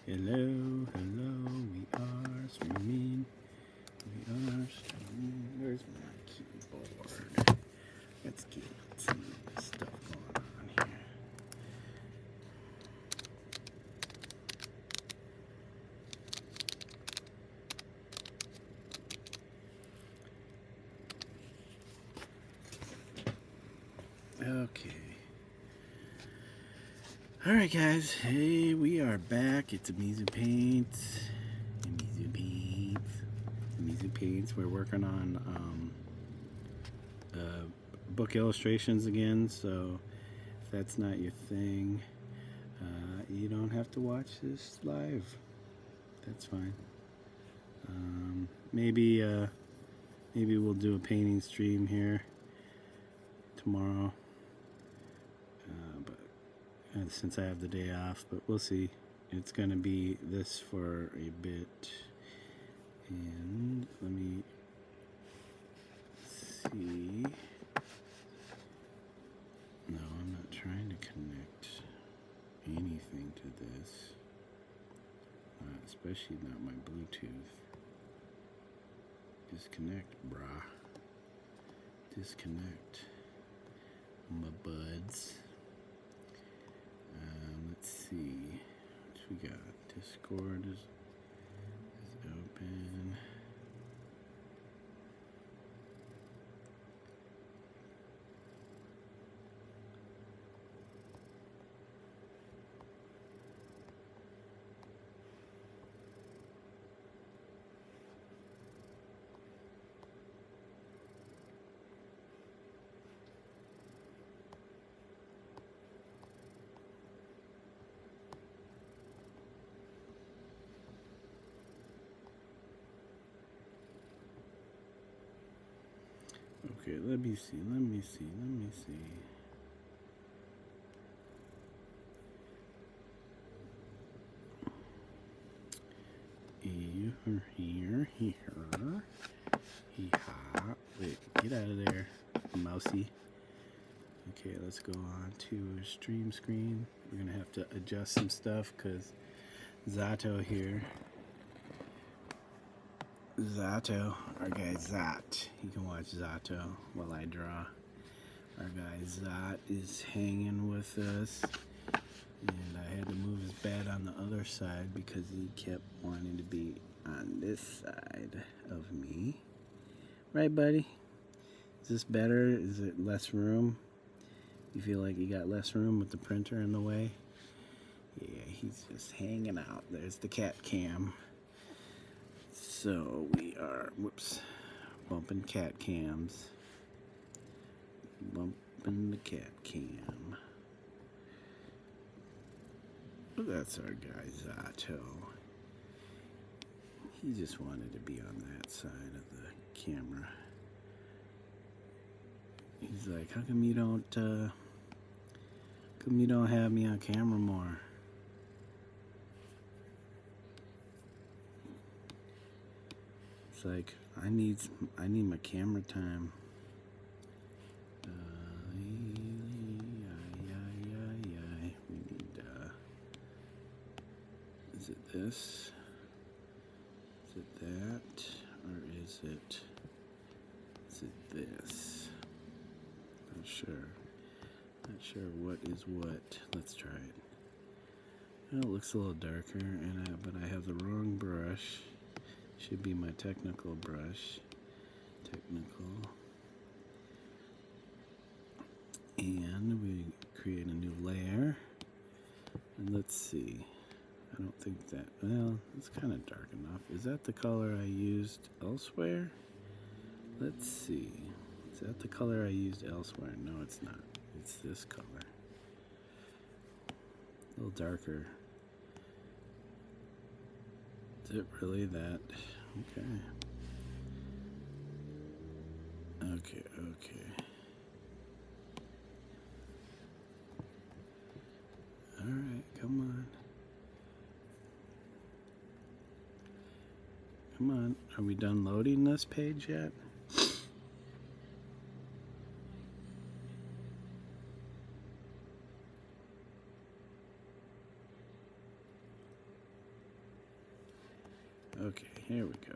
Hello, hello, we are streaming. We are streaming. Where's my keyboard? Let's get some stuff going on here. Okay. Alright guys, hey, we are back. It's Omizu Paintz. Omizu Paintz. We're working on book illustrations again, so if that's not your thing, you don't have to watch this live. That's fine. Maybe we'll do a painting stream here tomorrow. Since I have the day off, but we'll see. It's gonna be this for a bit, and let me see. No, I'm not trying to connect anything to this, especially not my Bluetooth. Disconnect, brah. Disconnect, my buds. Let's see what we got. Discord is open. Okay, let me see. Here. Hee-haw. Wait, get out of there, mousy. Okay, let's go on to stream screen. We're gonna have to adjust some stuff because Zato here. Zato, our guy Zat. You can watch Zato while I draw. Our guy Zat is hanging with us, and I had to move his bed on the other side because he kept wanting to be on this side of me. Right, buddy? Is this better? Is it less room? You feel like you got less room with the printer in the way? Yeah, he's just hanging out. There's the cat cam. So we are, bumping cat cams. Bumping the cat cam. That's our guy Zato. He just wanted to be on that side of the camera. He's like, how come you don't have me on camera more? It's like, I need my camera time. We need, is it this? Is it that? Or is it this? Not sure. Not sure what is what. Let's try it. Well, it looks a little darker, but I have the wrong brush. Should be my technical brush. And we create a new layer. And let's see. I don't think that, well, it's kind of dark enough. Is that the color I used elsewhere? Let's see. Is that the color I used elsewhere? No, it's not. It's this color. A little darker. Is it really that? Okay. Alright, come on. Are we done loading this page yet? Okay, here we go.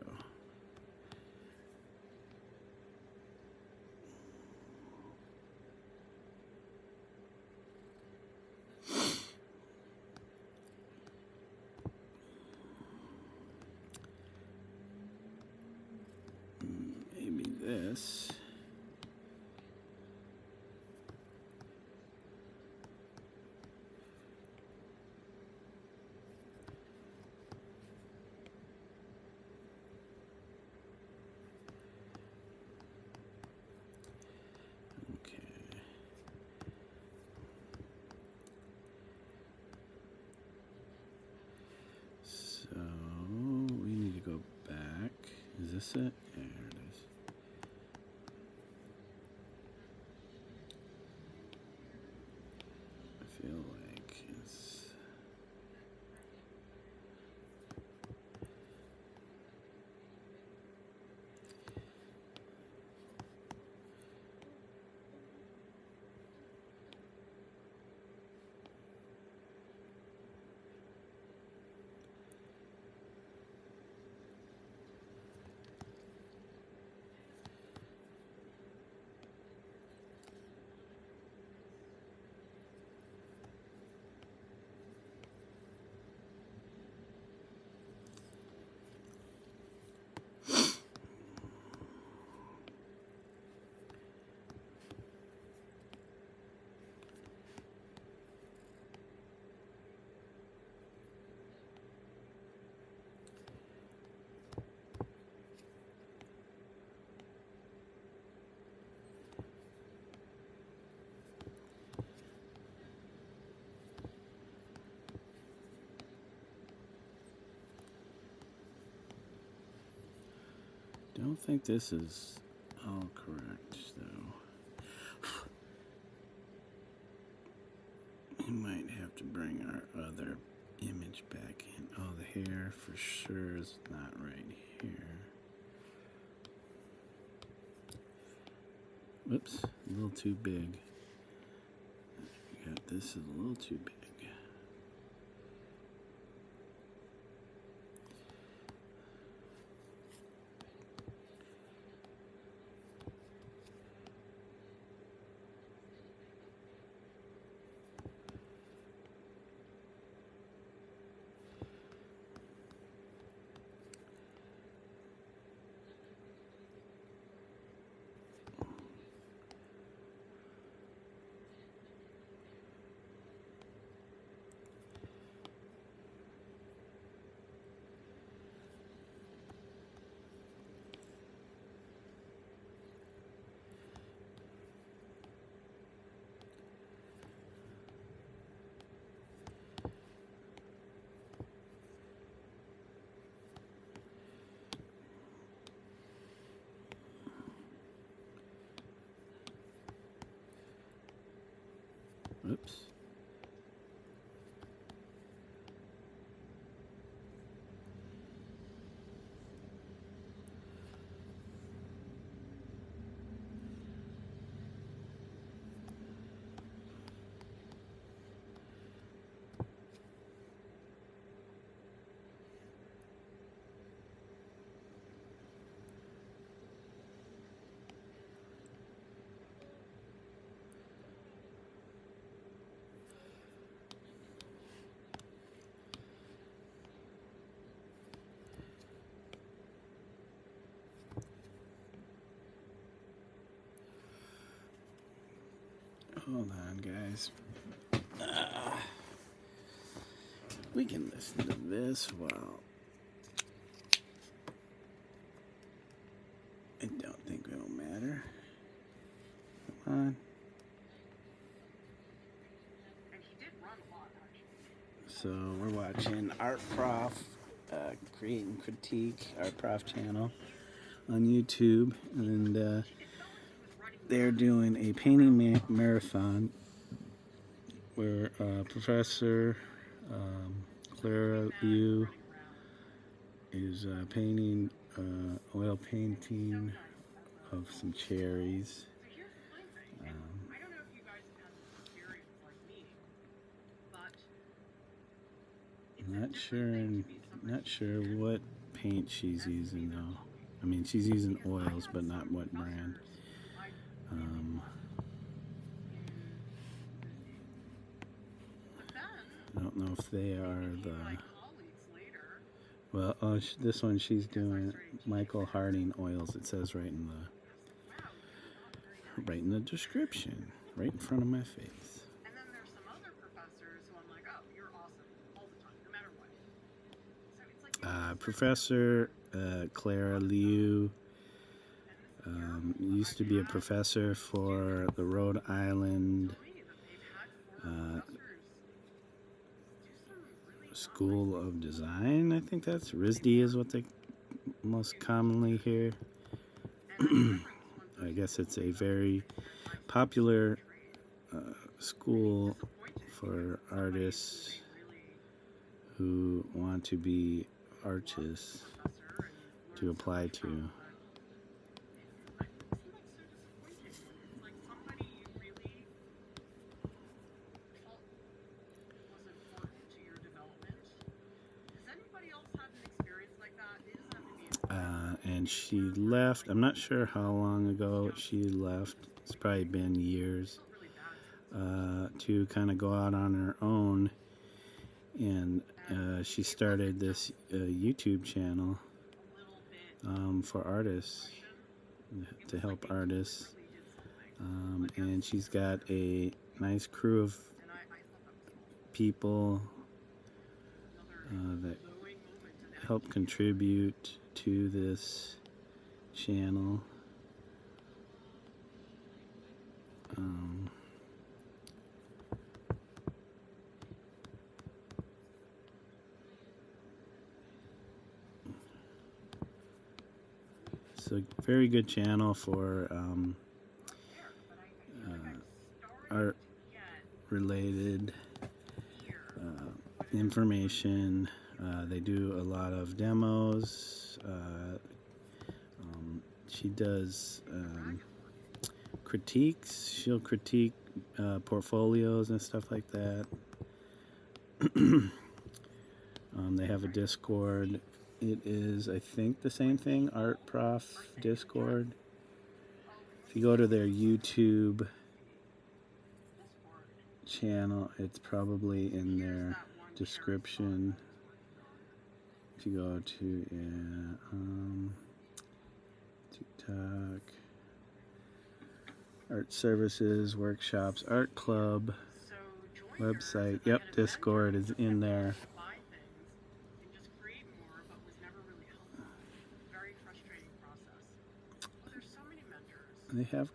Maybe this. So we need to go back. Is this it? There it is. I feel like it's... Don't think this is all correct, though. We might have to bring our other image back in. Oh, the hair for sure is not right here. Whoops, a little too big. This is a little too big. Oops. Hold on, guys. We can listen to this while... I don't think it'll matter. Come on. So we're watching Art Prof Create and Critique, Art Prof channel on YouTube, and they're doing a painting marathon where Professor Clara Liu is painting oil painting of some cherries. Not sure what paint she's using though. I mean, she's using oils, but not what brand. I don't know if they are the... Well, oh, this one she's doing Michael Harding oils. It says right in the description, right in front of my face. And then there's some other professors who I'm like, oh, you're awesome all the time, no matter what. So it's like Professor Clara Liu used to be a professor for the Rhode Island School of Design. I think that's RISD is what they most commonly hear. I guess it's a very popular school for artists who want to be artists to apply to. And she left, I'm not sure how long ago she left, it's probably been years, to kind of go out on her own, and she started this YouTube channel for artists, to help artists, and she's got a nice crew of people that help contribute to this channel. So very good channel for art related information. They do a lot of demos. She does critiques. She'll critique portfolios and stuff like that. They have a Discord. It is, I think, the same thing, Art Prof Discord. If you go to their YouTube channel, it's probably in their description. If you go to TikTok, Art Services, Workshops, Art Club, website. Yep, Discord is in there. They have,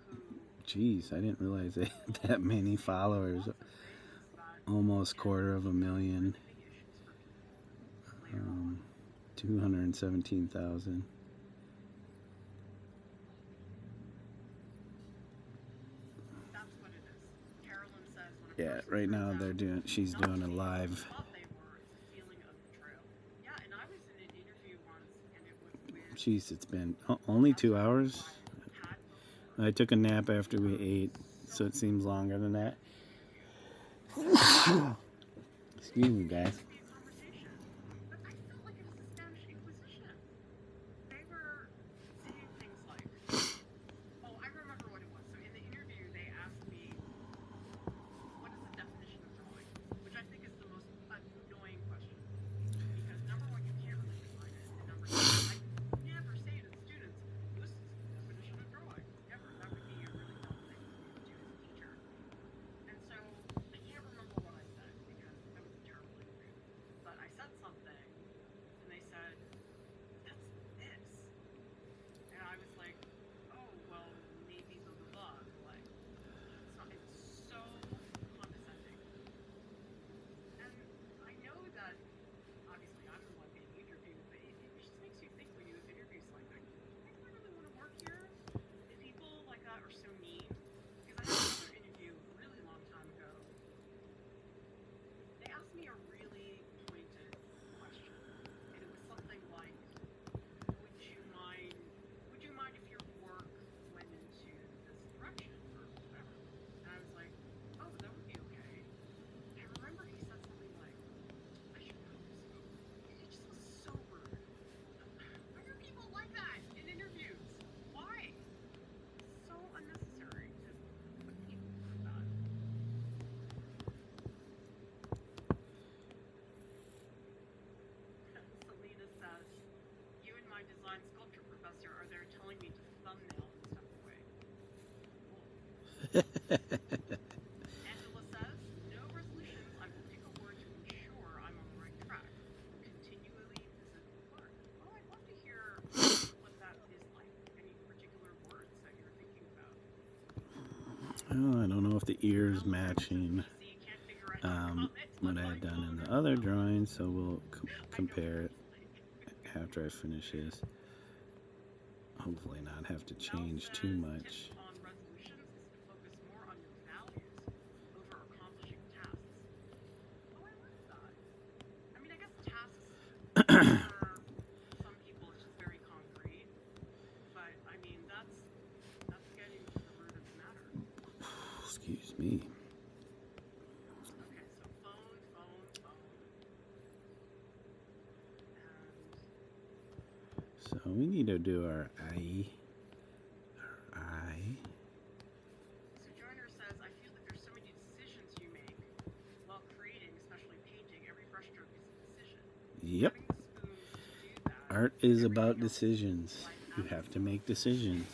geez, I didn't realize they had that many followers. Almost 250,000. 217,000. Yeah, right now she's doing a live. Jeez, it's been only 2 hours. I took a nap after we ate, so it seems longer than that. Excuse me, guys. design sculpture professor are there telling me to thumbnail and step away? Angela says, no resolutions. I will pick a word to ensure I'm on the right track. Continually visit the park. Oh, I'd love to hear what that is like. Any particular words that you're thinking about? Well, I don't know if the ear is matching what I had done in the other drawing, so we'll compare it after I finish this. Hopefully not have to change too much. On resolutions is to focus more on your values over accomplishing tasks. Oh, I like that. I mean, I guess tasks for some people it's just very concrete, but I mean that's getting to the root of the matter. Excuse me. Okay, so phone. And So we need to do our eye. Sojourner says, I feel that there's so many decisions you make while creating, especially painting. Every brushstroke is a decision. Yep. Having the spoons to do that. Art is about decisions. You have to make decisions.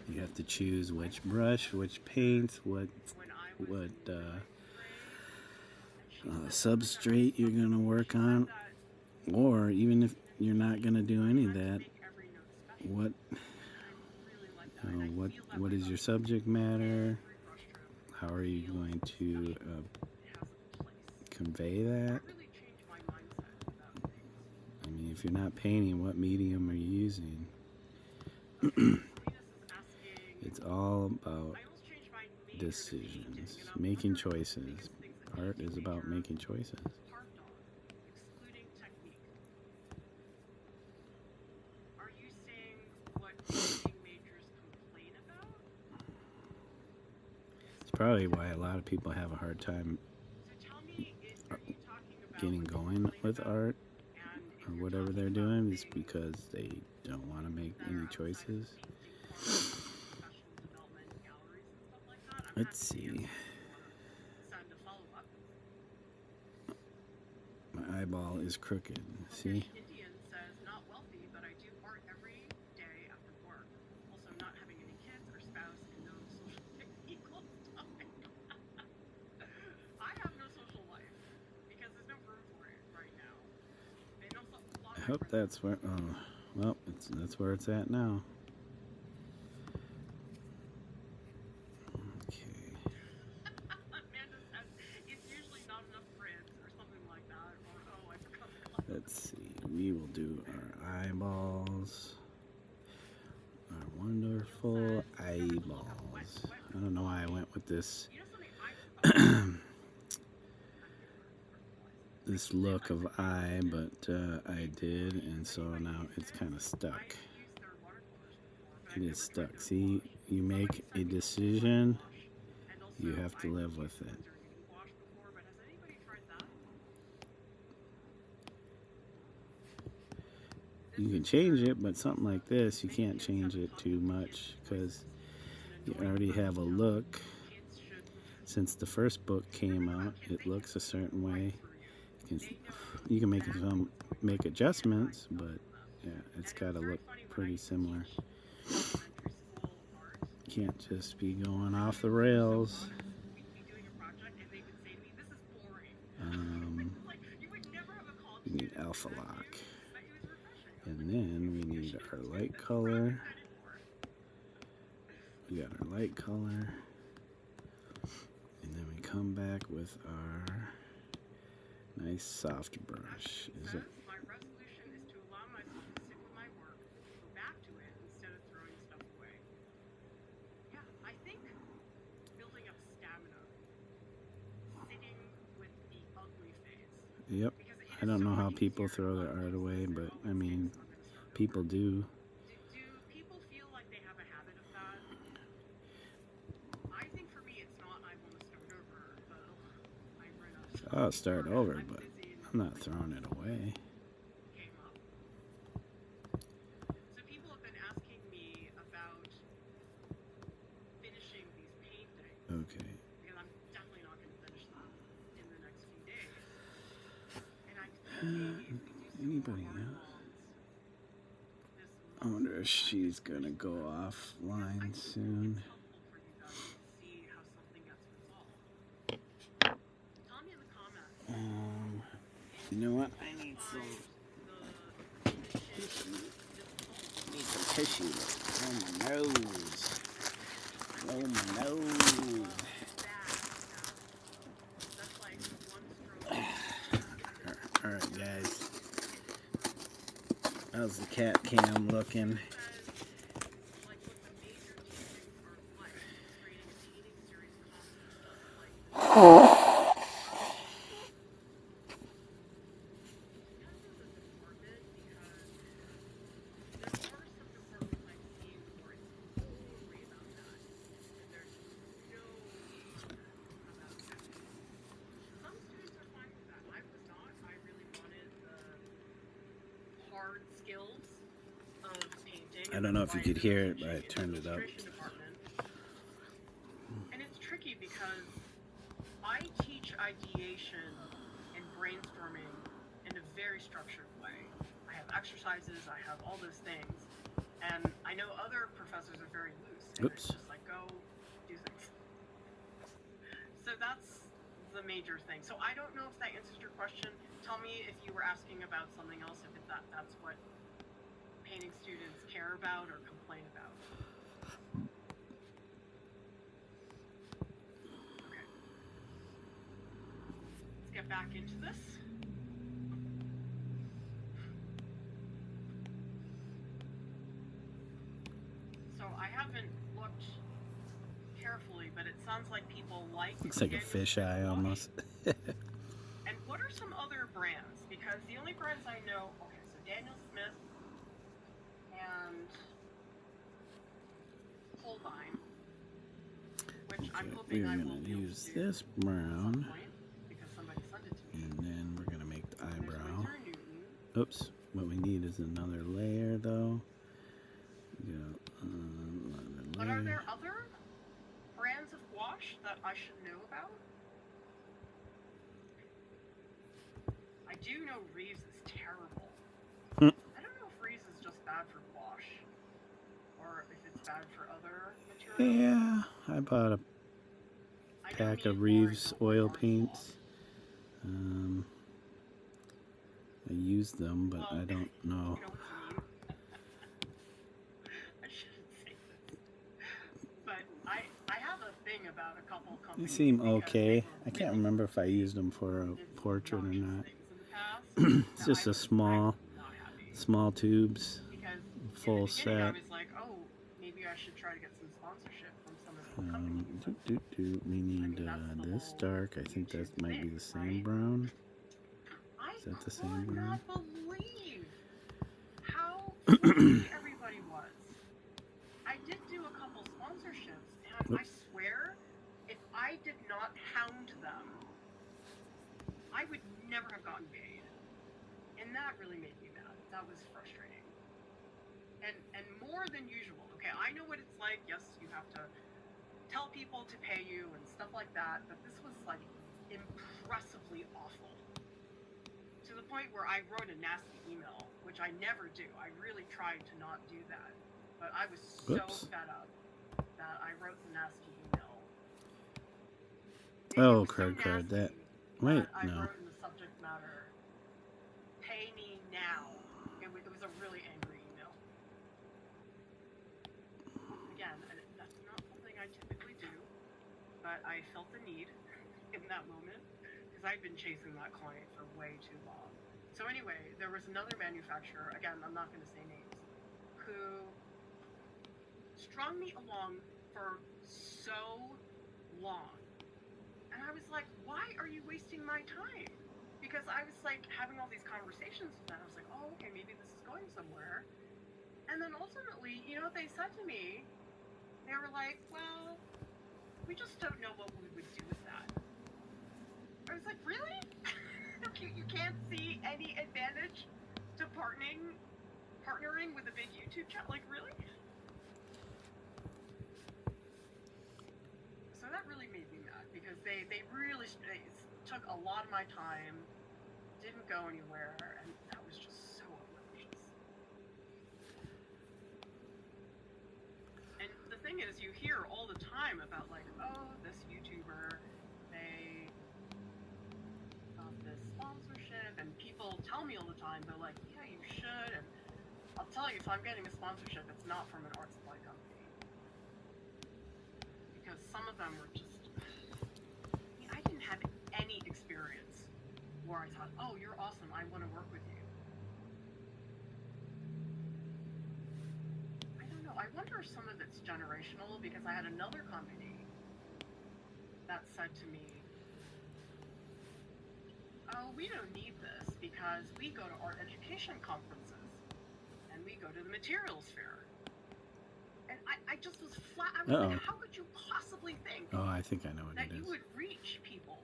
You have to choose which brush, which paints, what substrate you're going to work on, or even if you're not going to do any of that, what is your subject matter? How are you going to convey that? I mean, if you're not painting, what medium are you using? It's all about decisions, making choices. Art is about making choices. Excluding technique. Are you saying what painting majors complain about? It's probably why a lot of people have a hard time So tell me, are you talking about getting going with art or whatever they're doing, is because they don't want to make any choices. Let's see. My eyeball is crooked. See? Indian says, not wealthy, but I do art every day after work. Also, not having any kids or spouse and no social equal time. I have no social life because there's no room for it right now. I hope that's where. Oh, well, that's where it's at now. Let's see, we will do our eyeballs, our wonderful eyeballs. I don't know why I went with this this look of eye, but I did, and so now it's kind of stuck. It is stuck. See, you make a decision, you have to live with it. You can change it, but something like this, you can't change it too much because you already have a look. Since the first book came out, it looks a certain way. You can make adjustments, but yeah, it's got to look pretty similar. Can't just be going off the rails. We need alpha lock. And then we need our light color. We got our light color. And then we come back with our nice soft brush. Is it? My resolution is to allow myself to sit with my work, go back to it instead of throwing stuff away. Yeah, I think building up stamina, sitting with the ugly phase. Yep. I don't know how people throw their art away, but I mean, people do. Do people feel like they have a habit of that? I think for me it's not. I want to start over, but I ran out of stuff. I'll start over, but I'm not throwing it away. So people have been asking me about finishing these paintings. Okay. Because I'm definitely not going to finish them in the next few days. And I'm thinking Anybody else? I wonder if she's gonna go offline soon. You know what? I need some tissue. Need some tissue. Oh my nose. Oh my nose. Alright guys. How's the cat cam looking? I don't know if you could hear it, but I turned it up. And it's tricky because I teach ideation and brainstorming in a very structured way. I have exercises, I have all those things, and I know other professors are very loose. And it's just like, go do things. So that's the major thing. So I don't know if that answers your question. Tell me if you were asking about something else, if that's what painting students care about or complain about. Okay. Let's get back into this. So I haven't looked carefully, but it sounds like people like... Looks like a fisheye almost. And what are some other brands? Because the only brands I know... Okay, so Daniel Smith and Holbein, which I'm hoping I will be able use to do this brown, because somebody sent it to me. and then we're gonna make the eyebrow. Newton. Oops, what we need is another layer though. But are there other brands of gouache that I should know about? I do know Reeves is terrible. I don't know if Reeves is just bad for gouache, or if it's bad for other materials. Yeah, I bought a pack of Reeves oil paints. I use them, but I don't know. I shouldn't say this. But I have a thing about a couple companies. They seem okay. I can't remember if I used them for a portrait or not. It's just a small tubes, full set. I was like, oh, maybe I should try to get some sponsorship from some of the companies. We need this dark. I think that might be the same brown. Is that the same brown? I could not believe how friendly everybody was. I did do a couple sponsorships, and I swear, if I did not hound them, I would never have gotten paid. And that really made me mad. That was frustrating. And more than usual. Okay, I know what it's like. Yes, you have to tell people to pay you and stuff like that, but this was like impressively awful. To the point where I wrote a nasty email, which I never do. I really tried to not do that. But I was so fed up that I wrote the nasty email. Oh, card. That. Wait, I no. wrote in the subject matter, pay me now. It was a really angry email. Again, that's not something I typically do, but I felt the need in that moment because I'd been chasing that client for way too long. So anyway, there was another manufacturer, again, I'm not going to say names, who strung me along for so long. And I was like, why are you wasting my time? Because I was like having all these conversations with them. I was like, oh, okay, maybe this is going somewhere. And then ultimately, you know what they said to me? They were like, well, we just don't know what we would do with that. I was like, really? You can't see any advantage to partnering with a big YouTube channel? Like, really? So that really made me mad because they really took a lot of my time, didn't go anywhere, and that was just so obnoxious. hear all the time about like, oh, this YouTuber, they got this sponsorship, and people tell me all the time, they're like, yeah, you should, and I'll tell you, if I'm getting a sponsorship, it's not from an art supply company. Because some of them were just, I mean, I didn't have any experience where I thought, oh, you're awesome, I want to work with you. I don't know, I wonder if some of it's generational, because I had another company that said to me, oh, we don't need this because we go to art education conferences and we go to the materials fair. And I just was flat, I was like, how could you possibly think Oh, I think I know what that it you is. would reach people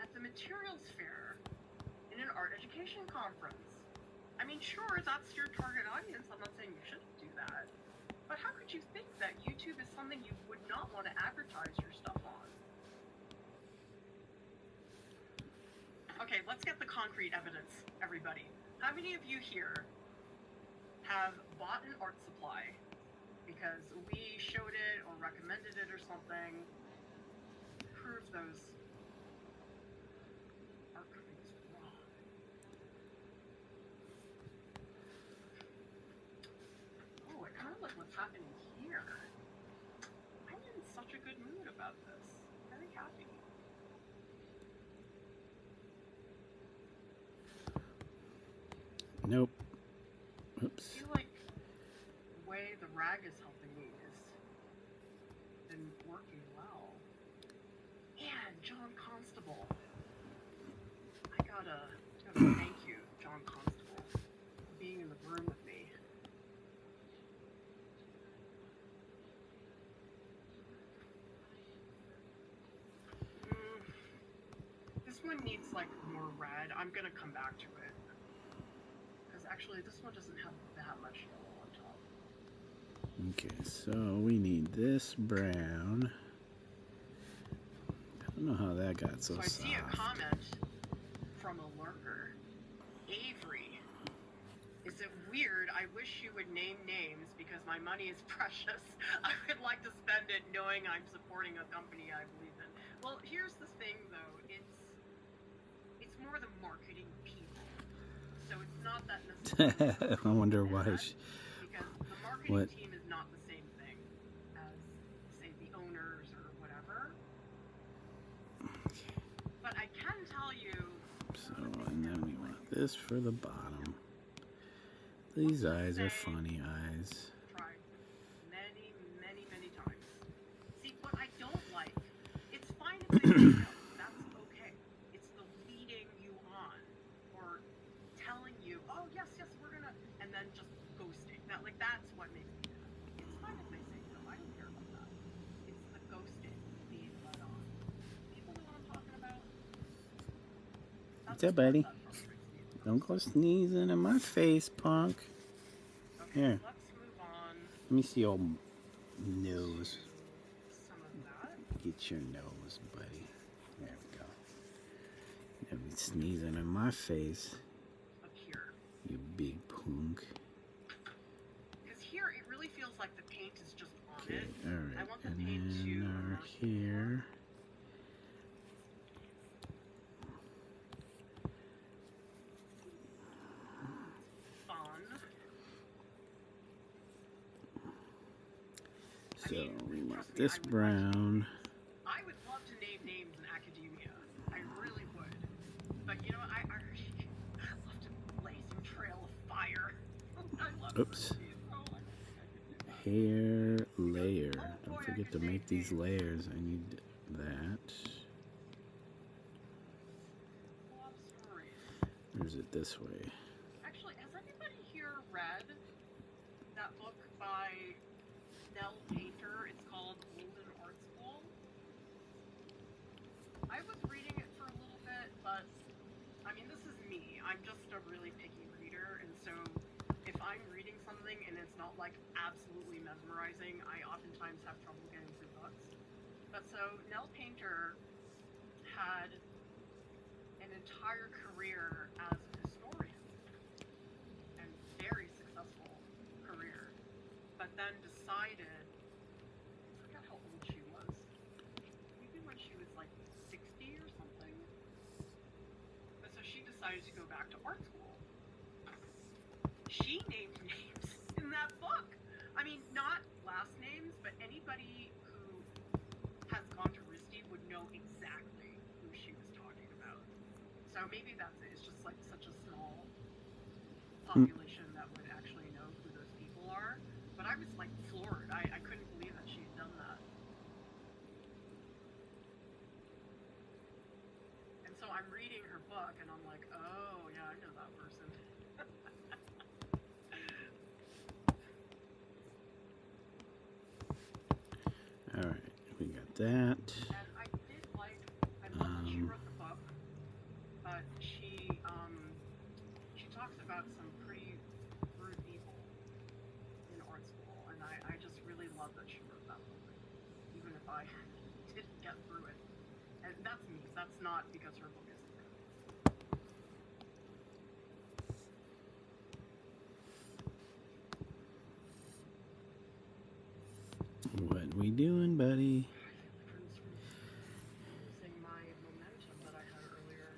at the materials fair in an art education conference? I mean, sure, that's your target audience. I'm not saying you shouldn't do that. But how could you think that YouTube is something you would not want to advertise your stuff on? Okay, let's get the concrete evidence, everybody. How many of you here have bought an art supply because we showed it or recommended it or something? Prove those art companies wrong. Oh, I kind of like what's happening here. I'm in such a good mood about this. Very happy. Nope. I Oops. feel like the way the rag is helping me is been working well. And John Constable. I gotta thank you, John Constable, for being in the room with me. This one needs like more red. I'm gonna come back to it. Because actually this one doesn't have that much yellow on top. Okay, so we need this brown. I don't know how that got so So I soft. see a comment from a lurker. Avery. Is it weird? I wish you would name names because my money is precious. I would like to spend it knowing I'm supporting a company I believe in. Well, here's the thing though. It's more the marketing people. So it's not that necessarily. I wonder why. Because the marketing team is not the same thing as, say, the owners or whatever. But I can tell you. So, and then we want this for the bottom. These eyes are funny eyes. Tried many, many, many times. See, what I don't like, it's fine if they say no, that's okay. It's the leading you on, or telling you, oh yes, yes, we're gonna, and then just ghosting. That's what makes me mad. It's fine if they say no, I don't care about that. It's the ghosting being led on. People know what I'm talking about? What's up, buddy? Don't go sneezing in my face, punk. Okay, Here. let's move on. Let me see your nose. Some of that. Get your nose, buddy. There we go. Never be sneezing in my face, Up here. you big punk. Because here it really feels like the paint is just on Okay, it. I alright. want the And paint to then over immerse here. fun. So we want this brown. I would love to name names in academia. I really would. But you know what? I really love to blaze some trail of fire. I love Oops. these. Oh, I wish I could do that. Hair layer. Oh, boy, Don't I forget to could make name these names. layers. I need that. Love stories. Or is it this way? Actually, has anybody here read that book by Nell Painter? It's called Golden Art School. I was reading it for a little bit, but I mean, this is me. I'm just a really picky reader, and so if I'm reading something and it's not like absolutely mesmerizing, I oftentimes have trouble getting through books. But so Nell Painter had an entire career as a historian, and very successful career, but then decided decided to go back to art school. She named names in that book. I mean, not last names, but anybody who has gone to RISD would know exactly who she was talking about. So maybe that's it. It's just like such a small population that would actually know who those people are. But I was like floored. I couldn't believe that she had done that. And so I'm reading her book and I'm like, oh yeah, I know that person. Alright, we got that. And I love that she wrote the book, but she talks about some pretty rude people in art school, and I just really love that she wrote that book, even if I didn't get through it. And that's me. That's not because her book isn't good. What we doing, buddy? I feel like I'm losing my momentum that I had earlier.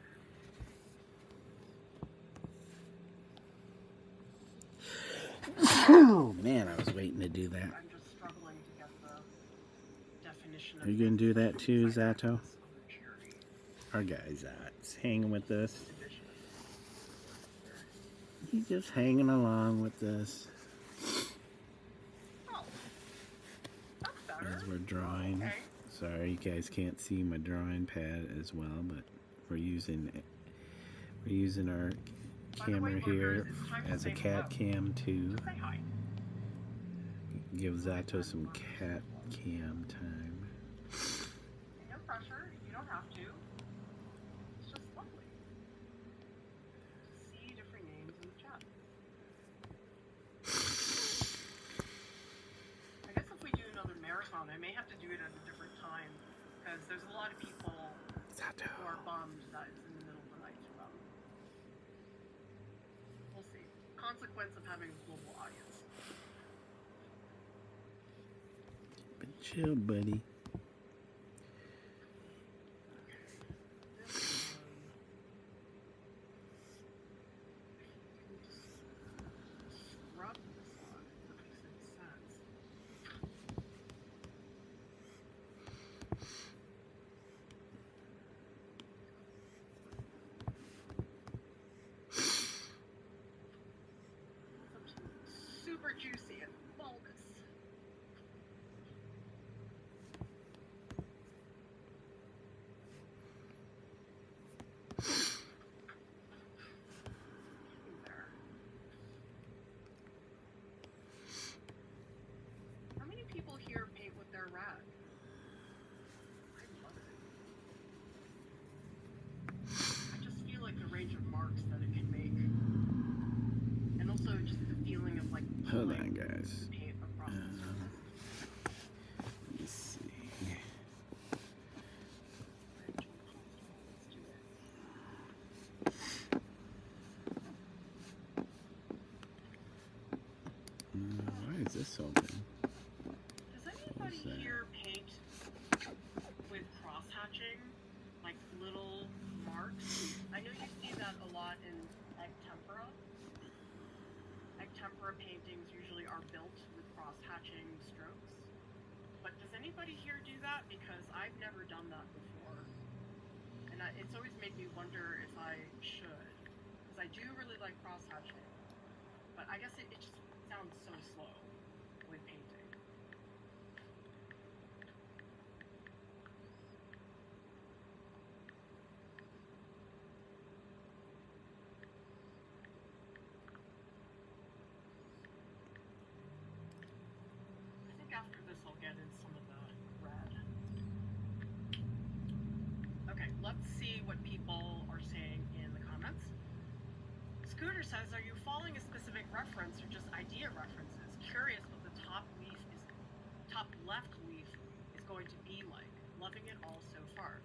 Oh man, I was waiting to do that. I'm just struggling to get the definition of. Are you gonna do that too, Zato? Our guy's hanging with us. He's just hanging along with us. Oh, that's better. As we're drawing. Okay. Sorry, you guys can't see my drawing pad as well, but we're using our camera here as a cat cam to Say hi. give Zato some cat cam time. No pressure. You don't have to. It's just lovely to see different names in the chat. I guess if we do another marathon, I may have to do it at a different time because there's a lot of people Zato. who are bummed that it's in the middle of the night for them. We'll see. Consequence of having a global audience. But chill, buddy. Scrub this one. That makes any sense. Super juicy and bulbous. There. How many people here paint with their rag? I love it. I just feel like the range of marks that it can make. And also just the feeling of like Hold pulling on, guys. paint across the surface. Let me see. Let's do it. Why is this open? Does anybody that? here paint with cross-hatching? Like little marks? I know you see that a lot in egg tempera. Egg tempera paintings usually are built with cross-hatching strokes. But does anybody here do that? Because I've never done that before. And it's always made me wonder if I should. Because I do really like cross-hatching. But I guess it just sounds so slow with painting. I think after this I'll get in some of the red. Okay, let's see what people are saying in the comments. Scooter says, are you following a specific reference or just idea references? Curious what the top left leaf is going to be like. Loving it all so far.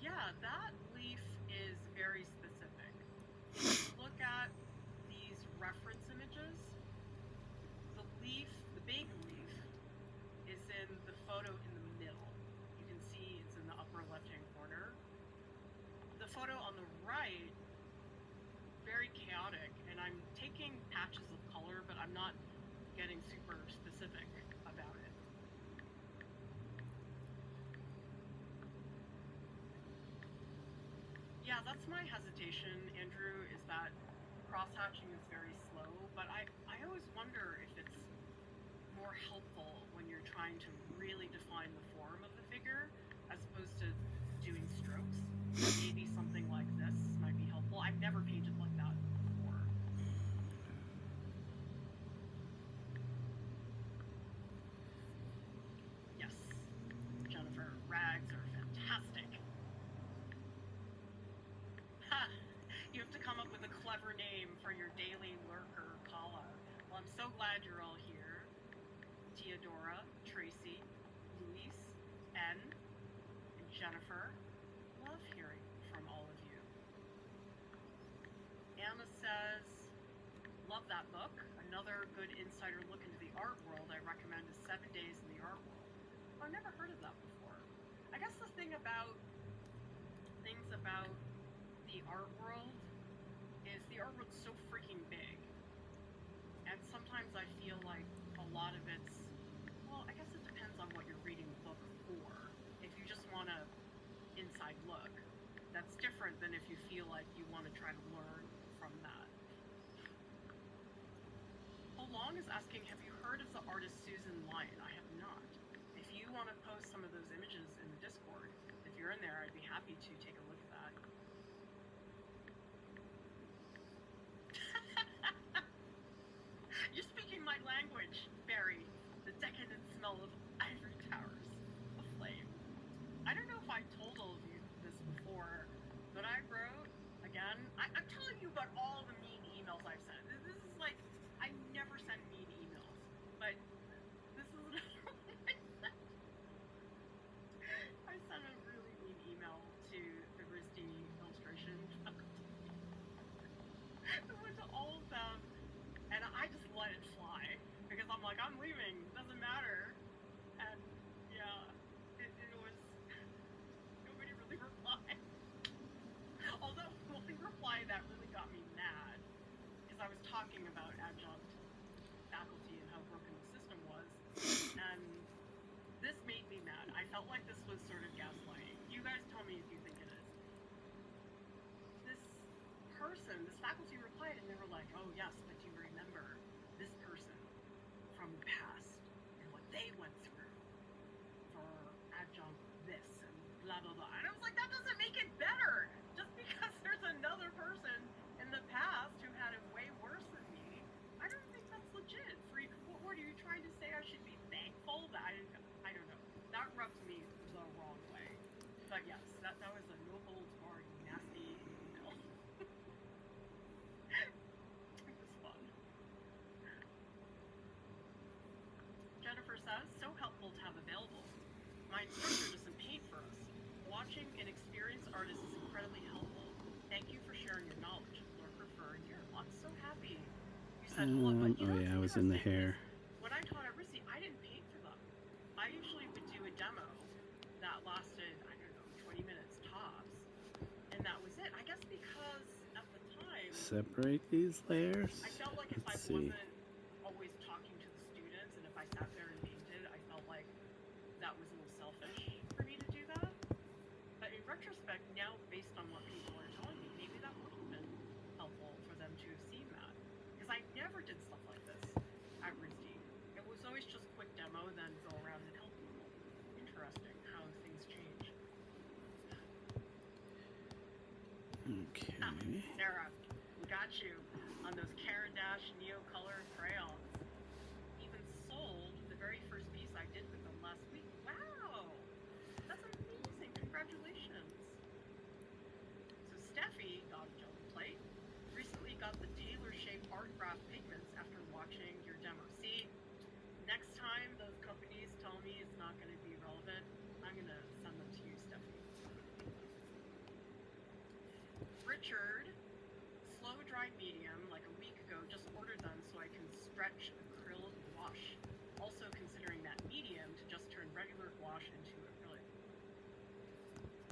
Yeah, that leaf is very specific. If you look at these reference images, the big leaf, is in the photo in the middle. You can see it's in the upper left-hand corner. The photo on the right patches of color, but I'm not getting super specific about it. Yeah, that's my hesitation, Andrew, is that cross-hatching is very slow, but I always wonder if it's more helpful when you're trying to really define the form of the figure as opposed to doing strokes. Maybe something like this might be helpful. I've never painted like that before. Yes, Jennifer, rags are fantastic. Ha! You have to come up with a clever name for your daily lurker, Paula. Well, I'm so glad you're all here. Theodora, Tracy, Luis, N, and Jennifer. Love hearing from all of you. Anna says, love that book. Another good insider look into the art world I recommend is 7 Days in the Art World. I've never heard of that before. I guess the thing about things about the art world is the art world's so freaking big. And sometimes I feel like a lot of it's, well, I guess it depends on what you're reading the book for. If you just want a inside look, that's different than if you feel like you want to try to learn from that. Long is asking, have you heard of the artist Susan Lyon? I have not. If you want to post some of those images in the Discord, if you're in there, I'd be happy to take a look at that. You're speaking my language, Barry. The decadent smell of ivory towers aflame. I don't know if I told all of you this before, but I wrote, again, I'm telling you about all the mean emails I've sent. This is like, I never send mean emails, but this is another one I sent. I sent a really mean email to the RISD illustration faculty. I went to all of them, and I just let it fly, because I'm like, I'm leaving, doesn't matter. And yeah, it was, nobody really replied. Although one reply that really got me mad, because I was talking about adjunct faculty and how broken the system was, and this made me mad. I felt like this was sort of gaslighting. You guys tell me if you think it is. This person, this faculty replied, and they were like, oh yes, but you remember this person from the past and what they went through for adjunct this and blah, blah, blah. And I was like, that doesn't make it better. Just because there's another person in the past who had it way worse than me, I don't think that's legit. What are you trying to say? I should be thankful that I don't know. That rubbed me the wrong way. But yes, that was a no holds barred nasty email. It was fun. Jennifer says, so helpful to have available. My instructor doesn't paint for us. Watching an experienced artist is incredibly helpful. Thank you for sharing your knowledge. Lurker for a year. I'm so happy. You said, look, but you know, oh yeah, I was in the hair. When I taught at RISD, I didn't paint for them. I usually would do a demo that lasted, I don't know, 20 minutes tops. And that was it. I guess because at the time, Separate these layers. I felt like if I wasn't always talking to the students and if I sat there and painted, I felt like that was a little selfish for me to do that. But in retrospect, now based on what people are telling me, maybe that would have been helpful for them to have seen that. Because I never did stuff like this at RISD. It was always just quick demo, then go around and help people. Interesting how things change. Okay. Sarah, we got you on those Caran d'Ache Neo Color crayons. Even sold the very first piece I did with them last week. Wow! That's amazing. Congratulations. So Steffi got a jelly plate. Recently got the tailor-shaped art graph pigments after watching your demo. See, next time those companies tell me it's not going to be relevant, I'm going to send them to you, Steffi. Richard, slow dry medium, like a week ago, just ordered them so I can stretch acrylic gouache. Also considering that medium to just turn regular gouache into acrylic.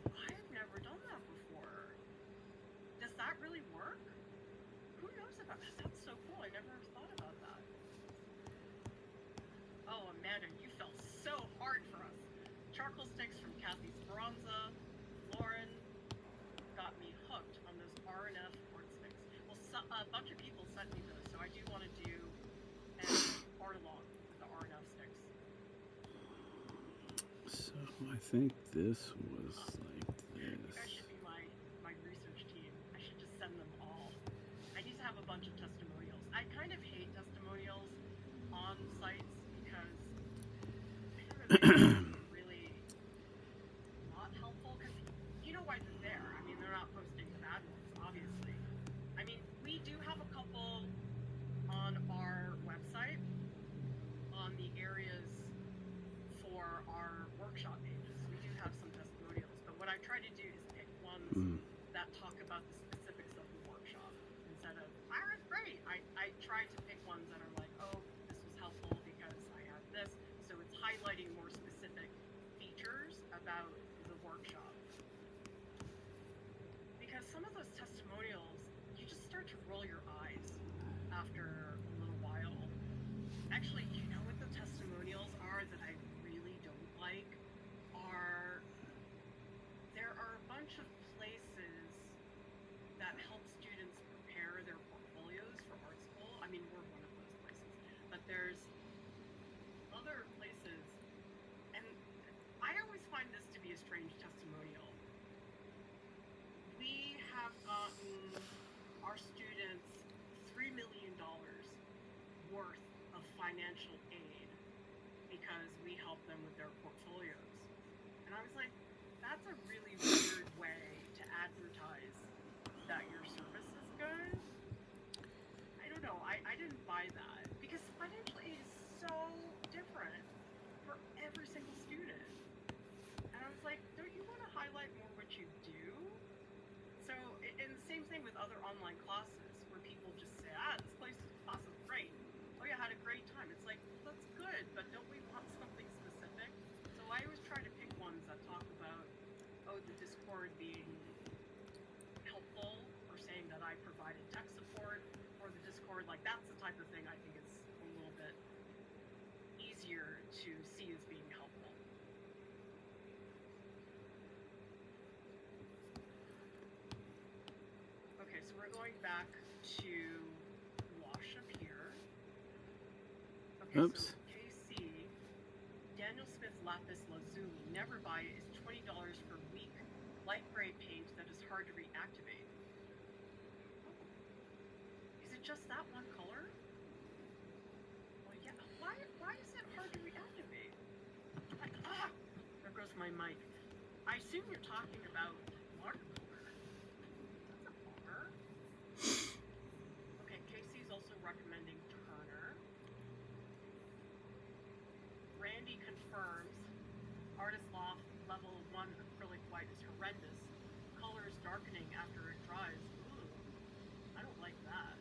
I've never done that before. Does that really work? Who knows about that? That's so cool. I never Amanda, you fell so hard for us. Charcoal sticks from Kathy Speranza. Lauren got me hooked on those R&F art sticks. Well, a bunch of people sent me those, so I do want to do an art along with the R&F sticks. So I think this was like You this. guys should be my research team. I should just send them all. I need to have a bunch of testimonials. I kind of hate testimonials on sites because I don't know, they're really not helpful because you know why they're there. I mean, they're not posting the bad ones, obviously. I mean, we do have a couple on our website on the areas for our workshop pages. We do have some testimonials, but what I try to do is pick ones that talk about the specifics of the workshop instead of I was great. I try to pick ones that are like, oh, this was helpful because I had this. So it's highlighting more specific features about the workshop. Because some of those testimonials, you just start to roll your eyes after a little while. Actually, you know what the testimonials are that I really don't like? There are a bunch of places that help students prepare their portfolios for art school. I mean, we're one of those places. But there's other places, and I always find this to be a strange testimonial. We have gotten our students $3 million worth of financial aid because we help them with their portfolios. And I was like, that's a really weird way to advertise that your service is good. I don't know, I didn't buy that because financial aid is so different for every single student. And I was like, don't you want to highlight more what you do? So, and the same thing with other online classes where people just say, this class is great. Oh yeah, I had a great time. It's like, well, that's good, but don't we want something specific? So I always try to pick ones that talk about, the Discord being helpful or saying that I provided tech support for the Discord. Like that's the type of thing I think is a little bit easier to see as being helpful. Okay, so we're going back to wash up here. Okay, Oops. so KC, Daniel Smith's Lapis Lazuli, never buy it, is $20 for weak, light gray paint that is hard to reactivate. Is it just that one color? Well, yeah, why is it hard to reactivate? There goes my mic. I assume you're talking about watercolor. That's a bummer. Okay, Casey's also recommending Turner. Randy confirms Artist Loft level 1 acrylic white is horrendous. Color is darkening after it dries. Ooh, I don't like that.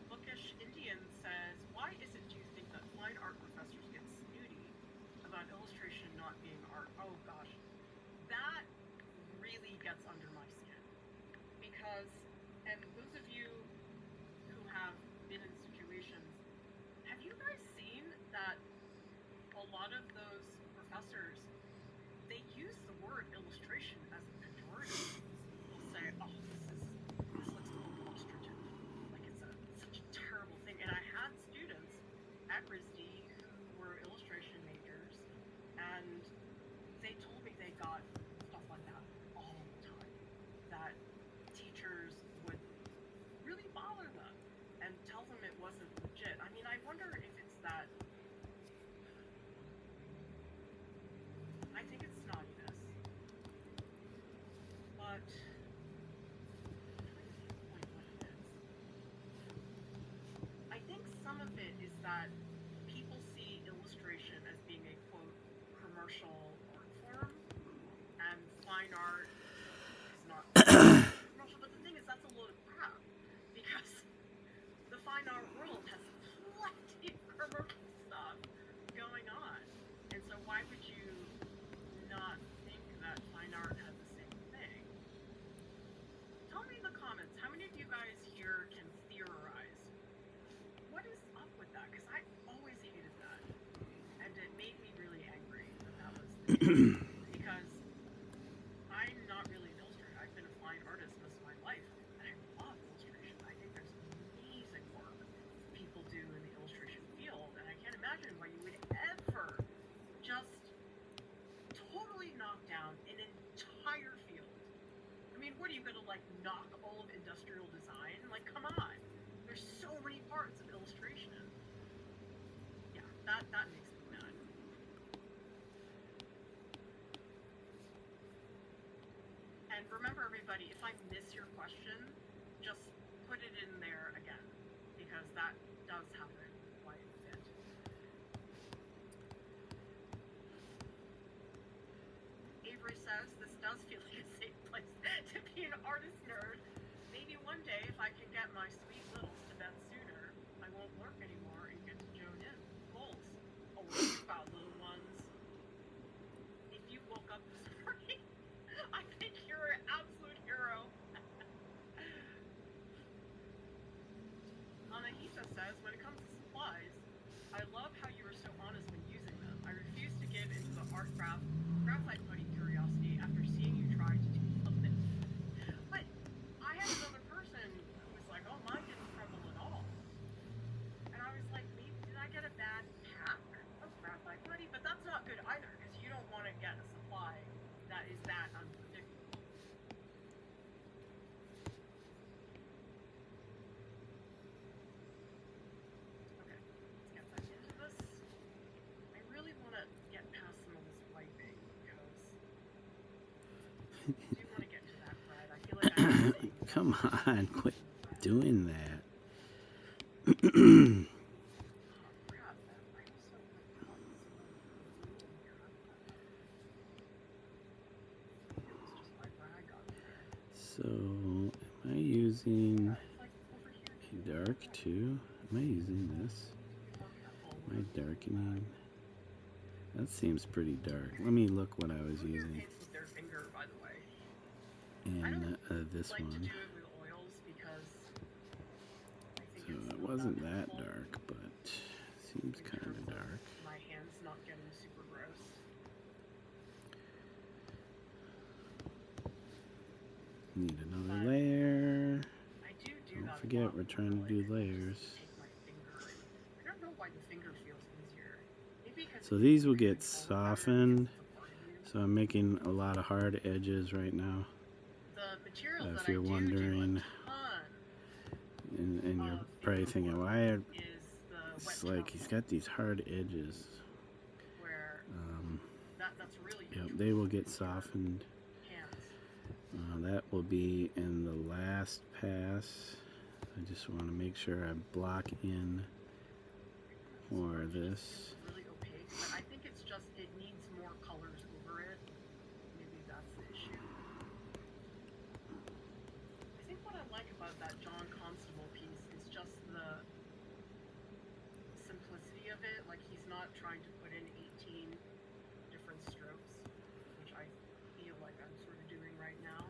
Bookish Indian says, why is it do you think that fine art professors get snooty about illustration not being art? Oh gosh, that really gets under my skin. Because, and those of you who have been in situations, have you guys seen that a lot of those professors, they use the word illustration as a pejorative? They'll say, oh, this looks illustrative. Like it's such a terrible thing. And I had students at RISD who were illustration majors, and they told me they got stuff like that all the time. That teachers would really bother them and tell them it wasn't legit. I mean, I wonder if it's that. I think it's snottiness. But I'm trying to pinpoint what it is. I think some of it is that people see illustration as being a quote commercial art form, and fine art is not commercial. But the thing is, that's a load of crap because the fine art world has plenty of commercial stuff going on, and so why would you not think that fine art has the same thing? Tell me in the comments, how many of you guys here can theorize? What is up with that? Because I always because I'm not really an illustrator. I've been a fine artist most of my life, and I love illustration. I think there's amazing work people do in the illustration field, and I can't imagine why you would ever just totally knock down an entire field. I mean, what are you gonna like knock all of industrial design? Like, come on. There's so many parts of illustration. Yeah, that makes me mad. And remember, everybody, if I miss your question, just put it in there again, because that does happen quite a bit. Avery says, this does feel like a safe place to be an artist nerd. Maybe one day, if I can get my sweet littles to bed sooner, I won't work anymore and get to join in. Goals. Always about little ones. If you woke up this morning, I think you're an absolute hero. Anahita says, when it comes to supplies, I love how you were so honest when using them. I refuse to give into the art graphite putty curiosity after seeing you try to do something. But I had another person who was like, oh, mine didn't crumble at all. And I was like, maybe did I get a bad pack of graphite putty? But that's not good either, because you don't want to get a supply that is that unpredictable. Okay, let's get back into this. I really want to get past some of this wiping, because I do want to get to that thread. I feel like I'm missing Come on, quit doing that. Oh, crap. I also like it was just my rag on there. So, am I using It's like over here. a dark too? Am I using this? More careful. Am I darkening? That seems pretty dark. Let me look what I was Who here using paints with their finger, by the way? in this Like to one. do it with oils because I think So it's it not wasn't that that helpful. dark, but seems Be kind of careful dark. my hands not getting super gross. Need another But layer. I do Don't that a forget lot we're with trying to acrylic. do layers. Just take my finger and I don't know why the finger feels easier. Maybe because So it's these will really get forward pattern softened. because it's a part of you. So I'm making a lot of hard edges right now. The material If that I you're do wondering, a ton and you're of probably finger thinking, work why are, is the wet it's like he's got these hard edges. where that's really Yep, useful they will for get your softened. hands. That will be in the last pass. I just want to make sure I block in for this. Really opaque, but I think it's just it needs more colors over it. Maybe that's the issue. I think what I like about that John Constable piece is just the simplicity of it. Like he's not trying to put in 18 different strokes, which I feel like I'm sort of doing right now.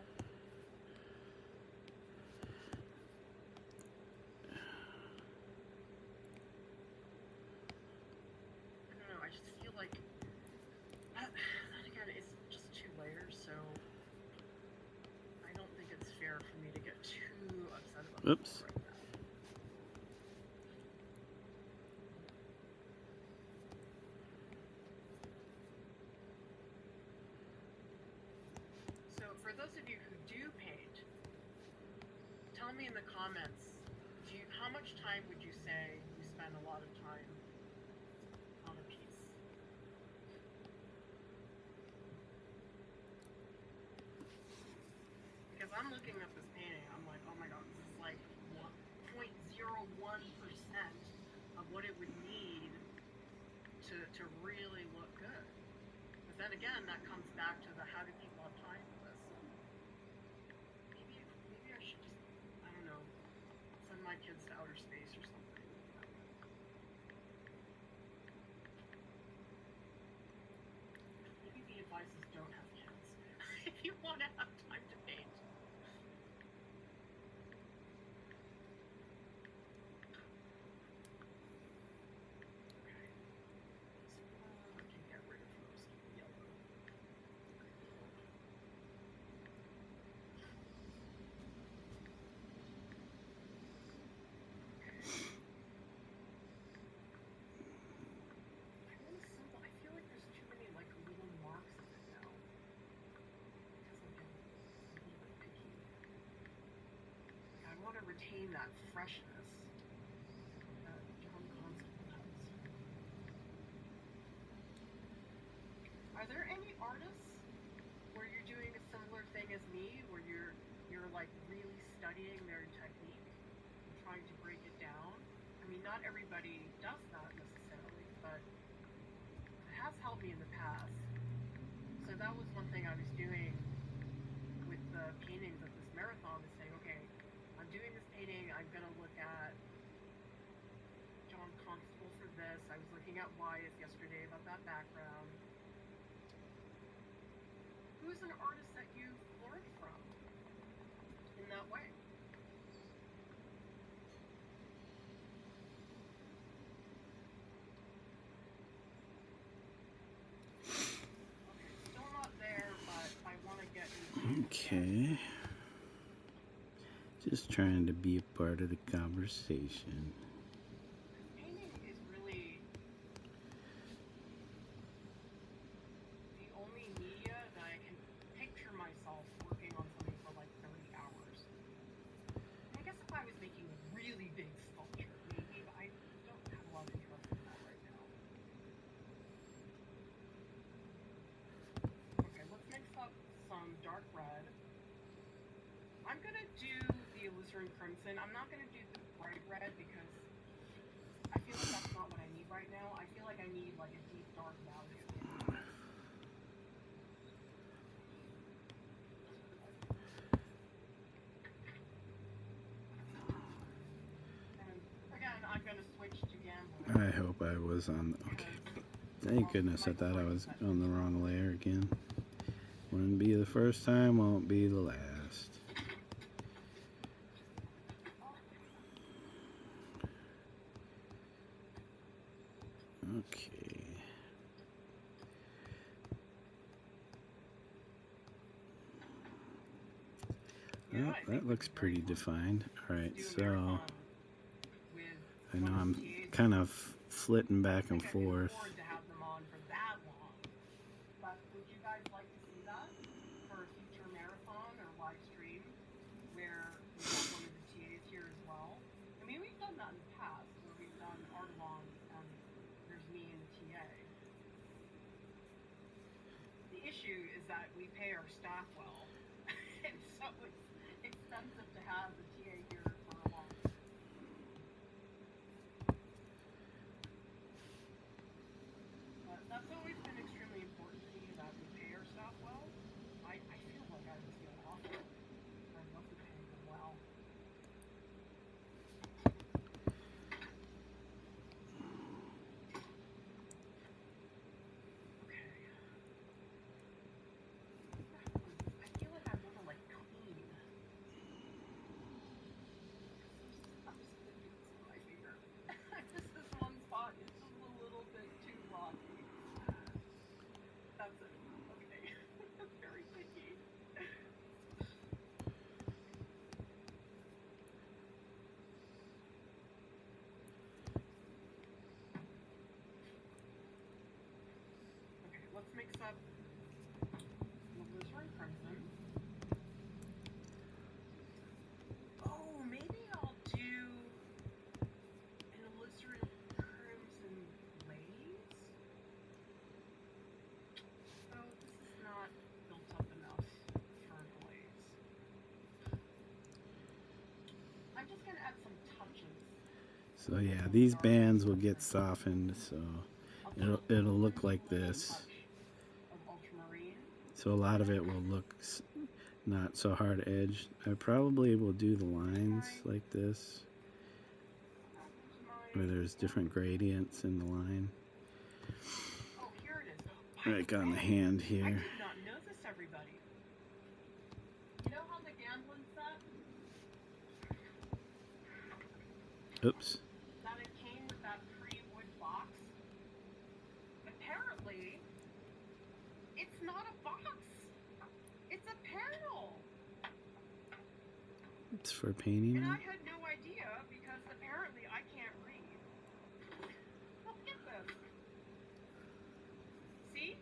I don't know, I just feel like then again, it's just 2 layers, so I don't think it's fair for me to get too upset about Oops. this right now. So for those of you who do paint, tell me in the comments, how much time would you say you spend a lot of time on a piece? Because I'm looking at this painting, I'm like, oh my god, this is like 0.01% of what it would need to really look good. But then again, that comes back to the how do people have time for this? Maybe I should just, I don't know, send my kids to outer space or something. Maybe the advice is don't have kids if you want to have time to paint. Okay. I can get rid of most yellow. maintain that freshness that John Constable has. Are there any artists where you're doing a similar thing as me, where you're like really studying their technique and trying to break it down? I mean, not everybody does that necessarily, but it has helped me in the past. So that was one thing I was doing with the paintings of this marathon, is saying, okay, I'm doing this painting, I'm going to look at John Constable for this. I was looking at Wyatt yesterday about that background. Who's an artist that you've learned from in that way? Okay, still not there, but I want to get into Okay. Just trying to be a part of the conversation. painting is really the only media that I can picture myself working on something for like 30 hours. I guess if I was making a really big sculpture, maybe, but I don't have a lot of interest in that right now. Okay, let's mix up some dark red. I'm gonna do the alizarin crimson. I'm not gonna do the bright red because I feel like that's not what I need right now. I feel like I need like a deep dark value. And again, I'm gonna switch to gambling. I hope I was on. Okay. Thank goodness, I thought I was on the wrong layer again. Wouldn't be the first time, won't be the last. Okay. Well, that looks pretty defined. Alright, so I know I'm kind of flitting back and forth. To have them on for that long. But would you guys like to see that for a future marathon or live stream where we have one of the TAs here as well? I mean, we've done that in the past where we've done Artelon and there's me and the TA. The issue is that we pay our staff well, and so it's expensive to have the TA here for a long time. But that's always been extremely important to me, that we pay our staff well. I feel like I was feeling awful. I wasn't paying them well. Okay. I feel like I want to like clean. I'm just gonna do this with my finger. This is one spot, it's just a little bit too rocky. That's it. Okay. That's very picky. Okay, let's mix up the alizarin crimson. Oh, maybe I'll do an alizarin crimson glaze. So this is not built up enough for a glaze. I'm just gonna add some touches. So yeah, these bands will get softened, so it'll look like this. Touch of ultramarine. So a lot of it will look not so hard edged. I probably will do the lines like this, where there's different gradients in the line. Oh, here it is. Like on the hand I here. did not know this, everybody. You know how the gambling set Oops. that it came with that pre-wood box? Apparently, it's not a box. It's a panel. It's for painting And now? I had no idea because apparently I can't read. Look at this. See?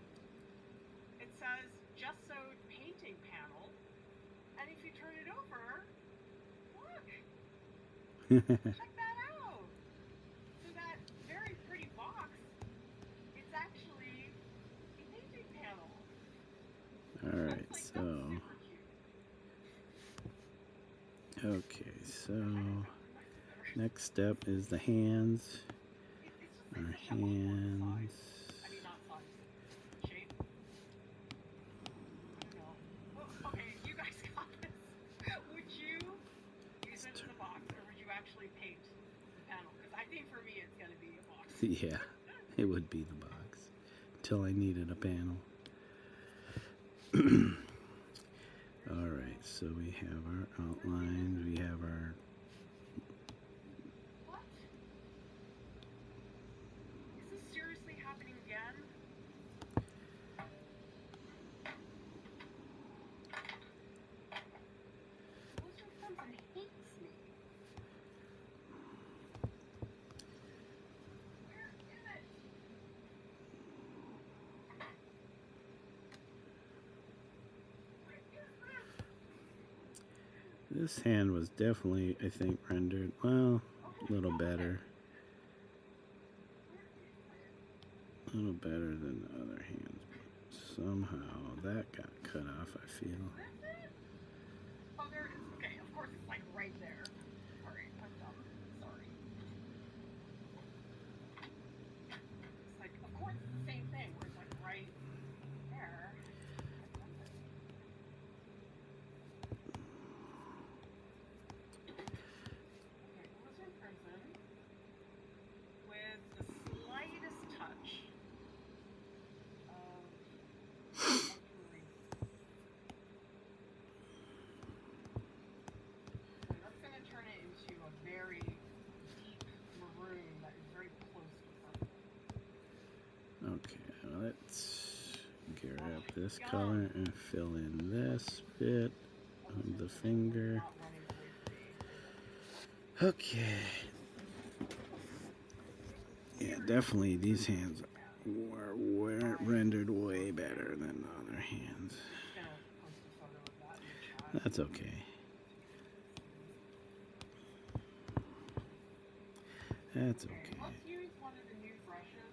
It says just sewed painting panel. And if you turn it over, look. Check that out. So that very pretty box, it's actually a painting panel. Alright, That's so, super cute. okay, so, next step is the hands. Our It's just hands. I mean, not size. Shape. I don't know. Well, okay, you guys got this. Would you use it as a box, or would you actually paint the panel? Because I think for me, it's going to be a box. Yeah, it would be the box. Until I needed a panel. Alright, so we have our outlines, we have our... What? Is this seriously happening again? Omizu hates me. Where is it? This hand was definitely, I think, rendered, well, a little better. A little better than the other hands. But somehow that got cut off, I feel. Oh, there it is. Okay, of course it's like right there. Alright, I'm dumb. Sorry. It's like, of course it's the same thing where it's like right there. Okay, Blizzard Crimson with the slightest touch of mercury. So that's going to turn it into a very deep maroon that is very close to purple. Okay, let's grab this color and fill in this bit of the finger. Okay. Yeah, definitely these hands were rendered way better than the other hands. That's okay. That's okay. Let's use one of the new brushes,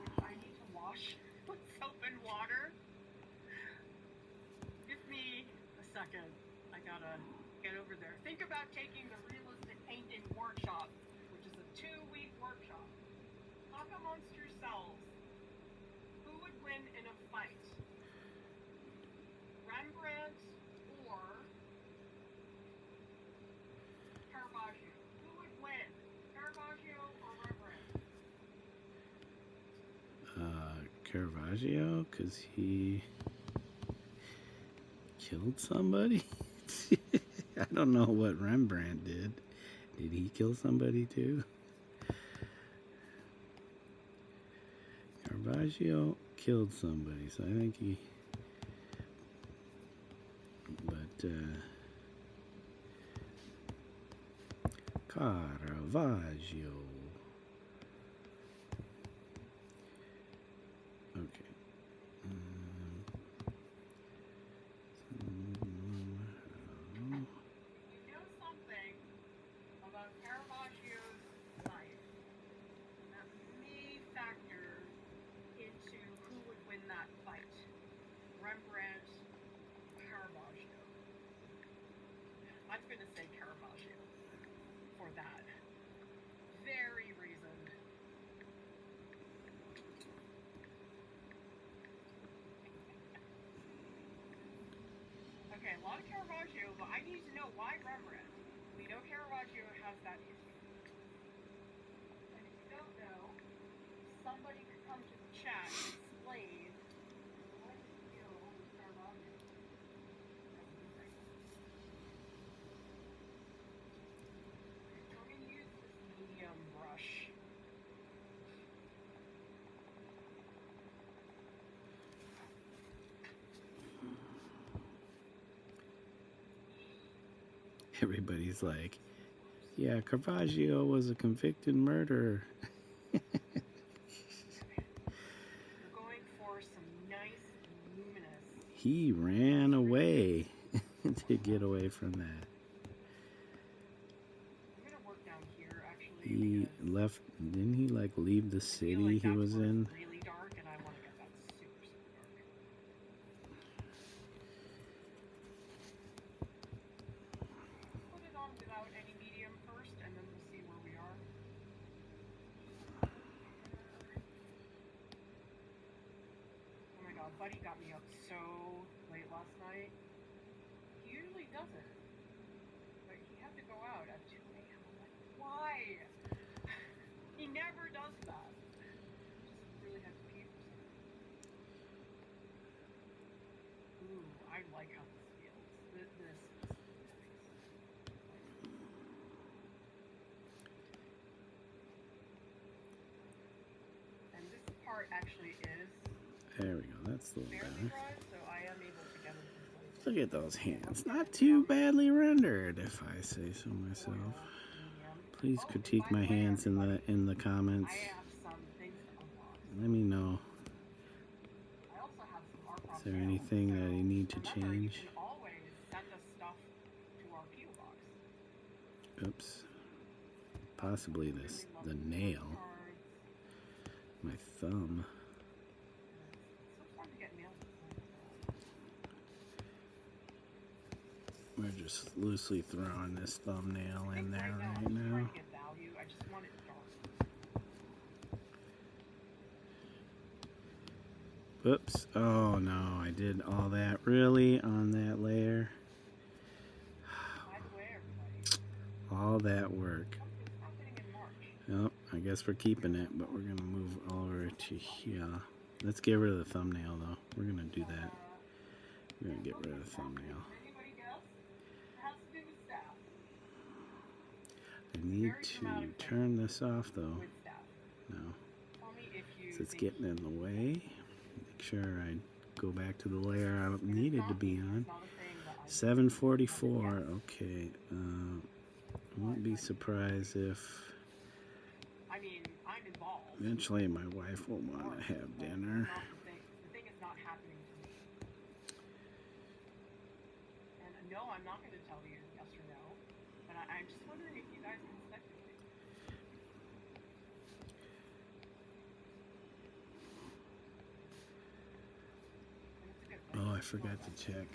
which I need to wash with soap and water. Give me a second. I gotta get over there. Think about taking the realistic painting workshop, which is a 2-week workshop. Talk amongst yourselves. Who would win in a fight? Rembrandt or Caravaggio? Who would win? Caravaggio or Rembrandt? Caravaggio, because he killed somebody? I don't know what Rembrandt did. Did he kill somebody too? Caravaggio killed somebody, so I think he... But, Caravaggio. Okay. You know something about Caravaggio's life that may factor into who would win that fight. Rembrandt, Caravaggio. I'm gonna say Caravaggio for that very reason. Okay, a lot of Caravaggio, but I need to know why Rembrandt. We know Caravaggio has that history. And if you don't know, somebody could come to the chat and explain what is the deal with Caravaggio. So I'm going to use this medium brush. Everybody's like, yeah, Caravaggio was a convicted murderer. You're going for some nice luminous. He ran away to get away from that. work down here actually. He left, didn't he like leave the I feel city like he that's was where in? it's really dark, and I want to get that super, super dark. Put it on without any medium first, and then we'll see where we are. Oh my god, Buddy got me up so late last night. He usually doesn't. But he had to go out at 2 a.m. I'm like, why? He never does that. Just really had to pee for something. Ooh, I like how this feels. This is nice. And this part actually is There we go, that's a little fairly better. dry, so I am able to get into place. Look at those hands. Not too badly rendered, if I say so myself. Please critique my hands in the comments. I have some things to unbox. Let me know. I also have some art Is there anything that I need to change? You can always send us stuff to our PO box. Oops. Possibly the nail. My thumb. It's so fun to get mail. We're just loosely throwing this thumbnail in there right now. I just want it dark. Whoops. Oh no, I did all that really on that layer. By the way, everybody, All that work. something's happening in March. Yep, I guess we're keeping it, but we're gonna move over to here. Let's get rid of the thumbnail though. We're gonna do that. We're gonna get rid of the thumbnail. Anybody guess? It has to do with staff. I need to turn this off though. With staff. No. Tell me if you So it's think getting in the way. Make sure I go back to the layer I needed to be on. it's not a thing that I 744. Okay. I won't be surprised if I mean, I'm involved. eventually my wife will want to have dinner. Not the thing. The thing is not happening to me. And no, I'm not going to tell you yes or no. But I'm just wondering if you guys can speculate. And it's a good thing. Oh, I forgot to check.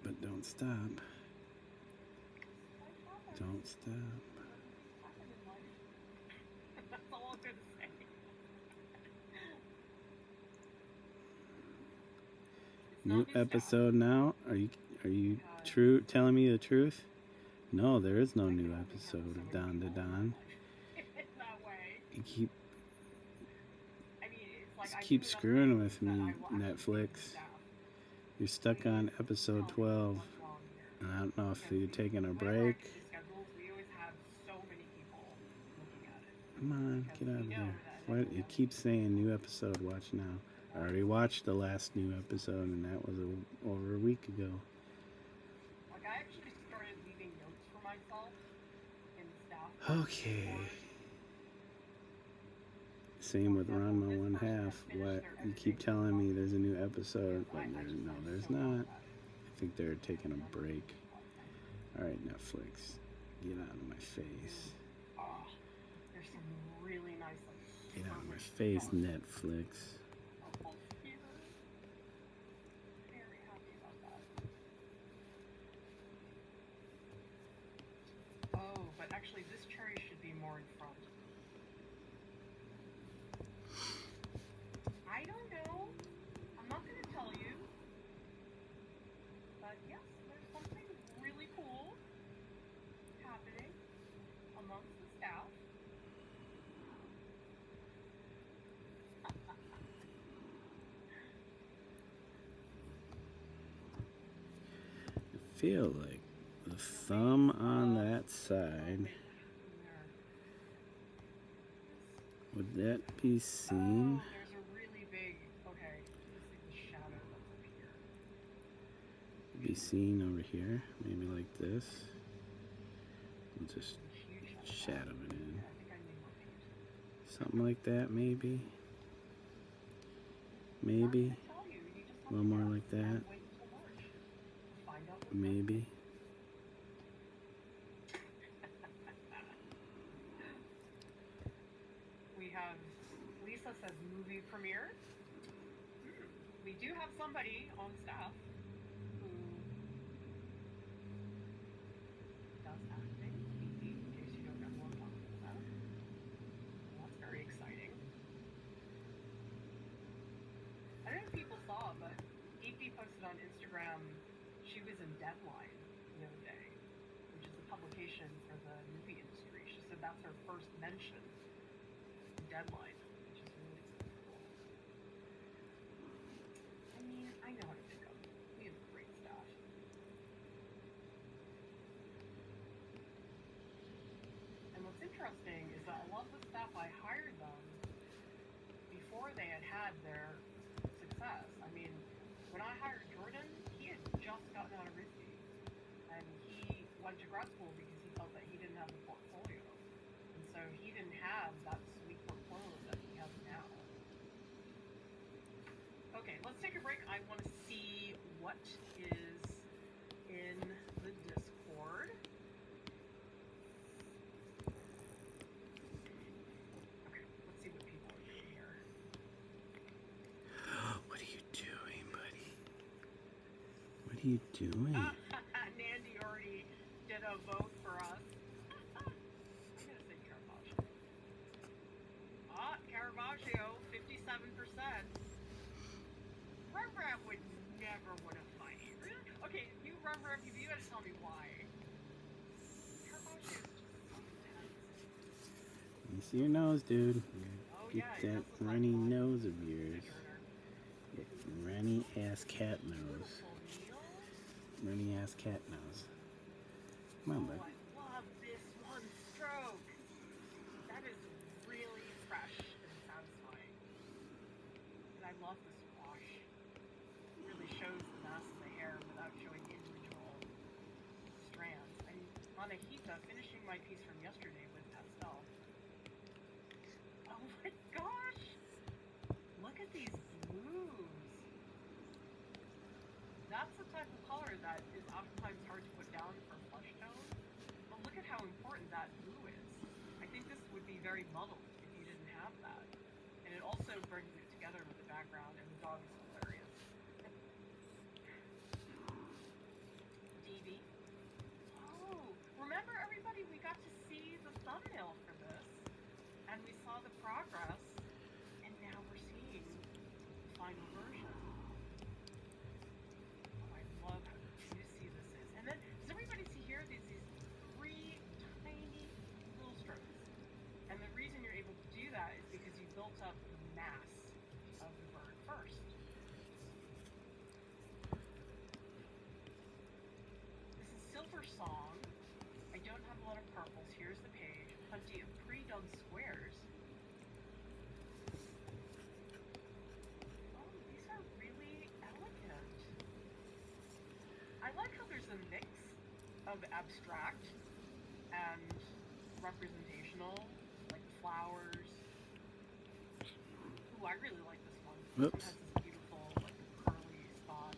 But don't stop. Don't stop. That's all I'm going to say. New episode now? Are you true telling me the truth? No, there is no new episode of Dawn to Dawn. That way. You keep I mean, it's like I keep do enough screwing things with that me, I will actually Netflix. do staff. You're stuck on episode 12. What's wrong here? And I don't know if you're taking a Whenever I break. do the schedules, we always have so many people looking at it. Come on, get out of there. What? It keeps saying new episode, watch now. I already watched the last new episode, and that was over a week ago. Like, I actually started leaving notes for myself in staff. Okay. Same with Ranma 1/2. What? You keep telling me there's a new episode, but there's not. I think they're taking a break. Alright, Netflix. Get out of my face. Oh, there's some really nice, like, Get out of my face, Netflix. Very happy about that. Oh, but actually this cherry should be more in front. I don't know. I'm not going to tell you. But yes, there's something really cool happening amongst the staff. I feel like the thumb on that side, would that be seen? Oh, there's a really big, okay, this is the shadow that's up here. Be seen over here, maybe like this. We'll just Huge shadow it in. I think I need more paint. Something like that, maybe. Maybe. I tell you, you just A little more like that. wait until March. maybe. We have Lisa says movie premiere. We do have somebody on staff who does acting, in case you don't know who I'm talking about. Well, that's very exciting. I don't know if people saw, but EP posted on Instagram she was in Deadline the other day, which is a publication for the movie industry. She said that's her first mention in Deadline, which is really cool. I mean, I know how to pick up. We have great staff. And what's interesting is that a lot of the staff, I hired them before they had their success. I mean, when I hired Jordan, he had just gotten out of RISD, and he went to grad school because he felt that he didn't have the portfolio, and so he didn't have that sweet portfolio that he has now. Okay, let's take a break. I want to see what is in the Discord. Okay, let's see what people are doing here. What are you doing, buddy? What are you doing? Nandy already did a vote for us. I'm gonna say Caravaggio. Caravaggio, 57%. Rembrandt would never win a fight. Really? Okay, you Rembrandt, you gotta tell me why. Caravaggio is just so intense. You see your nose, dude. Oh Get yeah, it that does look like runny one. nose of yours. Turner. Runny ass cat nose. Beautiful Neil. Runny ass cat nose. Come on, Oh, bud. I love this one stroke. That is really fresh and satisfying. And I love this wash. It really shows the mass of the hair without showing individual strands. I'm on Ahita finishing my piece from yesterday with pastel. Oh my gosh! Look at these blues. That's the type of color that is oftentimes hard to put down for flesh tone. But look at how important that blue is. I think this would be very muddled if you didn't have that. And it also brings it together with the background, and the dog is hilarious. DB. Oh, remember everybody, we got to see the thumbnail for this, and we saw the progress, and now we're seeing the final version. Oh, I love how juicy this is. And then, does everybody see here, these three tiny little strokes? And the reason you're able to do that is because you built up the mass of the bird first. This is Silver Song. I don't have a lot of purples. Here's the page. Plenty of pre-done squares. Oh, these are really elegant. I like how there's a mix of abstract and representational, like flowers. Ooh, I really like this one. This one Whoops. has this beautiful, like, curly spot.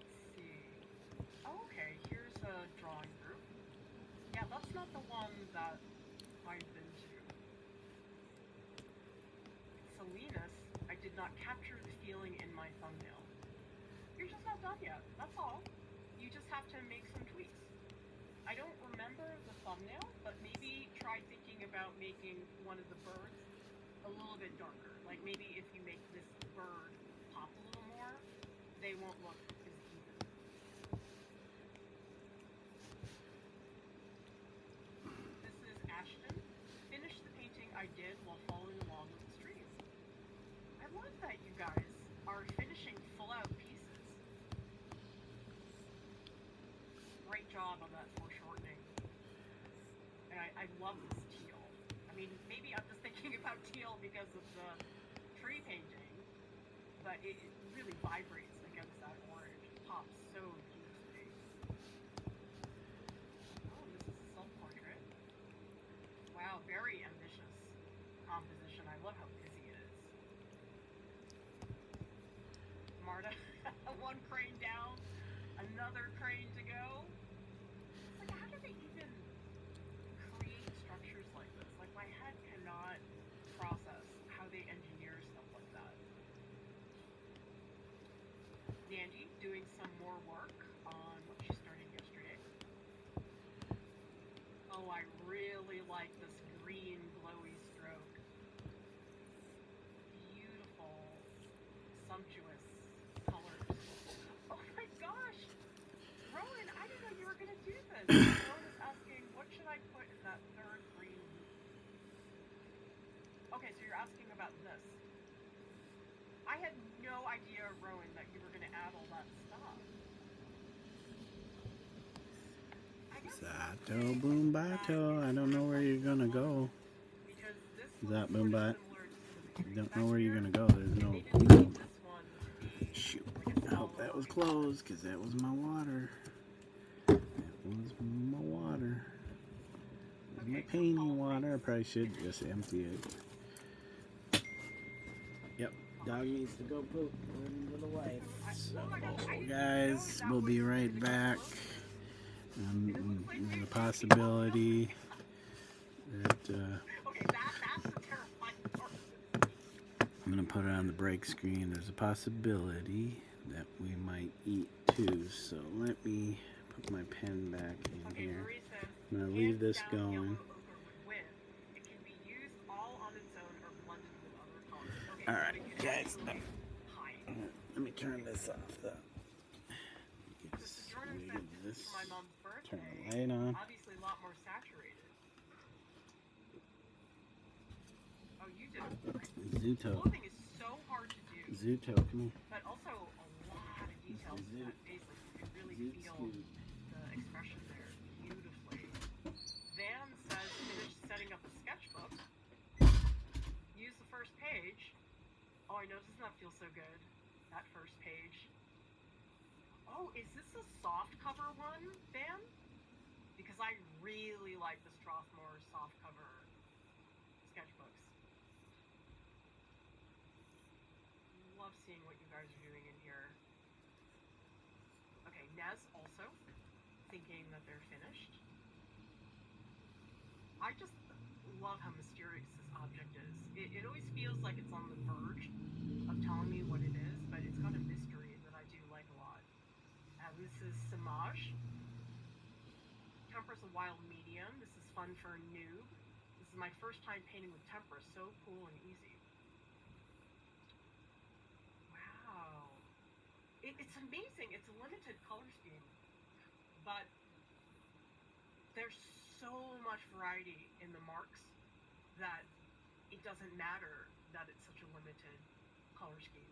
Let's see. Oh, okay, here's a drawing group. Yeah, that's not the one that I've been to. Salinas, I did not capture the feeling in my thumbnail. You're just not done yet, that's all. You just have to make some tweaks. I don't remember the thumbnail, but maybe try thinking about making one of the birds a little bit darker. Like maybe if you make this bird pop a little more, they won't look as even. This is Ashton. Finished the painting I did while following along with the streams. I love that you guys are finishing full-out pieces. Great job on that foreshortening. And I love this teal. I mean, maybe I'm just thinking about teal because of the tree painting, but it really vibrates against that orange. It pops so beautifully. Oh, this is a self-portrait. Wow, very ambitious composition. I love how busy it is. one crane down, another crane to go. Like, how do they even create structures like this? Like, my head cannot process how they engineer stuff like that. Nandy doing some more work on what she started yesterday. Oh, I really like this green glowy stroke. Beautiful, sumptuous colors. Oh my gosh! Rowan, I didn't know you were going to do this. Rowan is asking, what should I put in that third green loop? Okay, so you're asking about this. I had no idea, Rowan, that you were going to add all that stuff. I guess Zato Boombato, I don't know where you're gonna go. because this Is looks that sort of Boombat? similar to some of the trees Don't back know where you're here. gonna go. There's no. They didn't want this one to be Shoot. like a I hope that was solo. closed, because that was my water. That was my water. That was my Okay, so painting Paul water. I thinks probably should finished. just empty it. Yep, dog needs to go poop. According to the wife. So, Oh my gosh, I didn't guys, know that we'll be was right gonna go back. close. There's a possibility that Okay, that's the terrifying part. I'm going to put it on the break screen. There's a possibility that we might eat too. So let me put my pen back in Okay, here. Marie says, I'm going to leave this hands down, going. yellow ochre would win. It can be used all on its own or blended with other colors. Okay, All so right, it can guys. actually hide. Let me turn this off though. Sister Jordan said, this is for my mom's Turn birthday. the light on. Obviously a lot more saturated. Oh, you did. Zuto. Clothing is so hard to do, Zuto, come here. but also a lot of details to that face. Like you can really feel the expression there beautifully. Van says, finished setting up a sketchbook. Use the first page. Oh, I know, doesn't that feel so good? That first page. Oh, is this a soft cover one, Van? Because I really like the Strathmore soft cover sketchbooks. Love seeing what you guys are doing in here. Okay, Nez also thinking that they're finished. I just love how mysterious this object is. It always feels like it's on the verge of telling me what it is, but it's got a mystery that I do like a lot. This is Samaj. Temper's a wild medium. This is fun for a noob. This is my first time painting with tempera. So cool and easy. Wow. It's amazing. It's a limited color scheme, but there's so much variety in the marks that it doesn't matter that it's such a limited color scheme.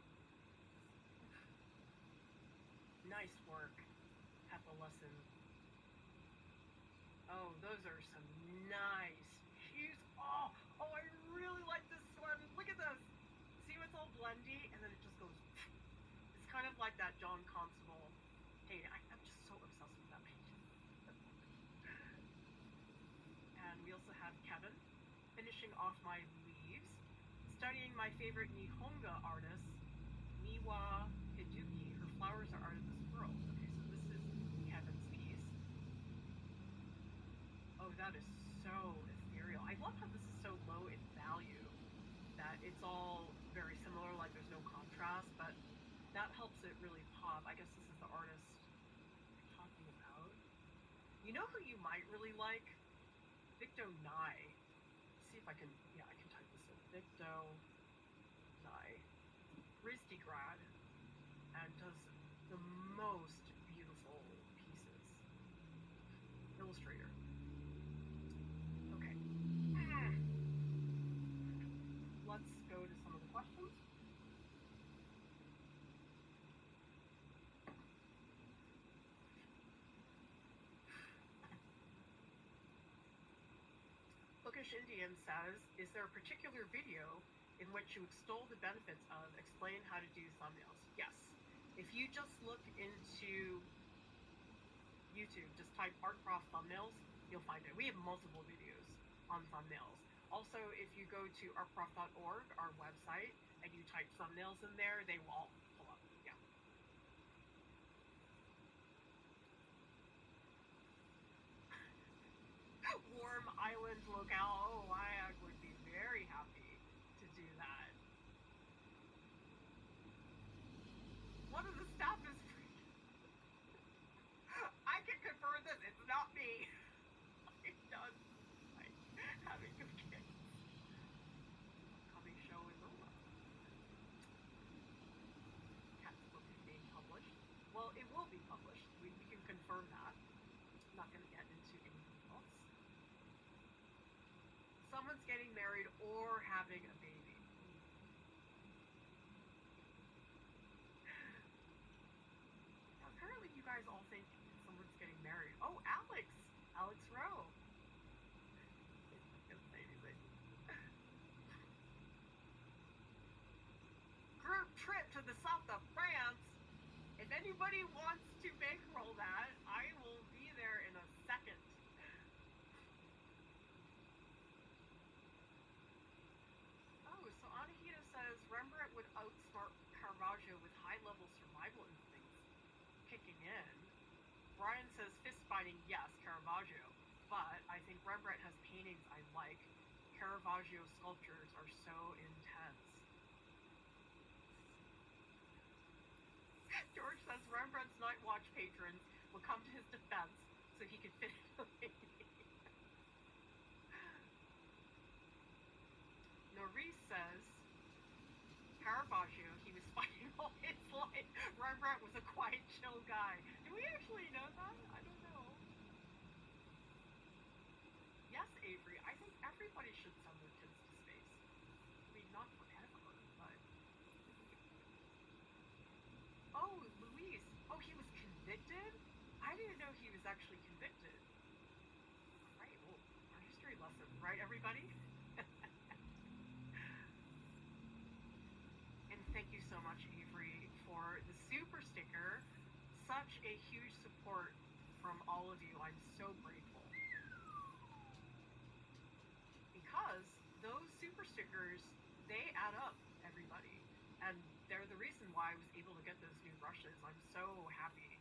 Nice work, Peppa Lesson. Oh, those are some nice hues. Oh, I really like this one. Look at this. See how it's all blendy, and then it just goes. It's kind of like that John Constable painting. I'm just so obsessed with that painting. And we also have Kevin finishing off my leaves, studying my favorite Nihonga artist, Miwa Hideki. Her flowers are art of this world. Okay, so this is Kevin's piece. Oh, that is so ethereal. I love how this is so low in value, that it's all very similar, like there's no contrast, but that helps it really pop. I guess this is the artist I'm talking about. You know who you might really like? Victo Nye. See if I can, yeah, I can type this in. Victo Nye. RISD grad, and does the most beautiful pieces. Illustrator. Okay. Let's go to some of the questions. Bookish Indian says, is there a particular video in which you extol the benefits of explain how to do thumbnails? Yes. If you just look into YouTube, just type Artprof thumbnails, you'll find it. We have multiple videos on thumbnails. Also, if you go to artprof.org, our website, and you type thumbnails in there, they will all pull up. Yeah. Cal. Oh, I would be very happy to do that. One of the staff is I can confirm this. It's not me. It does like having good kids. Upcoming show in Roma. Cat's book is being published. Well, it will be published. We can confirm that. I'm not going to get into anything else. Someone's getting married or having a baby. Apparently you guys all think someone's getting married. Oh, Alex Rowe. I'm not gonna say anything. Group trip to the south of France. If anybody wants to bankroll that, I will be there in a second. Oh, so Anahita says Rembrandt would outsmart Caravaggio with high-level survival instincts kicking in. Brian says fist fighting, yes, Caravaggio, but I think Rembrandt has paintings I like. Caravaggio sculptures are so intense. George says Rembrandt's Night Watch patrons will come to his defense so he could fit in the lady. Norris says Caravaggio, he was fighting all his life. Rembrandt was a quiet, chill guy. Do we actually know that? I don't know. Yes, Avery, I think everybody should send their kids to space. I mean, not forever, but... Oh, Luis. Oh, he was convicted? I didn't know he was actually convicted. Right, well, our history lesson, right, everybody? And thank you so much, Avery, for the super sticker. Such a huge support from all of you. I'm so grateful. Because those super stickers, they add up, everybody. And they're the reason why I was able to get those new brushes. I'm so happy.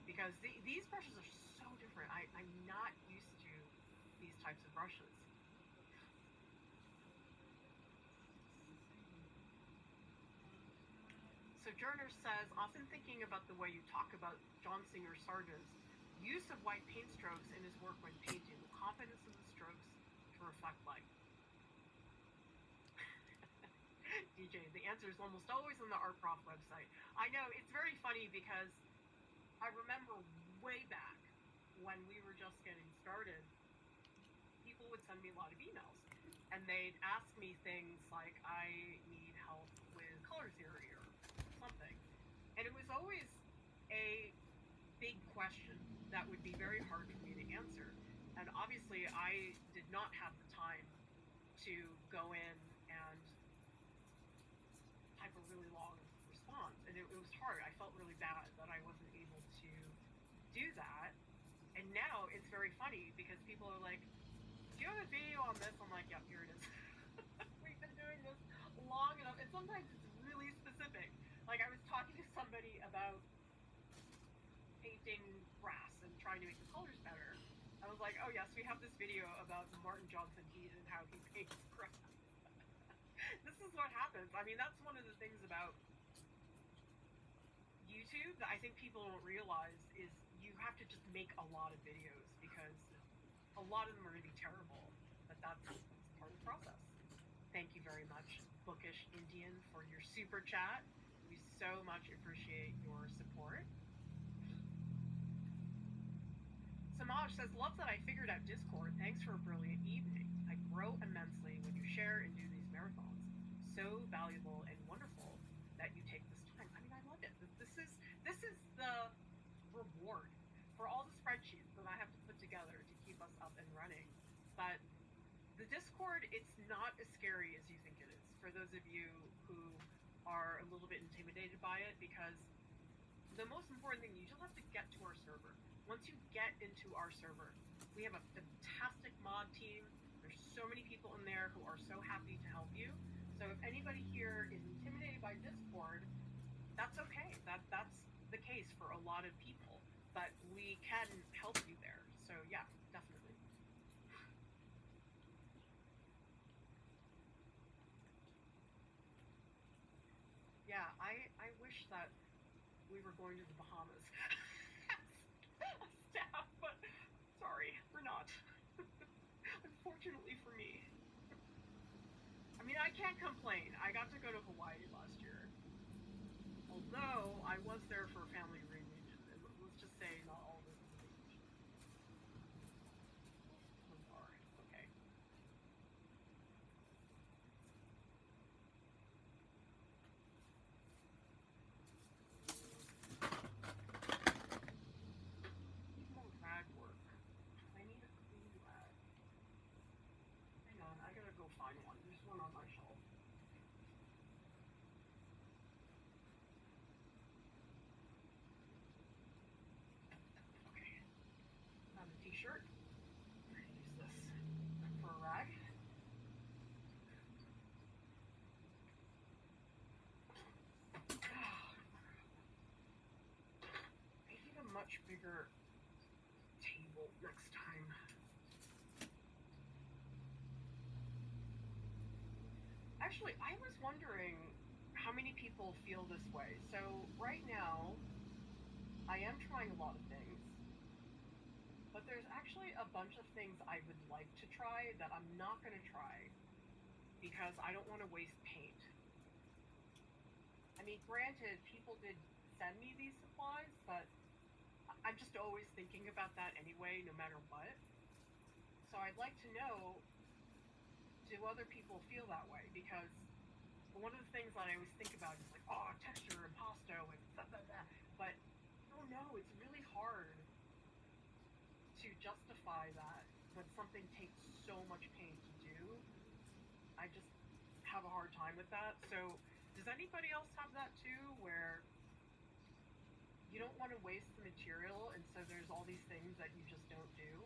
Because these brushes are so different. I'm not used to these types of brushes. Sojourner says, often thinking about the way you talk about John Singer Sargent's use of white paint strokes in his work when painting, the confidence of the strokes to reflect light. DJ, the answer is almost always on the Art Prof website. I know, it's very funny because I remember way back when we were just getting started, people would send me a lot of emails and they'd ask me things like, I need help with color theory or something. And it was always a big question that would be very hard for me to answer. And obviously I did not have the time to go in and type a really long response. And it was hard. I felt really bad that I wasn't able to do that. And now it's very funny because people are like, do you have a video on this? I'm like, yep, here it is. We've been doing this long enough. And sometimes it's really specific. Like I was talking to somebody about painting brass and trying to make the colors better. I was like, oh yes, we have this video about Martin Johnson Heat and how he paints brass. This is what happens. I mean, that's one of the things about YouTube that I think people don't realize is you have to just make a lot of videos because a lot of them are going to be terrible, but that's part of the process. Thank you very much, Bookish Indian, for your super chat. We so much appreciate your support. Samaj says, love that I figured out Discord. Thanks for a brilliant evening. I grow immensely when you share and do these marathons. So valuable and wonderful that you take this time. I mean, I love it. This is the reward for all the spreadsheets that I have to put together to keep us up and running. But the Discord, it's not as scary as you think it is. For those of you who are a little bit intimidated by it, because the most important thing, you just have to get to our server. Once you get into our server, we have a fantastic mod team. There's so many people in there who are so happy to help you. So if anybody here is intimidated by Discord, that's okay. That's the case for a lot of people, but we can help you there. So yeah, definitely. I wish that we were going to the Bahamas as a staff, but sorry, we're not. Unfortunately for me. I mean, I can't complain. I got to go to Hawaii last year. Although I was there for a family reunion, and let's just say not all of it was a vacation. Bizarre. It's okay. Need more rag work. I need a clean rag. Hang on, I gotta go find one. There's one on my shelf. Okay. Found a t-shirt. I'm gonna use this for a rag. I need a much bigger table next time. Actually, I was wondering how many people feel this way. So right now, I am trying a lot of things, but there's actually a bunch of things I would like to try that I'm not going to try because I don't want to waste paint. I mean, granted, people did send me these supplies, but I'm just always thinking about that anyway, no matter what. So I'd like to know, do other people feel that way? Because one of the things that I always think about is like, oh, texture, impasto, and blah, blah, blah. But I don't know, it's really hard to justify that when something takes so much pain to do. I just have a hard time with that. So does anybody else have that too, where you don't want to waste the material, and so there's all these things that you just don't do?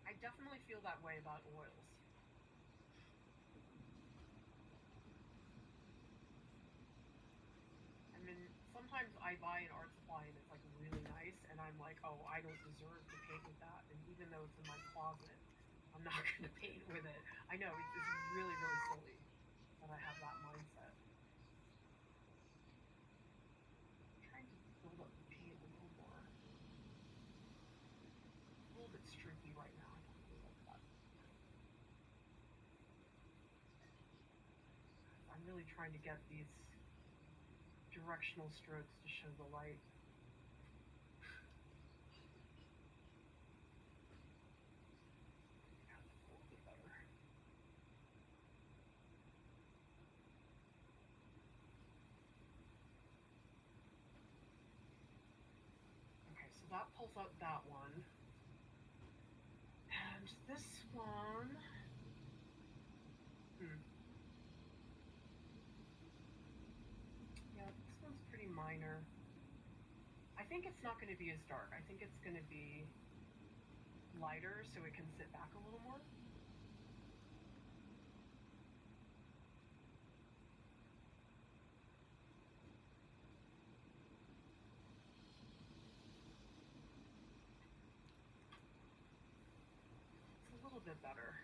I definitely feel that way about oils. I mean, sometimes I buy an art supply and it's like really nice, and I'm like, oh, I don't deserve to paint with that. And even though it's in my closet, I'm not going to paint with it. I know, it's really, really silly that I have that mindset. I'm trying to build up the paint a little more. A little bit streaky right now. I don't really like that. I'm really trying to get these directional strokes to show the light. Yeah, that's a little bit better. Okay, so that pulls out that one. And this one, yeah, this one's pretty minor. I think it's not going to be as dark. I think it's going to be lighter so it can sit back a little more. It's a little bit better.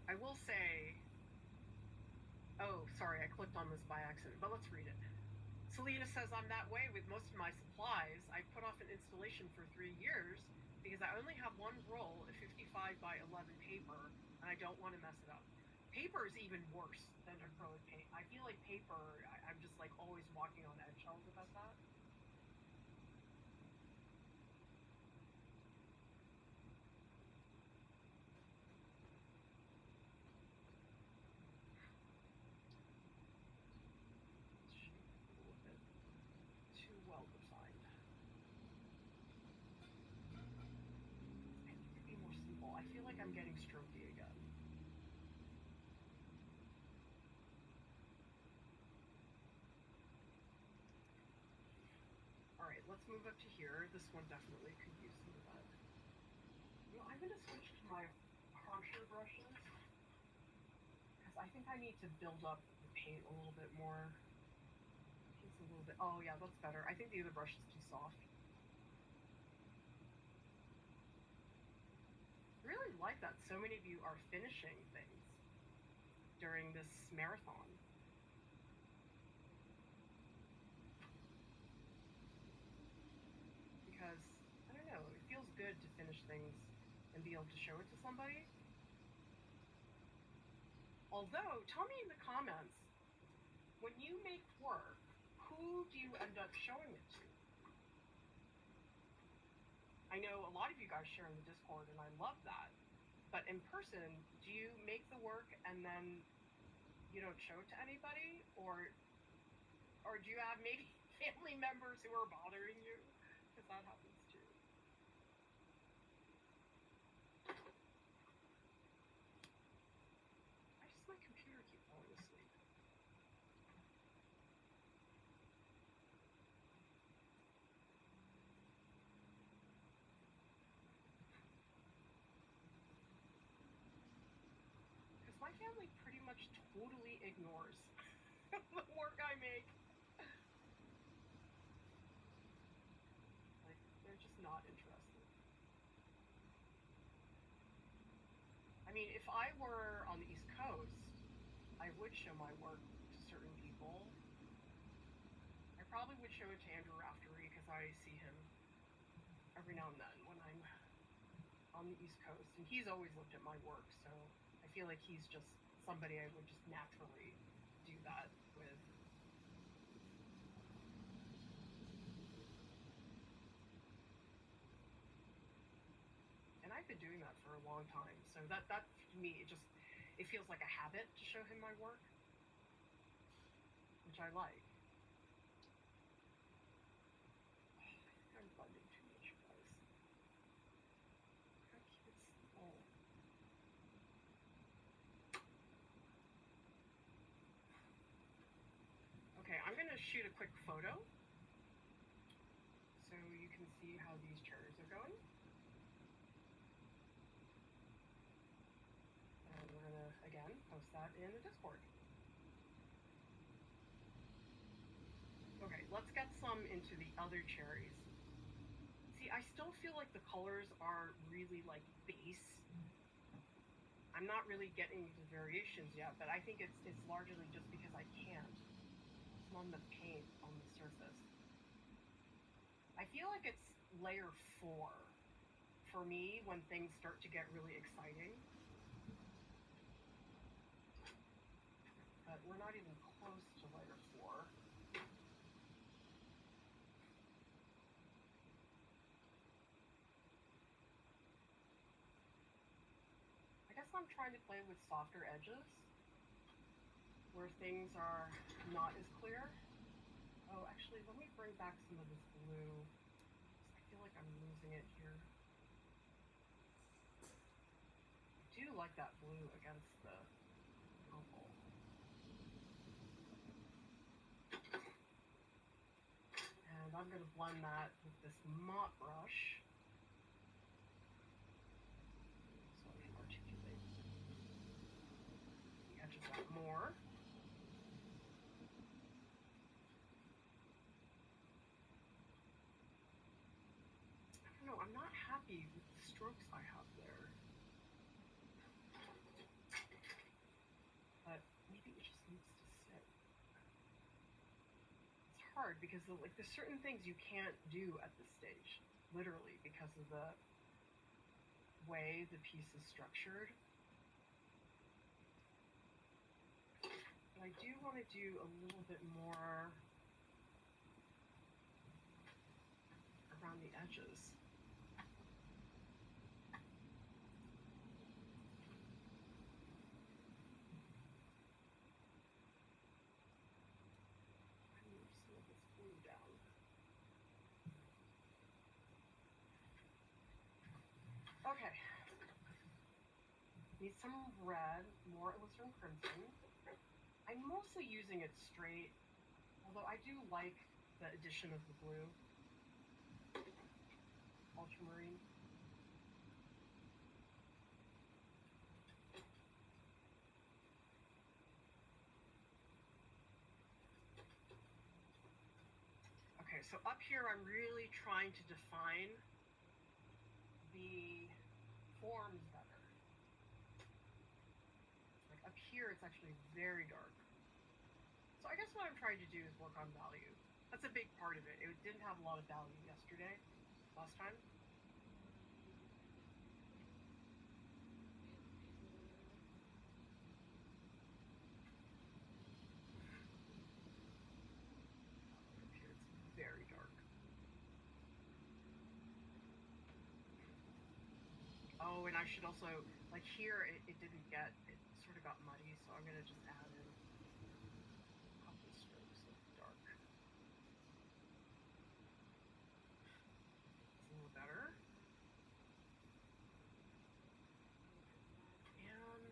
I will say, oh, sorry, I clicked on this by accident, but let's read it. Selena says, I'm that way with most of my supplies. I put off an installation for 3 years because I only have one roll of 55 by 11 paper, and I don't want to mess it up. Paper is even worse than acrylic paint. I feel like paper, I'm just like always walking on eggshells about that. A little bit too well designed. I need to be more simple. I feel like I'm getting strokey again. Alright, let's move up to here. This one definitely could use some of that. You know, I'm going to switch to my harsher brushes, because I think I need to build up the paint a little bit more. It's a little bit, oh yeah, that's better. I think the other brush is too soft. like that. So many of you are finishing things during this marathon. Because, I don't know, it feels good to finish things and be able to show it to somebody. Although, tell me in the comments, when you make work, who do you end up showing it to? I know a lot of you guys share in the Discord, and I love that. But in person, do you make the work and then you don't show it to anybody? Or do you have maybe family members who are bothering you? Because that happens too. Why does my computer keep falling asleep? Because my family pretty much totally ignores the work I make. Like, they're just not interested. I mean, if I were on the East Coast, I would show my work to certain people. I probably would show it to Andrew Raftery because I see him every now and then when I'm on the East Coast, and he's always looked at my work, so I feel like he's just somebody I would just naturally do that with. And I've been doing that for a long time, so that to me, it feels like a habit to show him my work, which I like. I'm blending too much, guys. How keep it small? Okay, I'm gonna shoot a quick photo so you can see how these chairs are going. And we're gonna, again, post that in the Discord. Okay, let's get some into the other cherries. See, I still feel like the colors are really like base. I'm not really getting the variations yet, but I think it's largely just because I can't. It's on the paint on the surface. I feel like it's layer 4 for me when things start to get really exciting. But we're not even close to layer 4. I guess I'm trying to play with softer edges where things are not as clear. Oh, actually, let me bring back some of this blue. I feel like I'm losing it here. I do like that blue against the purple. And I'm going to blend that with this mop brush so I can articulate the edges out more. I don't know, I'm not happy with the strokes I have there. But maybe it just needs to sit. It's hard because there's certain things you can't do at this stage, literally, because of the way the piece is structured. But I do want to do a little bit more around the edges. Okay. Need some red, more illustrator crimson. I'm mostly using it straight, although I do like the addition of the blue. Ultramarine. Okay, so up here I'm really trying to define the forms better. Up here, it's actually very dark. So I guess what I'm trying to do is work on value. That's a big part of it. It didn't have a lot of value yesterday, last time. Up here, it's very dark. Oh, and I should also, like here, it didn't get, it sort of got muddy, so I'm going to just add in a couple strokes of dark. It's a little better. And,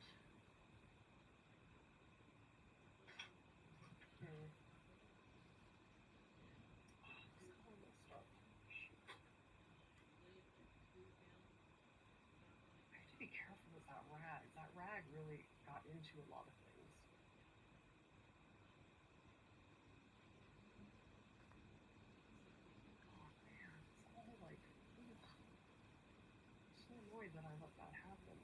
it's all messed up. I have to be careful with that rag. That rag really got into a lot of things. Oh man, it's all like, ugh. I'm so annoyed that I let that happen.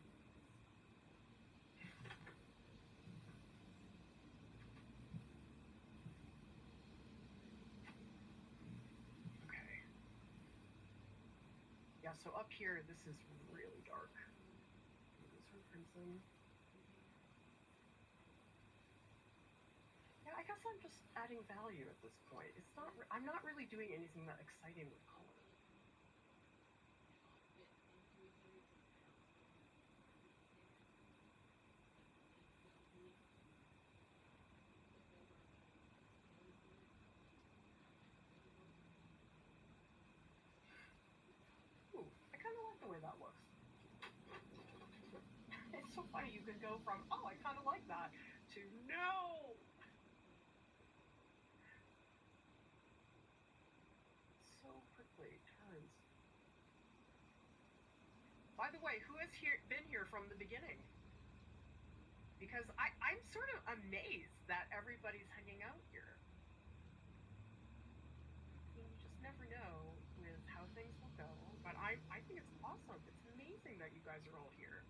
Okay. Yeah, so up here, this is really dark. This one crimson. Yeah, I guess I'm just adding value at this point. It's not, I'm not really doing anything that exciting with color. Ooh, I kind of like the way that looks. It's so funny, you can go from, oh, I kind of like that, to no! So quickly it turns. By the way, who has been here from the beginning? Because I'm sort of amazed that everybody's hanging out here. You just never know with how things will go, but I think it's awesome. It's amazing that you guys are all here.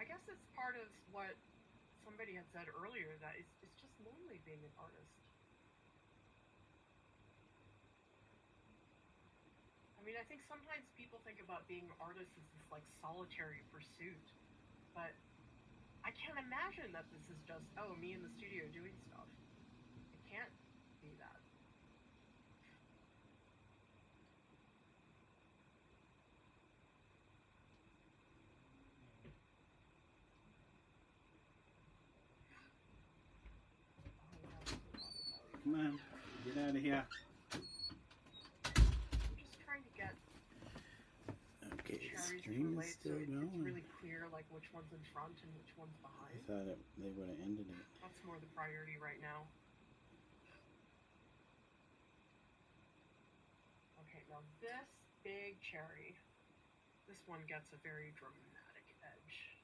I guess it's part of what somebody had said earlier, that it's just lonely being an artist. I mean, I think sometimes people think about being artists as this like solitary pursuit, but I can't imagine that this is just, oh, me in the studio doing stuff. It can't be that. Come on, get out of here. I'm just trying to get Okay, the cherries to stream is relate still so it's going. really clear like which one's in front and which one's I behind. thought they would have ended it. That's more the priority right now. Okay, now this big cherry, this one gets a very dramatic edge.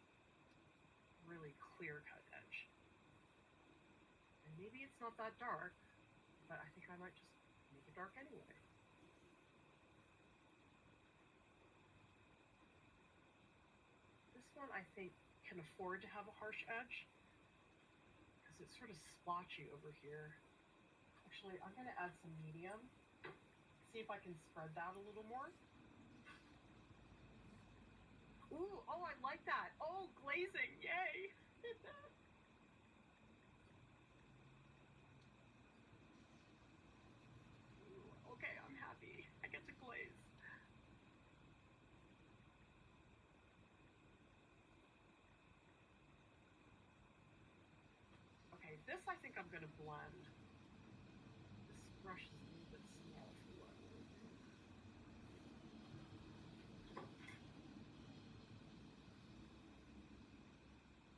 Really clear-cut edge. And maybe it's not that dark, but I think I might just make it dark anyway. This one I think can afford to have a harsh edge because it's sort of splotchy over here. Actually, I'm going to add some medium. See if I can spread that a little more. Ooh, oh, I like that. Oh, glazing, yay. Ooh, okay, I'm happy. I get to glaze. Okay, this I think I'm going to blend. This brush is a little bit small for what I want to do.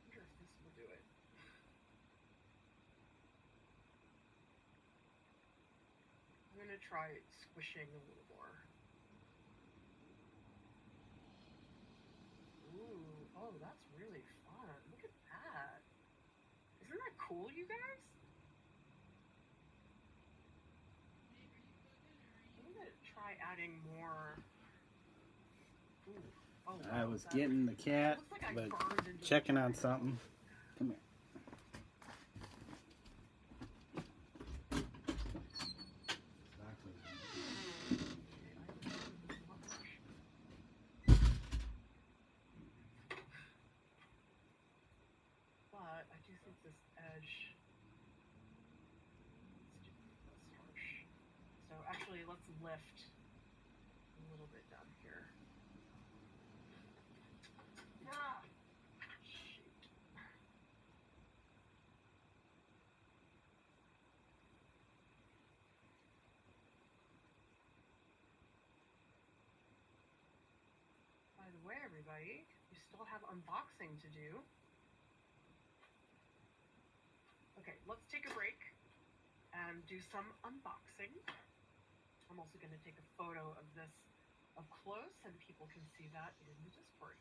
I wonder if this will do it. I'm going to try squishing a little more. Ooh, oh, that's really fun. Look at that. Isn't that cool, you guys? adding more. Ooh. Oh, I wow, was that getting the cat, looks like I but burned into the checking on cherry. something. Come here. Exactly. But I do think this edge is less harsh. So actually, let's lift a little bit down here. Ah, shoot. By the way, everybody, we still have unboxing to do. Okay, let's take a break and do some unboxing. I'm also going to take a photo of this up close and people can see that in the Discord.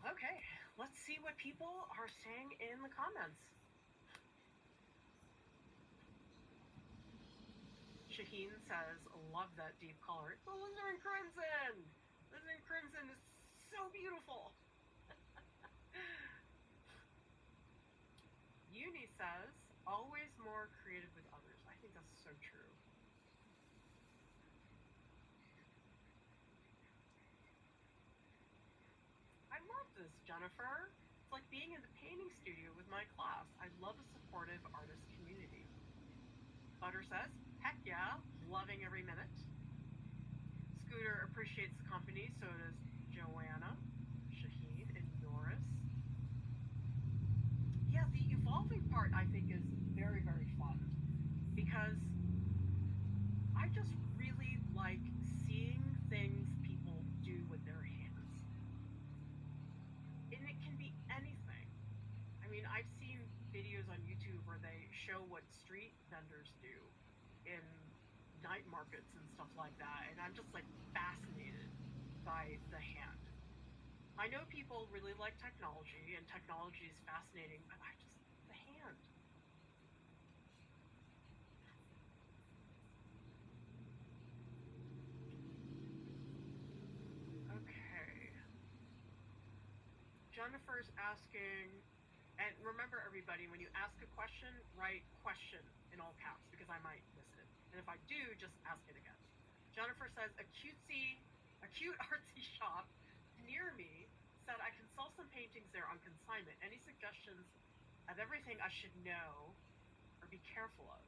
Okay, let's see what people are saying in the comments. Shaheen says, love that deep color. The Alizarin Crimson! Alizarin Crimson is so beautiful. Uni says, always more creative with others. I think that's so true. I love this, Jennifer. It's like being in the painting studio with my class. I love a supportive artist community. Butter says, heck yeah, loving every minute. Scooter appreciates the company, so does Joanna, Shaheen, and Norris. Yeah, the evolving part I think is very, very fun because I just really like seeing things people do with their hands. And it can be anything. I mean, I've seen videos on YouTube where they show what street vendors do in night markets and stuff like that, and I'm just like fascinated by the hand. I know people really like technology, and technology is fascinating, but I just the hand. Okay. Jennifer's asking, and remember everybody, when you ask a question, write question in all caps because I might miss it. And if I do, just ask it again. Jennifer says, a cute artsy shop near me said I can sell some paintings there on consignment. Any suggestions of everything I should know or be careful of?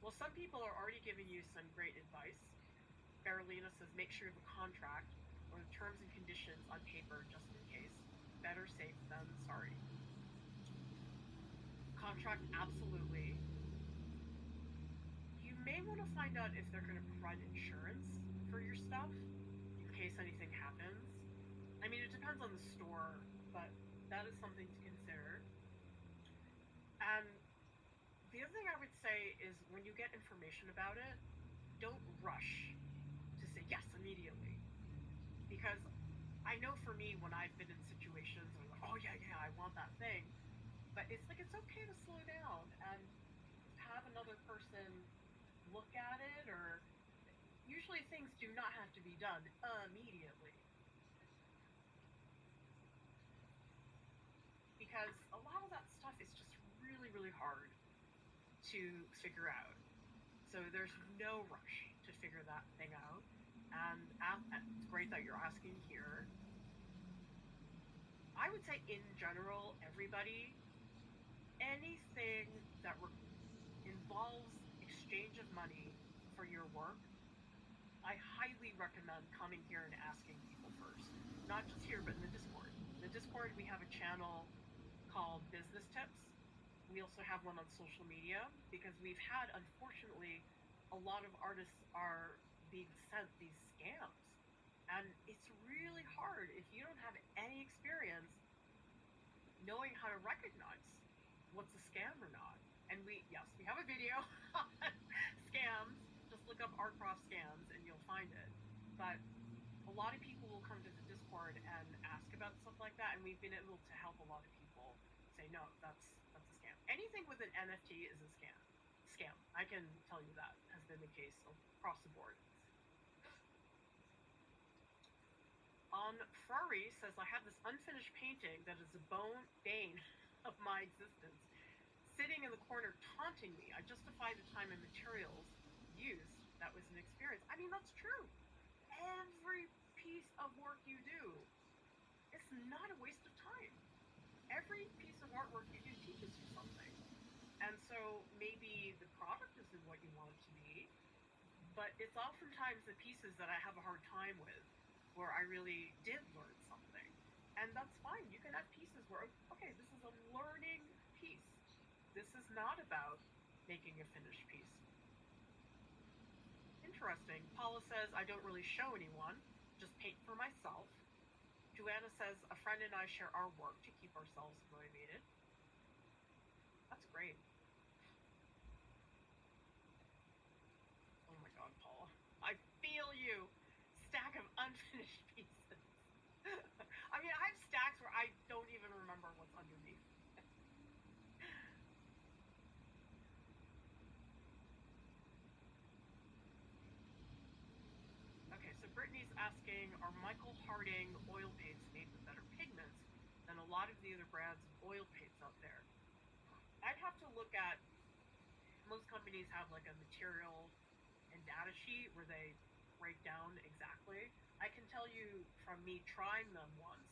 Well, some people are already giving you some great advice. Carolina says, make sure you have a contract or the terms and conditions on paper just in case. Better safe than sorry. Contract, absolutely. You may want to find out if they're going to provide insurance for your stuff in case anything happens. I mean, it depends on the store, but that is something to consider. And the other thing I would say is when you get information about it, don't rush to say yes immediately. Because I know for me, when I've been in situations where I'm like, oh yeah, I want that thing. But it's like, it's okay to slow down and have another person look at it, or usually things do not have to be done immediately. Because a lot of that stuff is just really, really hard to figure out. So there's no rush to figure that thing out. And it's great that you're asking here. I would say in general, everybody, anything that involves exchange of money for your work, I highly recommend coming here and asking people first. Not just here, but in the Discord. In the Discord, we have a channel called Business Tips. We also have one on social media because we've had, unfortunately, a lot of artists are being sent these scams. And it's really hard if you don't have any experience knowing how to recognize what's a scam or not. And we have a video on scams. Just look up Art Prof scams and you'll find it. But a a lot of people will come to the Discord and ask about stuff like that, and we've been able to help a lot of people say, no, that's a scam. Anything with an NFT is a scam. Scam. I can tell you that has been the case across the board. Ferrari says, I have this unfinished painting that is a bane of my existence, sitting in the corner taunting me. I justify the time and materials used. That was an experience. I mean, that's true. Every piece of work you do is not a waste of time. Every piece of artwork you do teaches you something. And so maybe the product isn't what you want it to be, but it's oftentimes the pieces that I have a hard time with, where I really did learn something. And that's fine. You can have pieces where, okay, this is a learning piece. This is not about making a finished piece. Interesting. Paula says, I don't really show anyone, just paint for myself. Joanna says, a friend and I share our work to keep ourselves motivated. That's great. Oh my God, Paula. I feel you. Stack of unfinished pieces. I mean, I have stacks where I don't even remember what's underneath. Okay, so Brittany's asking, are Michael Harding oil paints made with better pigments than a lot of the other brands of oil paints out there? I'd have to look at, most companies have like a material and data sheet where they break down exactly. I can tell you from me trying them once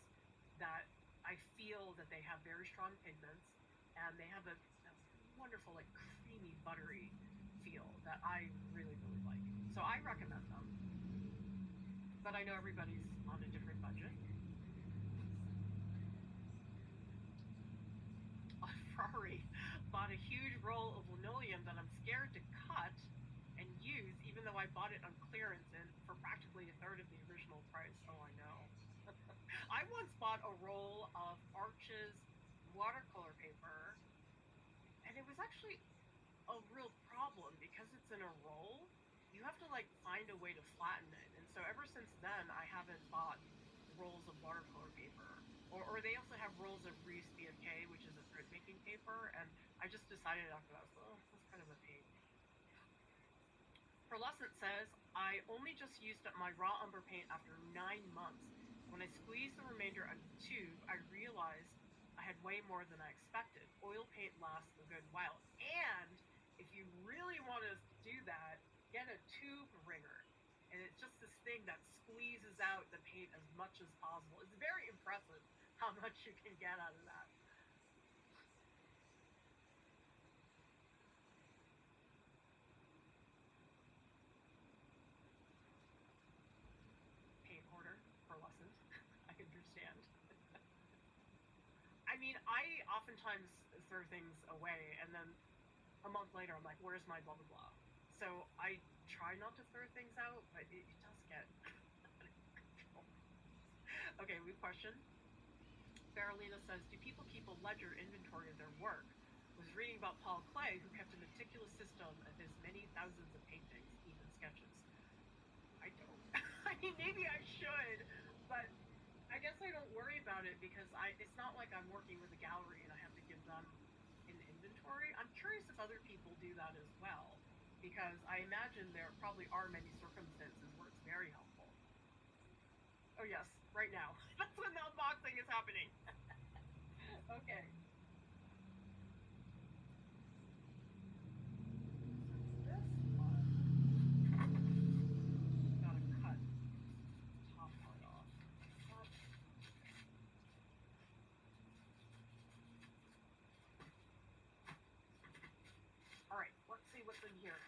that I feel that they have very strong pigments and they have a wonderful, like creamy, buttery feel that I really, really like. So I recommend them. But I know everybody's on a different budget. Ferrari bought a huge roll of linoleum that I'm scared to cut and use, even though I bought it on clearance and for practically a third of the original price. Oh, I know. I once bought a roll of Arches watercolor paper, and it was actually a real problem because it's in a roll. You have to like find a way to flatten it, and so ever since then, I haven't bought rolls of watercolor paper. Or they also have rolls of Reese BFK, which is a printmaking paper, and I just decided after that, oh, that's kind of a pain. Perlescent says, I only just used up my raw umber paint after 9 months. When I squeezed the remainder out of the tube, I realized I had way more than I expected. Oil paint lasts a good while. And if you really want to do that, get a tube wringer. And it's just this thing that squeezes out the paint as much as possible. It's very impressive how much you can get out of that. Paint hoarder, pearlescent. I understand. I mean, I oftentimes throw things away, and then a month later, I'm like, where's my blah, blah, blah? So I try not to throw things out, but it does get out of control. Okay, we have a question. Faralina says, do people keep a ledger inventory of their work? I was reading about Paul Klee, who kept a meticulous system of his many thousands of paintings, even sketches. I don't. I mean, maybe I should, but I guess I don't worry about it because it's not like I'm working with a gallery and I have to give them an inventory. I'm curious if other people do that as well, because I imagine there probably are many circumstances where it's very helpful. Oh yes, right now. That's when the unboxing is happening. Okay. This one, gotta cut the top part off. All right, let's see what's in here.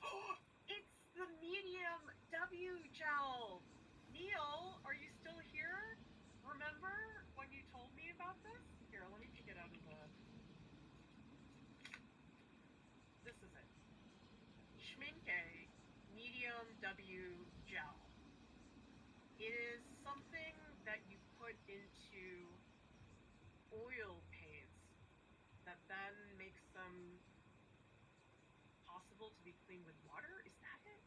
Oh, it's the medium W gel. Neil, are you still here? Remember when you told me about this? Here, let me take it out of the... This is it. Schmincke medium W gel. It is something that you put into oil paints that then makes them possible to be cleaned with water. Is that it?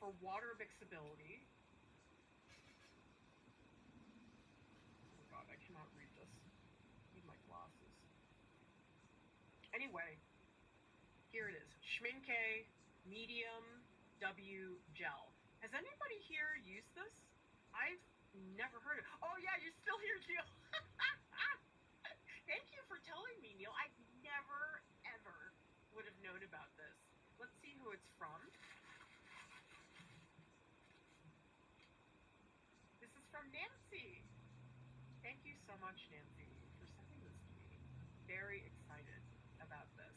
for water mixability. Oh god, I cannot read this. I need my glasses. Anyway, here it is. Schmincke Medium W Gel. Has anybody here used this? I've never heard of it. Oh yeah, you're still here, Neil. Thank you for telling me, Neil. I never, ever would have known about this. Let's see who it's from. This is from Nancy. Thank you so much, Nancy, for sending this to me. Very excited about this.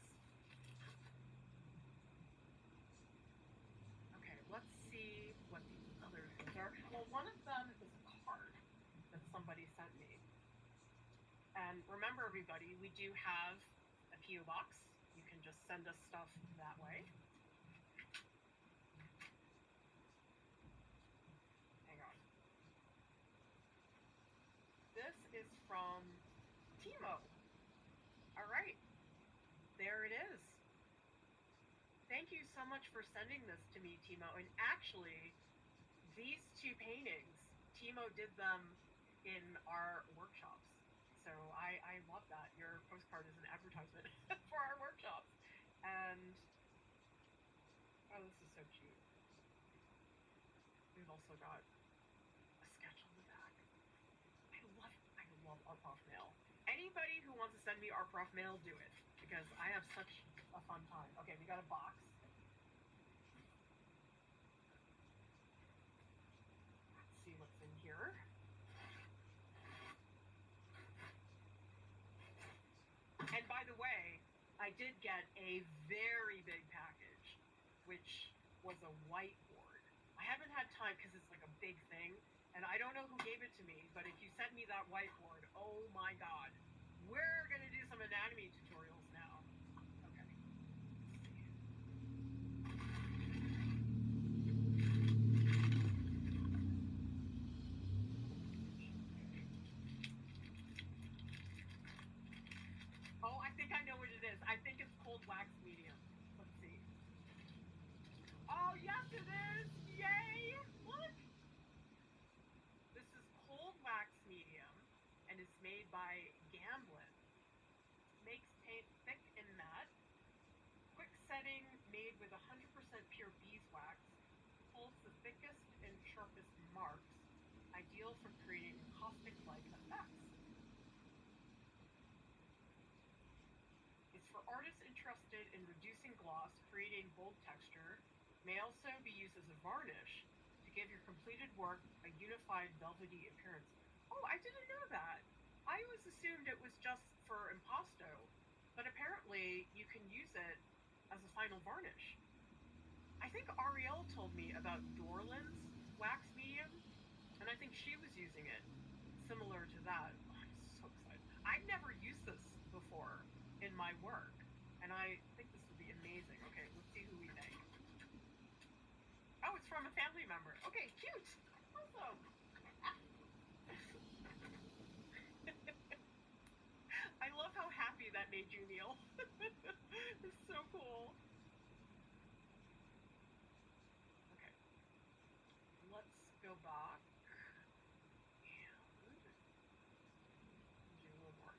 Okay, let's see what the other things are. Well, one of them is a card that somebody sent me. And remember, everybody, we do have a P.O. box. You can just send us stuff that way. Hang on. This is from Timo. All right, there it is. Thank you so much for sending this to me, Timo. And actually, these two paintings, Timo did them in our workshops. So I love that. Your postcard is an advertisement for our workshops. And, oh, this is so cute. We've also got a sketch on the back. I love Art Prof Mail. Anybody who wants to send me Art Prof Mail, do it. Because I have such a fun time. Okay, we got a box. Let's see what's in here. And by the way, I did get a very big package, which was a whiteboard. I haven't had time because it's like a big thing, and I don't know who gave it to me, but if you sent me that whiteboard, oh my god. We're going to do some anatomy tutorials now. Okay. Let's see. Oh, I think I know what it is. I think it's cold wax medium. Let's see. Oh, yes, it is. Yay. Look. This is cold wax medium, and it's made by Gamblin. Makes paint thick and matte. Quick setting, made with 100% pure beeswax. Pulls the thickest and sharpest marks. Ideal for creating caustic-like effects. It's for artists interested in reducing gloss, creating bold texture. May also be used as a varnish to give your completed work a unified velvety appearance. Oh, I didn't know that. I always assumed it was just for impasto, but apparently you can use it as a final varnish. I think Ariel told me about Dorland's wax medium, and I think she was using it similar to that. Oh, I'm so excited. I've never used this before in my work, and I think this will be amazing. Okay, let's see who we think. Oh, it's from a family member. Okay, cute. Awesome. I love how happy that made you, Neil. It's so cool. Okay. Let's go back and do a little more.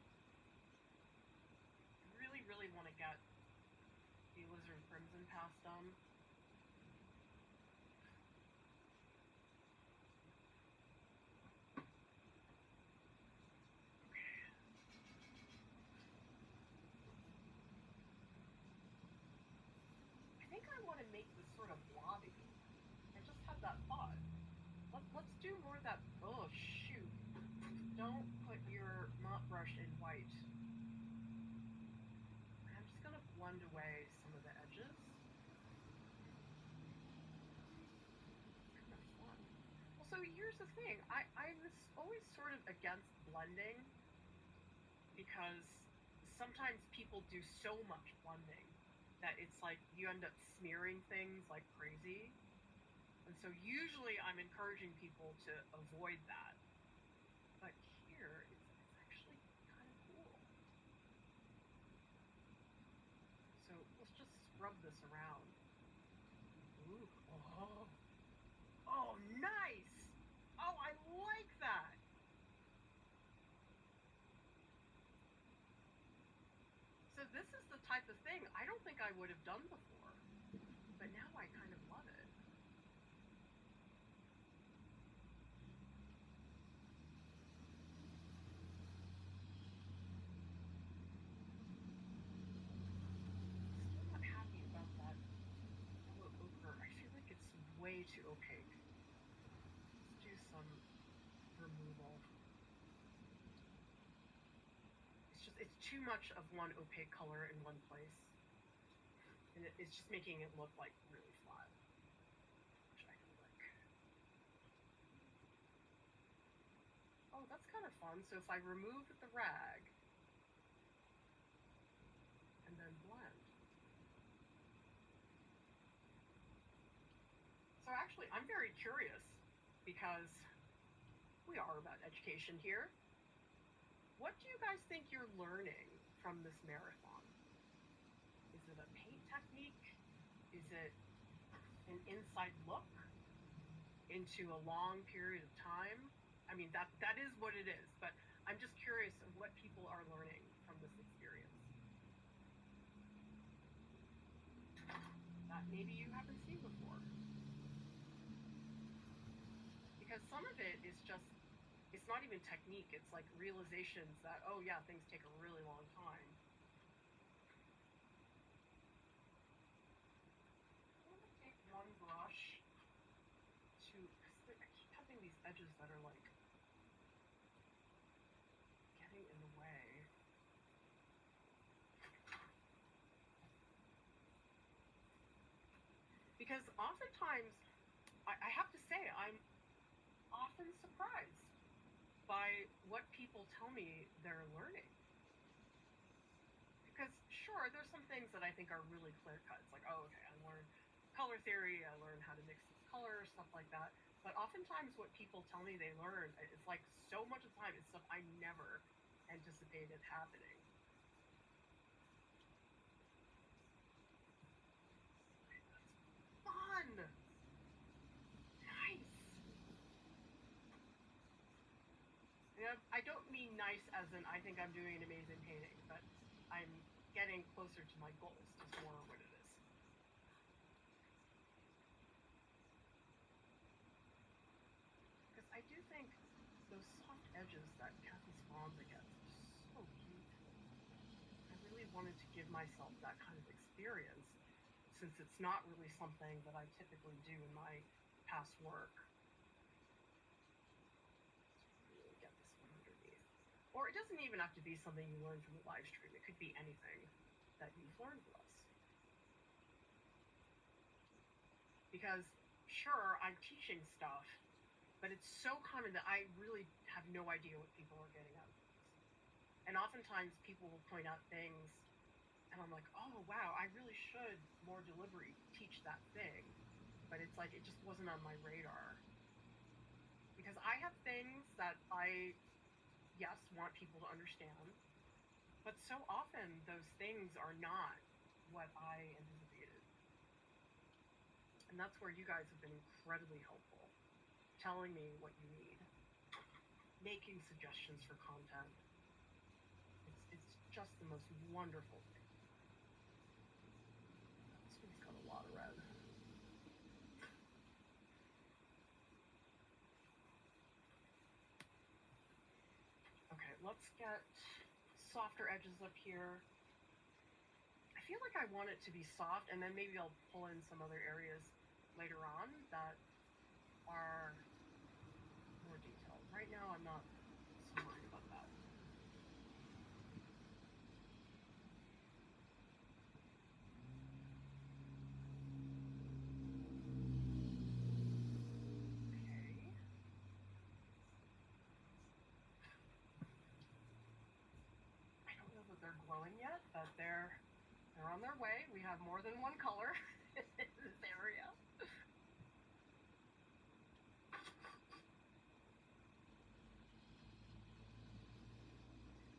I really, really want to get the Lizard Crimson pass done. I think I want to make this sort of blobby. I just had that thought. Let's do more of that. Oh, shoot. Don't put your mop brush in white. I'm just going to blend away some of the edges. Kind of fun. Well, so here's the thing. I was always sort of against blending because sometimes people do so much blending that it's like you end up smearing things like crazy. And so usually I'm encouraging people to avoid that. But here, it's actually kind of cool. So let's just scrub this around. Ooh, oh. this is the type of thing I don't think I would have done before, but now I kind of love it. Still not happy about that yellow ochre. I feel like it's way too opaque. Let's do some removal. It's too much of one opaque color in one place. And it's just making it look like really flat, which I don't like. Oh, that's kind of fun. So if I remove the rag and then blend. So actually, I'm very curious because we are about education here. What do you guys think you're learning from this marathon? Is it a paint technique? Is it an inside look into a long period of time? I mean, that is what it is, but I'm just curious of what people are learning from this experience. That maybe you haven't seen before. Because some of it is just, it's not even technique, it's like realizations that, oh yeah, things take a really long time. I'm gonna take one brush to, because I keep having these edges that are like getting in the way. Because oftentimes, I have to say, I'm often surprised by what people tell me they're learning. Because sure, there's some things that I think are really clear cut. It's like, oh, okay, I learned color theory, I learned how to mix these colors, stuff like that. But oftentimes what people tell me they learn, it's like so much of the time, it's stuff I never anticipated happening. Fun! Nice! And I don't mean nice as in I think I'm doing an amazing painting, but I'm getting closer to my goals, is more what it is. Because I do think those soft edges that Kathy Swanza gets are so beautiful. I really wanted to give myself that kind of experience, since it's not really something that I typically do in my past work. Really get this one underneath. Or it doesn't even have to be something you learn from the live stream. It could be anything that you've learned with us. Because sure, I'm teaching stuff, but it's so common that I really have no idea what people are getting out of this. And oftentimes people will point out things and I'm like, oh wow, I really should more deliberately teach that thing. But it's like, it just wasn't on my radar. Because I have things that I, yes, want people to understand, but so often those things are not what I anticipated. And that's where you guys have been incredibly helpful, telling me what you need, making suggestions for content. It's just the most wonderful thing. This one's got a lot of red. Okay, let's get softer edges up here. I feel like I want it to be soft, and then maybe I'll pull in some other areas later on that are more detailed. Right now, I'm not so worried about that. Okay. I don't know that they're glowing yet, but they're on their way. We have more than one color in this area.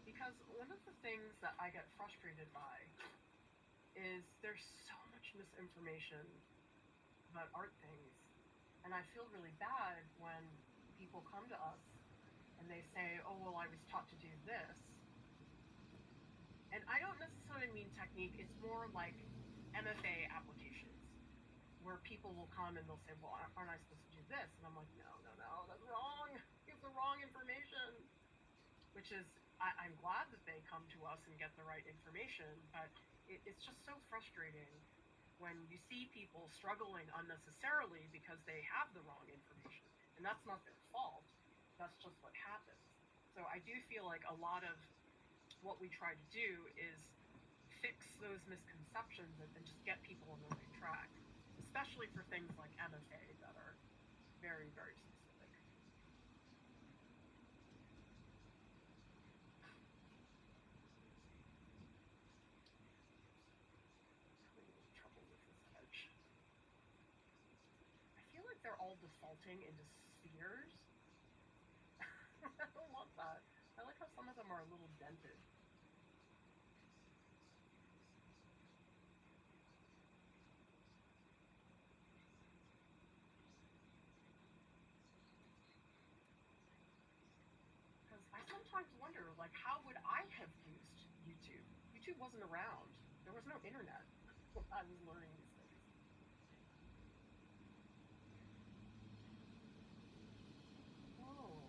Because one of the things that I get frustrated by is there's so much misinformation about art things. And I feel really bad when people come to us and they say, oh, well, I was taught to do this. And I don't necessarily common mean technique, it's more like MFA applications, where people will come and they'll say, well, aren't I supposed to do this? And I'm like, no, that's wrong. You have the wrong information. Which is, I'm glad that they come to us and get the right information, but it's just so frustrating when you see people struggling unnecessarily because they have the wrong information. And that's not their fault. That's just what happens. So I do feel like a lot of what we try to do is fix those misconceptions and just get people on the right track, especially for things like MFA that are very, very specific. Having a little trouble with this edge. I feel like they're all defaulting into spheres. I don't want that. I like how some of them are a little dented. Because I sometimes wonder, like, how would I have used YouTube? YouTube wasn't around. There was no internet when I was learning these things. Oh,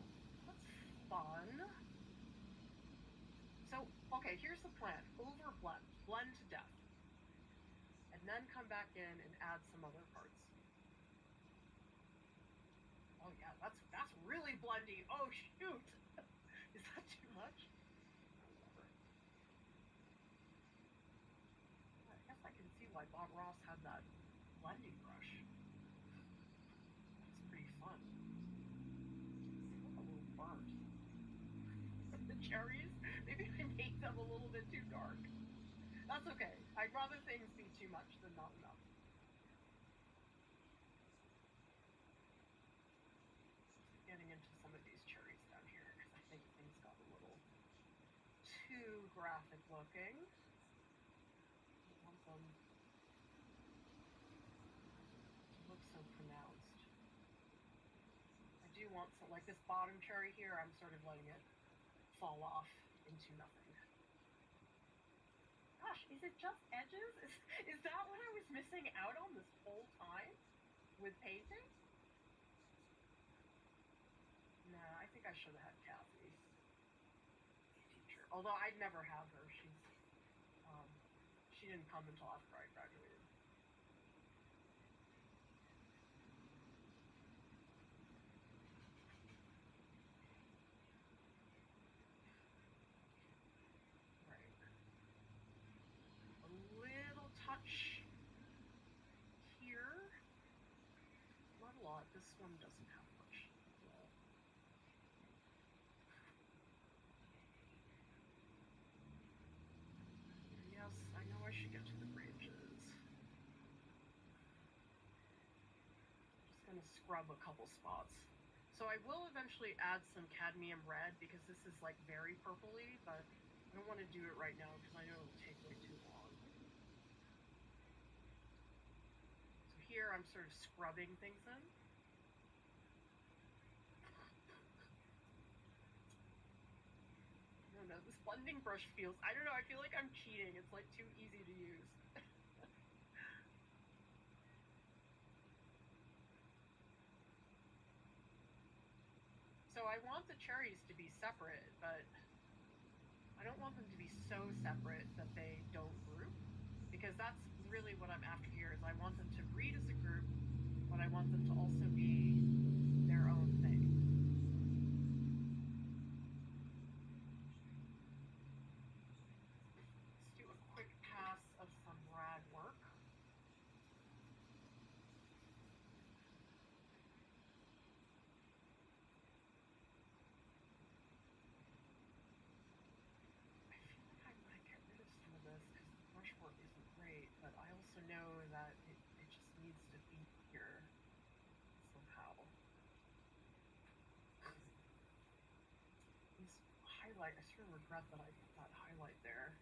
that's fun. So, okay, here's the plan. Overblend. Blend to death. And then come back in and add some other parts. Oh yeah, that's really blendy. Oh shoot! Is that too much? Whatever. I guess I can see why Bob Ross had that blending brush. It's pretty fun. They look a little burnt. The cherries, maybe I made them a little bit too dark. That's okay. I'd rather things be too much than not enough. Getting into some of these cherries down here because I think things got a little too graphic looking. I don't want them to look so pronounced. I do want some, like this bottom cherry here, I'm sort of letting it fall off into nothing. Gosh, is it just edges? Is that what I was missing out on this whole time with painting? Nah, I think I should have had Kathy, teacher. Although I'd never have her. She didn't come until after I graduated. Right. A little touch here. Not a lot. This one doesn't have much. Yes, I know I should get to the branches. Just gonna scrub a couple spots. So I will eventually add some cadmium red because this is like very purpley, but I don't want to do it right now because I know it'll take way too long. So here I'm sort of scrubbing things in. I don't know, this blending brush feels, I don't know, I feel like I'm cheating. It's like too easy to use. So I want the cherries to be separate, but I don't want them to be so separate that they don't group, because that's really what I'm after here, is I want them to read as a group, but I want them to also be their own thing. Let's do a quick pass of some rag work. Brushwork isn't great, but I also know that it just needs to be here somehow. This highlight, I sort of regret that I put that highlight there.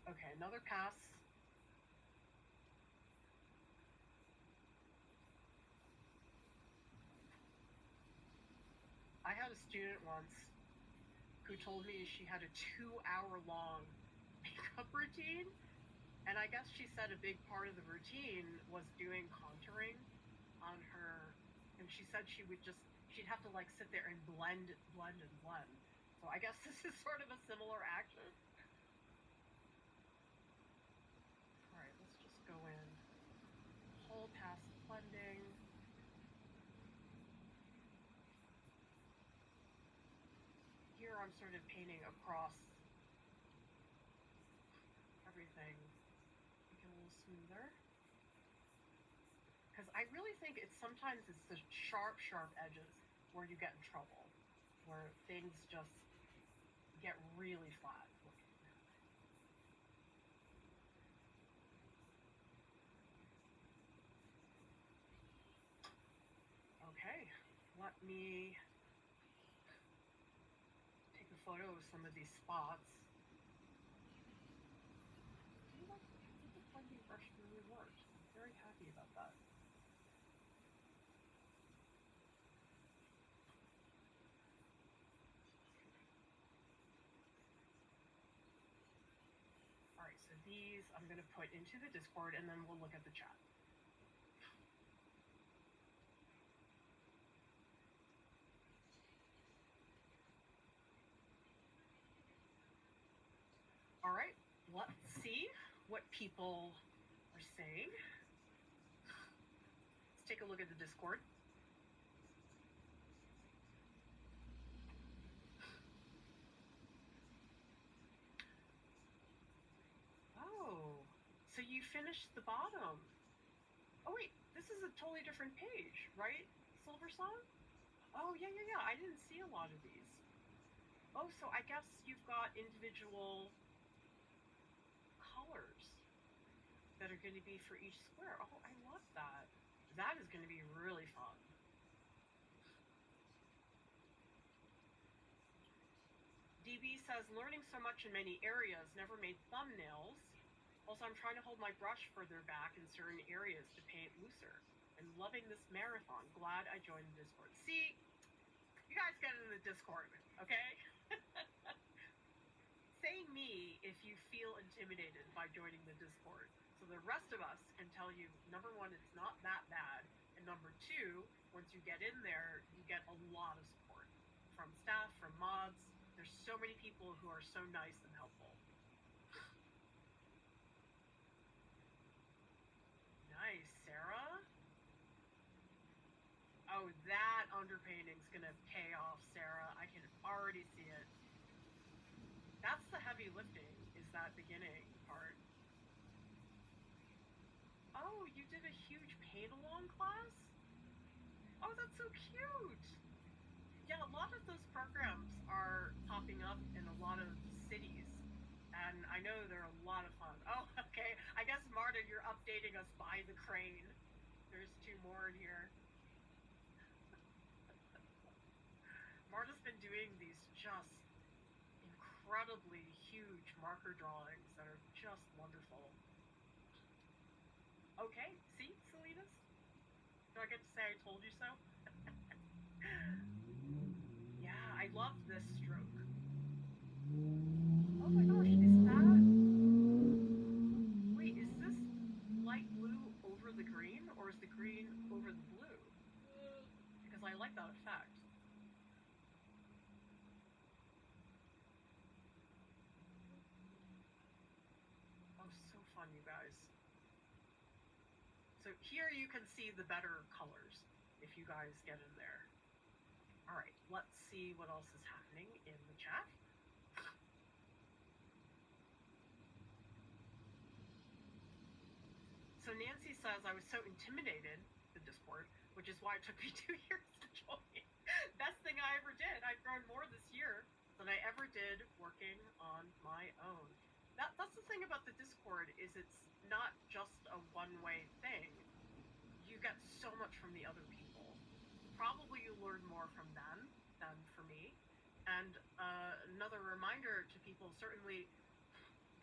Okay, another pass. I had a student once who told me she had a 2-hour-long makeup routine. And I guess she said a big part of the routine was doing contouring on her. And she said she'd have to like sit there and blend. So I guess this is sort of a similar action. All right, let's just go in. Hold past blending. Here I'm sort of painting across everything, make it a little smoother. Because I really think sometimes it's the sharp edges where you get in trouble, where things just get really flat looking. Okay, let me take a photo of some of these spots. I think the blending brush really worked. I'm very happy about that. All right, so these I'm going to put into the Discord, and then we'll look at the chat. All right, let's see what people are saying. Let's take a look at the Discord. Oh, so you finished the bottom. Oh wait, this is a totally different page, right? Silver Song? Oh yeah. I didn't see a lot of these. Oh, so I guess you've got individual colors that are going to be for each square. Oh, I love that. That is going to be really fun. DB says, learning so much in many areas, never made thumbnails. Also, I'm trying to hold my brush further back in certain areas to paint looser. I'm loving this marathon. Glad I joined the Discord. See, you guys get in the Discord, okay? Say me if you feel intimidated by joining the Discord. So the rest of us can tell you, number one, it's not that bad. And number two, once you get in there, you get a lot of support from staff, from mods. There's so many people who are so nice and helpful. Nice, Sarah. Oh, that underpainting's gonna pay off, Sarah. I can already see it. That's the heavy lifting, is that beginning part. Oh, you did a huge paint-along class? Oh, that's so cute. Yeah, a lot of those programs are popping up in a lot of cities, and I know they're a lot of fun. Oh, okay. I guess, Marta, you're updating us by the crane. There's two more in here. Marta's been doing these just incredibly huge marker drawings that are just wonderful. Okay, see, Salinas? Do I get to say I told you so? Yeah, I love this stroke. Oh my gosh, is that... Wait, is this light blue over the green, or is the green over the blue? Because I like that effect. Oh, so fun, you guys. So here you can see the better colors if you guys get in there. All right, let's see what else is happening in the chat. So Nancy says, I was so intimidated, the Discord, which is why it took me 2 years to join. Best thing I ever did. I've grown more this year than I ever did working on my own. That's the thing about the Discord, is it's not just a one-way thing. You get so much from the other people. Probably you learn more from them than for me. And another reminder to people, certainly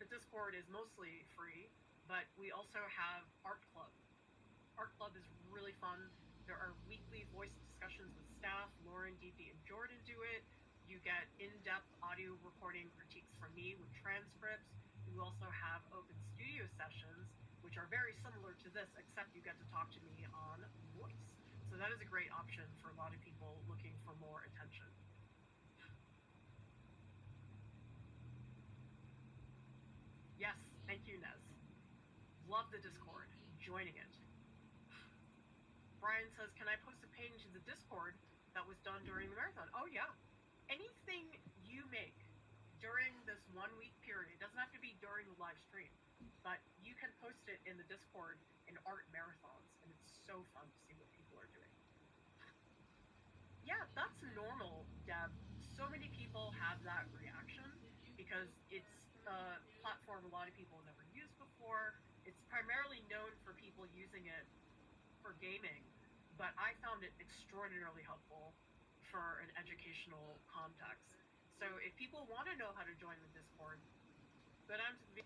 the Discord is mostly free, but we also have Art Club. Art Club is really fun. There are weekly voice discussions with staff. Lauren, DP, and Jordan do it. You get in-depth audio recording critiques from me with transcripts. You also have open studio sessions, which are very similar to this, except you get to talk to me on voice. So that is a great option for a lot of people looking for more attention. Yes, thank you, Nez. Love the Discord. Joining it. Brian says, can I post a page in the Discord that was done during the marathon? Oh, yeah. Anything you make during this 1 week period, it doesn't have to be during the live stream, but you can post it in the Discord in art marathons, and it's so fun to see what people are doing. Yeah, that's normal, Deb. So many people have that reaction because it's a platform a lot of people have never used before. It's primarily known for people using it for gaming, but I found it extraordinarily helpful for an educational context. So if people want to know how to join the Discord, go down to the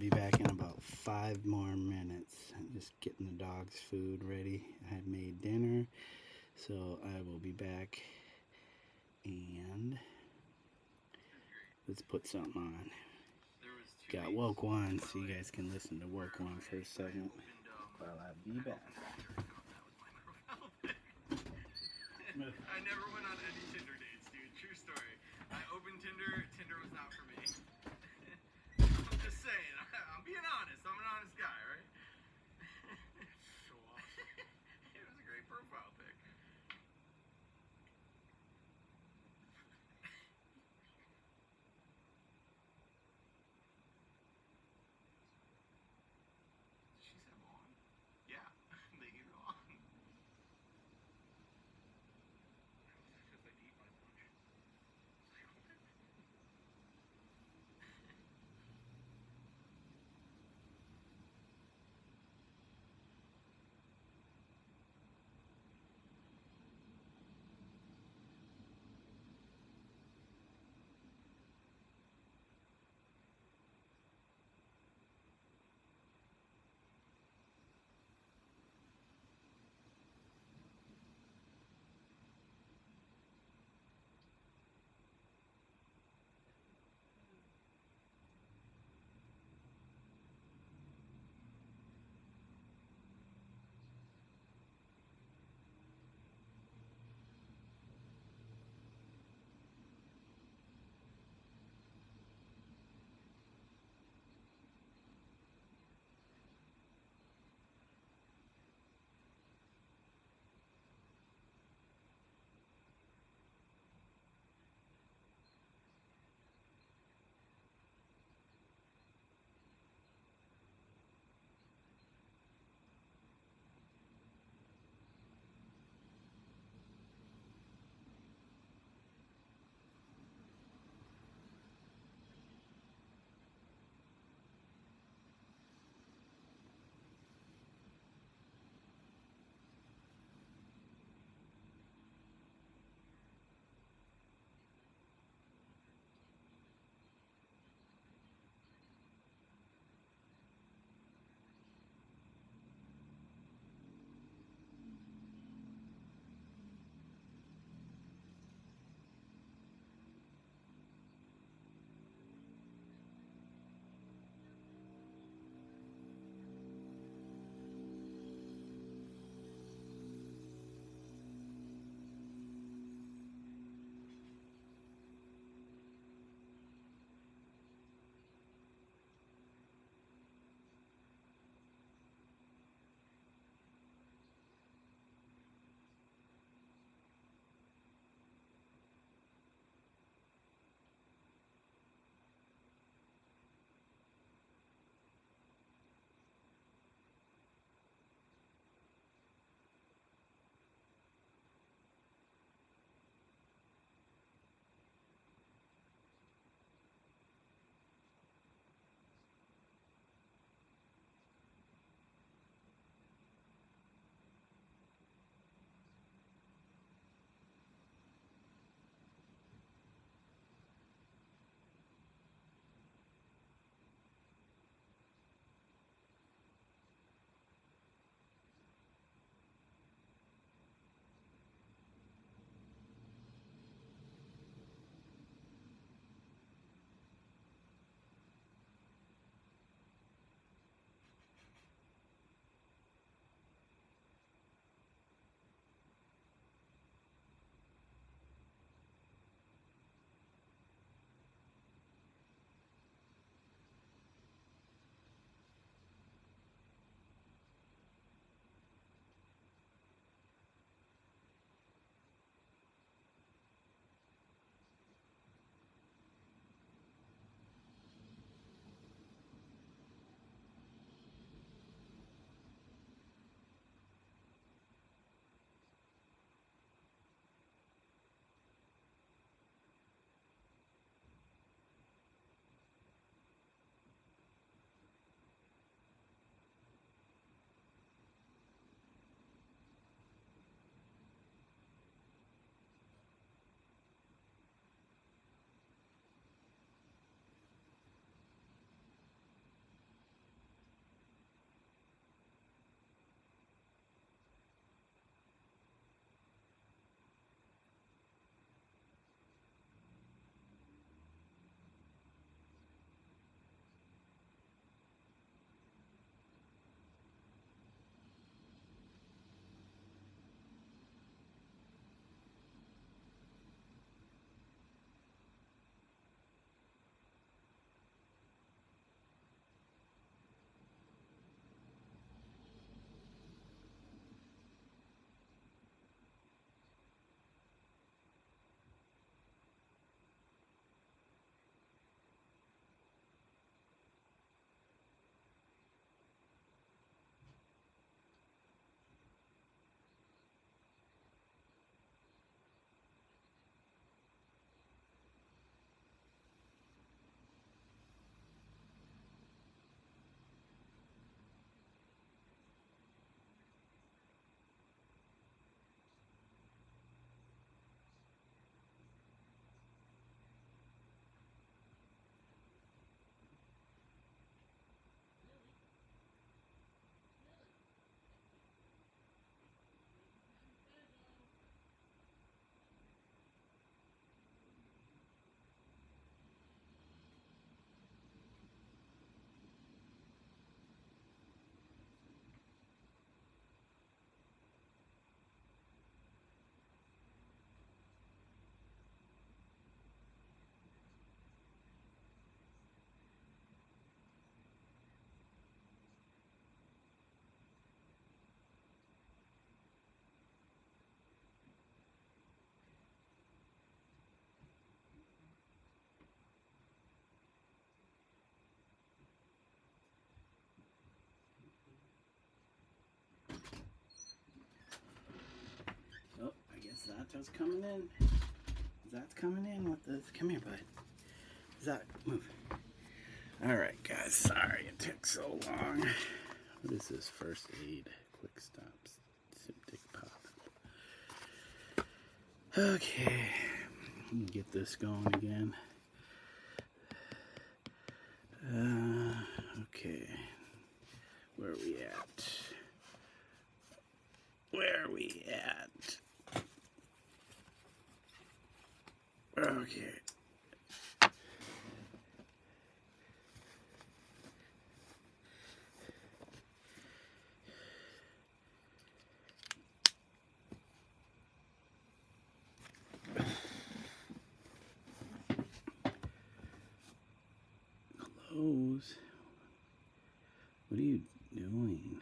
be back in about 5 more minutes. I'm just getting the dog's food ready. I had made dinner, so I will be back, and let's put something on. Got Woke One, so you guys can listen to Woke One for a second while I be back. I never went on any Tinder dates, dude. True story. I opened Tinder. Tinder was not for me. I'm just saying. I'm being honest. I'm an honest guy, right? So awesome. It was a great profile pic. She said long? Yeah. They eat long. Because I eat my lunch. Zato's coming in. Zat's coming in with this. Come here, bud. Zat, move. Alright, guys. Sorry it took so long. What is this? First aid. Quick stops. Septic pop. Okay. Let me get this going again. Okay. Where are we at? Where are we at? Okay. Close. What are you doing?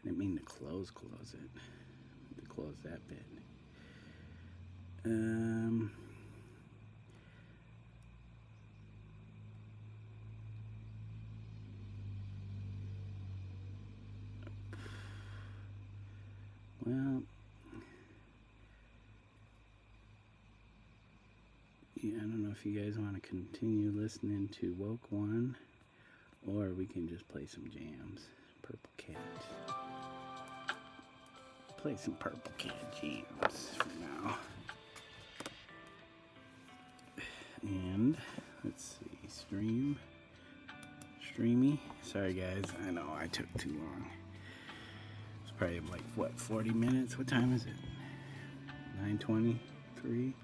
I didn't mean to close it. To close that bit. Well, yeah, I don't know if you guys want to continue listening to Woke One, or we can just play some jams. Purple Cat. Play some Purple Cat jams for now. And let's see, streamy. Sorry guys, I know I took too long. It's probably like what, 40 minutes? What time is it? 9:23.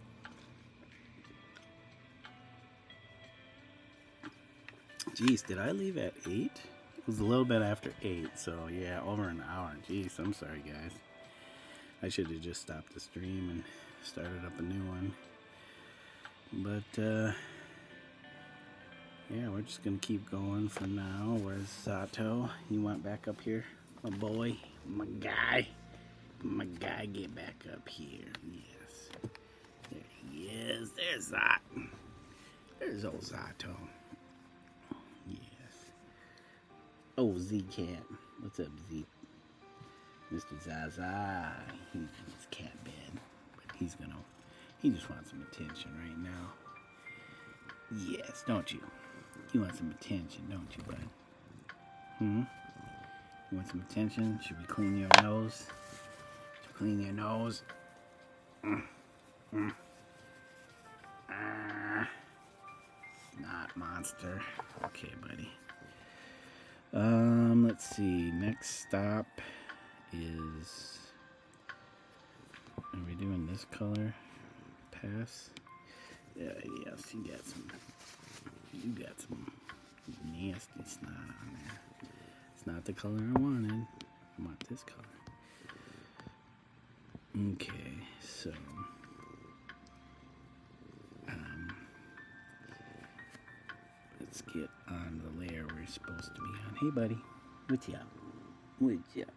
Jeez, did I leave at 8? It was a little bit after 8, so yeah, over an hour. Jeez, I'm sorry guys. I should have just stopped the stream and started up a new one. But yeah, we're just gonna keep going for now. Where's Zato? You want back up here? My boy, my guy, get back up here. Yes, there he is. There's Zat. There's old Zato. Yes. Oh, Z-Cat. What's up, Z? Mr. Zaza. He's cat bed, but he just wants some attention right now. Yes, don't you? You want some attention, don't you, bud? You want some attention? Should we clean your nose? Should we clean your nose? Snot monster. Okay, buddy. Let's see. Next stop is... Are we doing this color? Pass? Yeah, yes, you got some nasty snot on there. It's not the color I wanted. I want this color. Okay, so let's get on the layer we're supposed to be on. Hey buddy, what's up? What's up?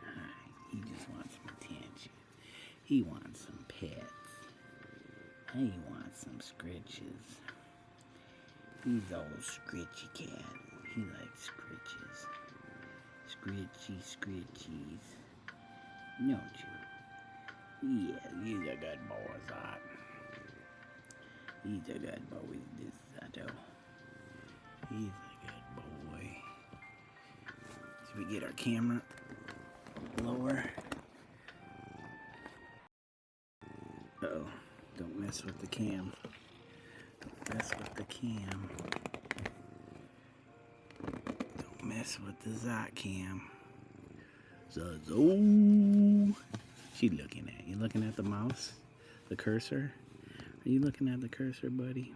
Hi, he just wants some attention. He wants some pets. He wants some scritches. He's old scritchy cat. He likes scritches. Scritchies. Don't you? Yeah, he's a good boy, Zot. He's a good boy, this Zato. He's a good boy. Should we get our camera lower? Uh-oh. Don't mess with the cam. Don't mess with the cam. Don't mess with the Zot cam. Zazo. She's looking at you. Looking at the mouse? The cursor? Are you looking at the cursor, buddy?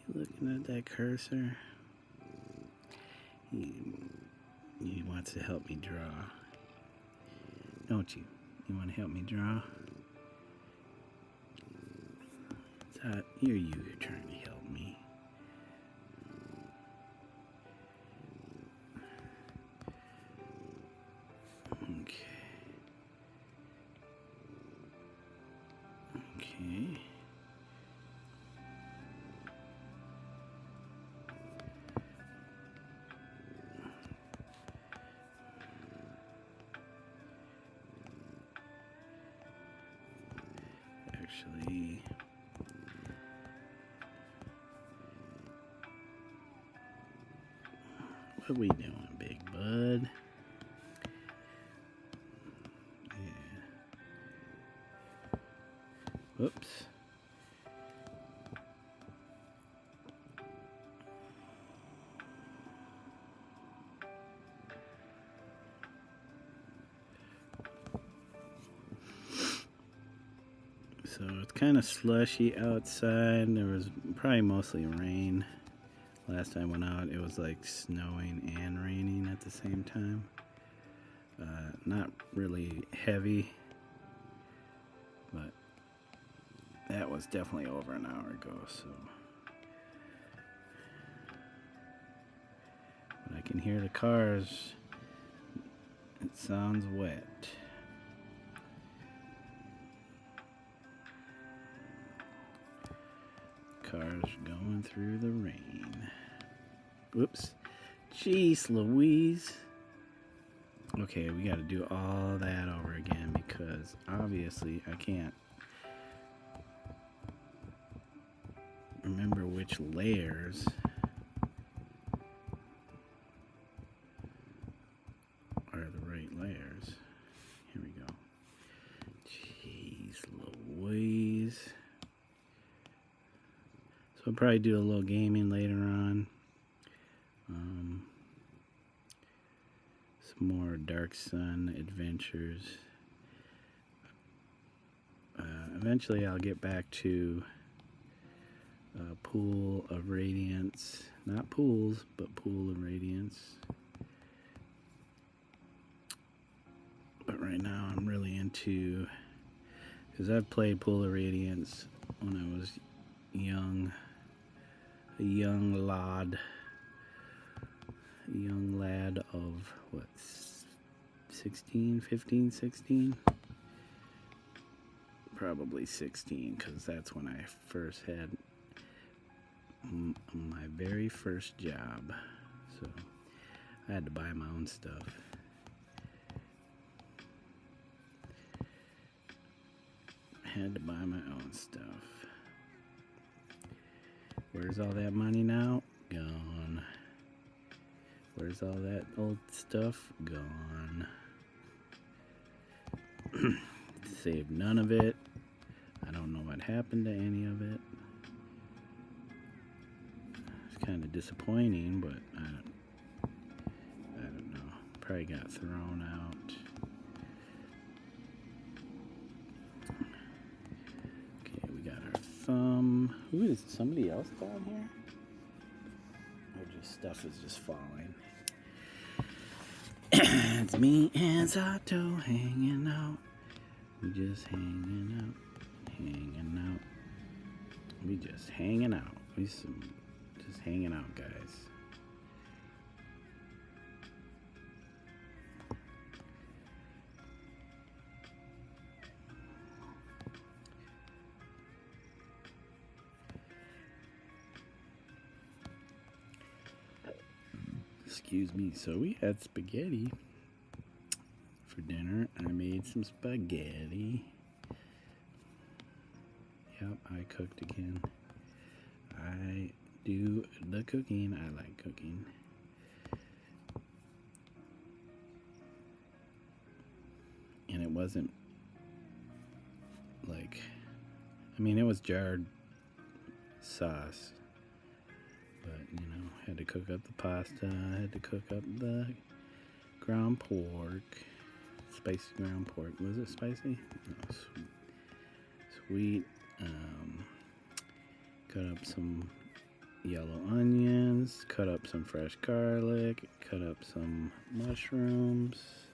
You looking at that cursor? He wants to help me draw. Don't you? You want to help me draw? You're trying to help me. Okay. actually. What we doing, big bud? Yeah. Whoops. So it's kind of slushy outside. There was probably mostly rain. Last time I went out, it was like snowing and raining at the same time. Not really heavy, but that was definitely over an hour ago. So, but I can hear the cars. It sounds wet. Cars going through the rain. Whoops. Jeez Louise. Okay, we gotta do all that over again because obviously I can't remember which layers are the right layers. Here we go. Jeez Louise. So I'll probably do a little gaming later on. Some more Dark Sun adventures. Eventually I'll get back to Pool of Radiance. Not pools, but Pool of Radiance. But right now I'm really into, because I've played Pool of Radiance when I was young. A young lad of what, 16, 15, 16? Probably 16, because that's when I first had my very first job. So I had to buy my own stuff. Where's all that money now? Gone. Where's all that old stuff? Gone. Saved none of it. I don't know what happened to any of it. It's kind of disappointing, but I don't know. Probably got thrown out. Okay, we got our thumb. Who is somebody else down here? Or just stuff is just falling. It's me and Sato hanging out. We just hanging out. We just hanging out. Just hanging out, guys. Excuse me. So we had spaghetti for dinner. I made some spaghetti. Yep, I cooked again. I do the cooking. I like cooking. And it wasn't like, I mean, it was jarred sauce. But, you know, had to cook up the pasta. I had to cook up the ground pork. Spicy ground pork. Was it spicy? No, sweet. Cut up some yellow onions, cut up some fresh garlic, cut up some mushrooms.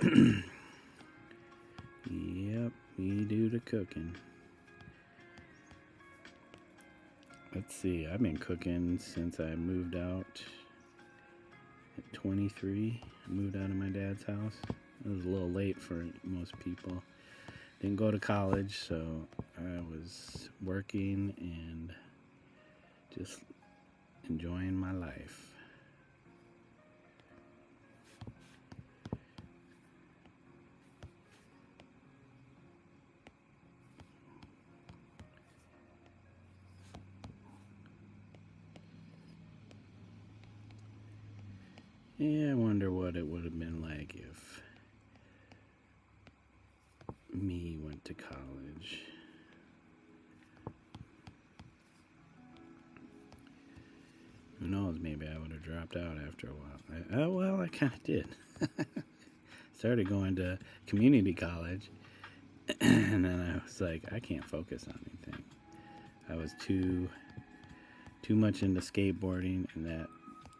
Yep, we do the cooking. Let's see, I've been cooking since I moved out at 23. I moved out of my dad's house. It was a little late for most people. Didn't go to college, so I was working and just enjoying my life. Yeah, I wonder what it would have been like if me went to college. Who knows, maybe I would have dropped out after a while. Well, I kind of did. Started going to community college, and then I was like, I can't focus on anything. I was too much into skateboarding, and that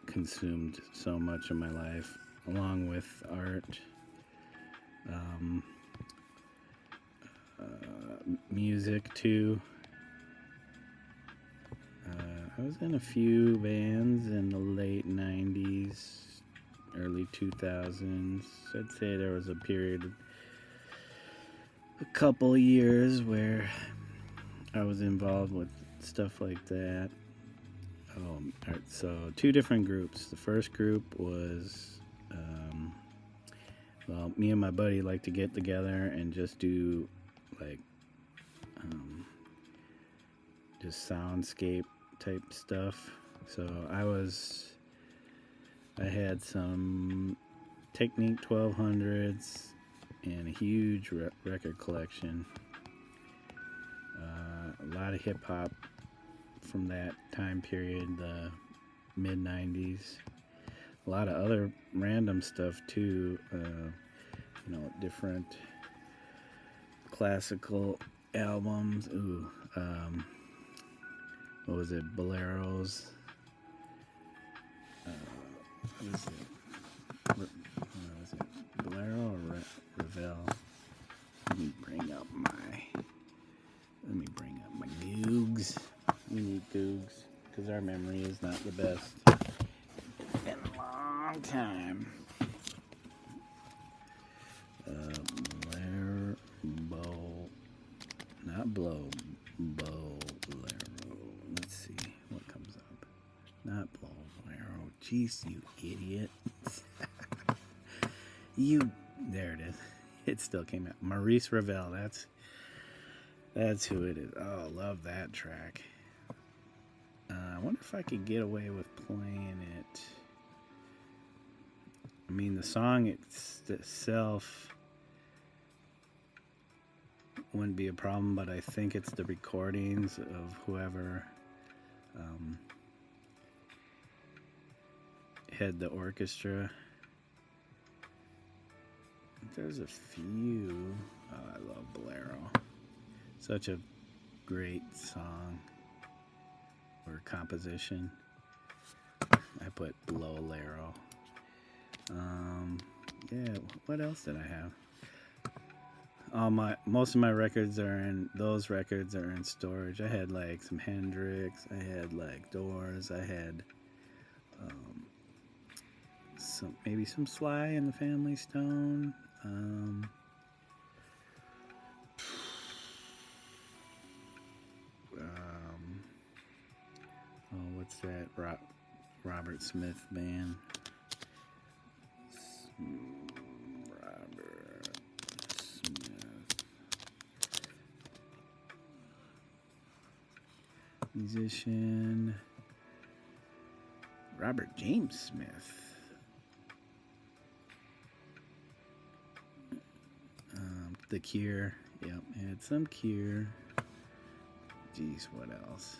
consumed so much of my life, along with art, music too. I was in a few bands in the late 90s, early 2000s. I'd say there was a period, a couple years where I was involved with stuff like that. So 2 different groups. The first group was, well, me and my buddy like to get together and just do like just soundscape type stuff. So I had some Technique 1200s and a huge record collection. A lot of hip hop from that time period, the mid 90s. A lot of other random stuff too, different classical albums. What was it? Boleros. What was it? Bolero or Ravel? Let me bring up my Googs. We need Googs because our memory is not the best. It's been a long time. Bolero. Let's see what comes up. Not Bolero. Jeez, you idiot. There it is. It still came out. Maurice Ravel. That's who it is. Oh, love that track. I wonder if I could get away with playing it. I mean, the song itself wouldn't be a problem, but I think it's the recordings of whoever had the orchestra. There's a few. Oh, I love Bolero. Such a great song or composition. I put Bolero. Yeah, what else did I have? Most of my records those records are in storage. I had like some Hendrix, I had like Doors, I had maybe some Sly and the Family Stone. What's that? Robert Smith band. Robert Smith. Musician. Robert James Smith. The Cure. Yep, had some Cure. Geez, what else?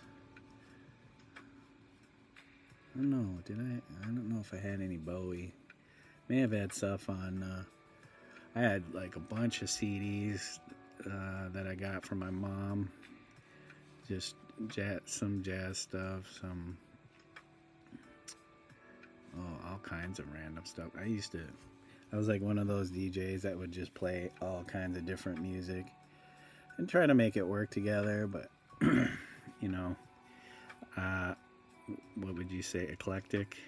I don't know. I don't know if I had any Bowie. May have had stuff on. I had like a bunch of CDs that I got from my mom. Just some jazz stuff, all kinds of random stuff. I was like one of those DJs that would just play all kinds of different music and try to make it work together, but what would you say, eclectic?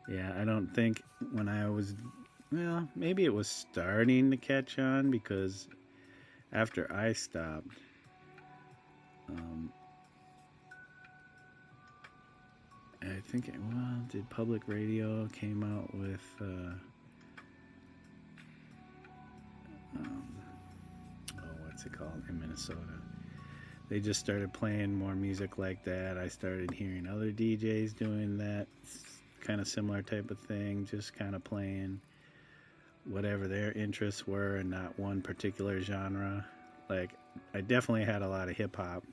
Yeah, I don't think when I was, well, maybe it was starting to catch on because after I stopped, I think, did Public Radio came out with, what's it called in Minnesota? they just started playing more music like that. I started hearing other DJs doing that kind of similar type of thing, just kind of playing whatever their interests were and not one particular genre. Like, I definitely had a lot of hip hop.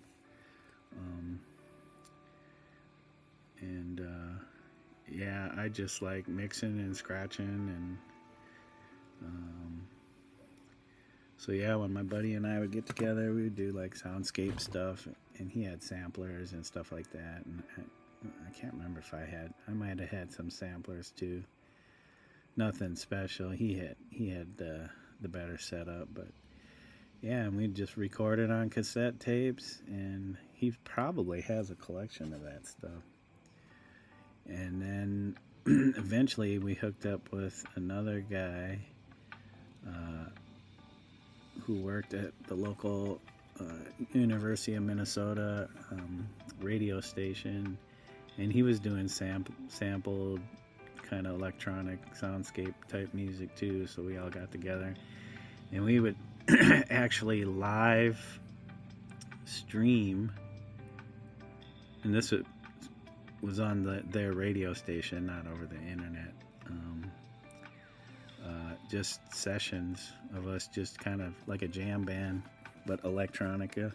And yeah, I just like mixing and scratching. And so yeah, when my buddy and I would get together, we would do like soundscape stuff, and he had samplers and stuff like that. And I can't remember if I might have had some samplers too. Nothing special. He had the better setup, but yeah, and we just recorded on cassette tapes, and he probably has a collection of that stuff. And then eventually we hooked up with another guy who worked at the local University of Minnesota radio station, and he was doing sampled kind of electronic soundscape type music too. So we all got together, and we would actually live stream, and this was on their radio station, not over the internet. Just sessions of us, just kind of like a jam band, but electronica.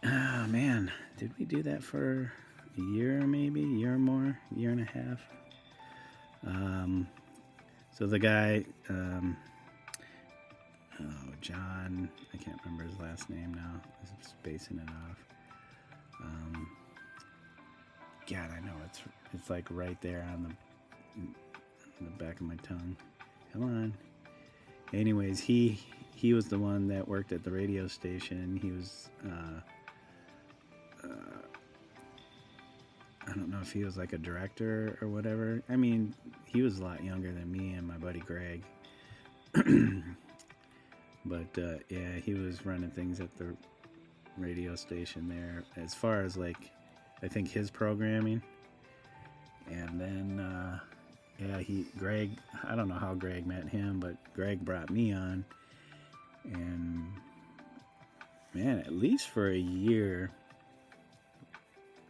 Ah, man, did we do that for a year, maybe a year or more, year and a half? So the guy, John, I can't remember his last name now. I'm spacing it off. God, I know it's like right there on the back of my tongue. Come on. Anyways, he was the one that worked at the radio station. He was I don't know if he was like a director or whatever. I mean, he was a lot younger than me and my buddy Greg. But yeah, he was running things at the radio station there as far as like, I think his programming. And then yeah, Greg, I don't know how Greg met him, but Greg brought me on, and man, at least for a year,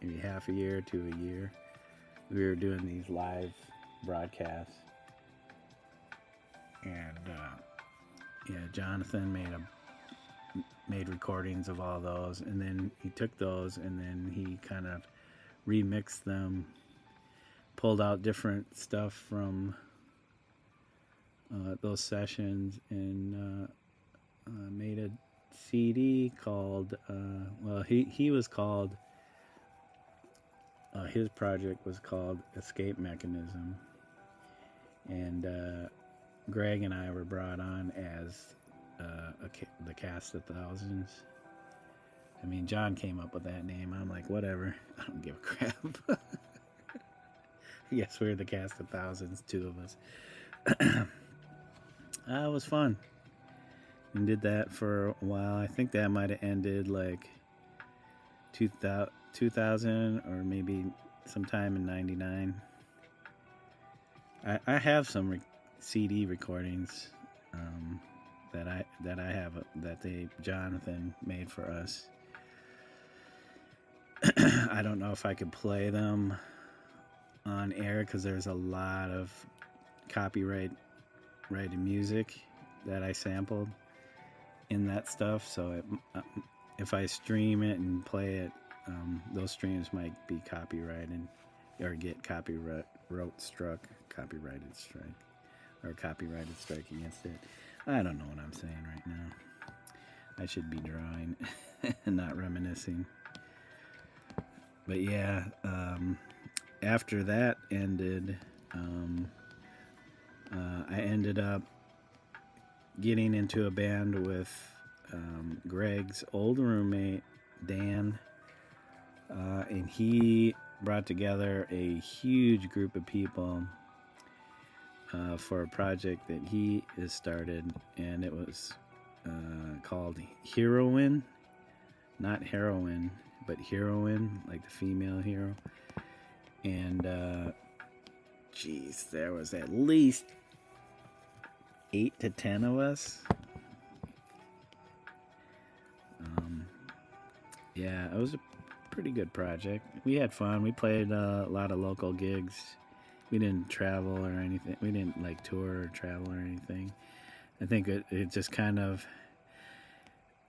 maybe half a year to a year, we were doing these live broadcasts. And yeah, Jonathan made recordings of all those, and then he took those and then he kind of remixed them, pulled out different stuff from those sessions, and made a CD called well, he was called his project was called Escape Mechanism, and Greg and I were brought on as the Cast of Thousands. I mean, John came up with that name. I'm like, whatever, I don't give a crap. Yes, we're the Cast of Thousands, two of us. It was fun. And did that for a while. I think that might have ended like 2000 or maybe sometime in 99. I have some CD recordings that I have that Jonathan made for us. I don't know if I could play them on air because there's a lot of copyrighted music that I sampled in that stuff. So if I stream it and play it, those streams might be copyrighted or get copyrighted strike against it. I don't know what I'm saying right now. I should be drawing and not reminiscing. But yeah, after that ended, I ended up getting into a band with Greg's old roommate, Dan, and he brought together a huge group of people for a project that he has started, and it was called Heroine, not heroin, but heroine, like the female hero. And geez, there was at least 8 to 10 of us. yeah, it was a pretty good project. We had fun. We played a lot of local gigs. We didn't travel or anything. We didn't like tour or travel or anything. I think it just kind of,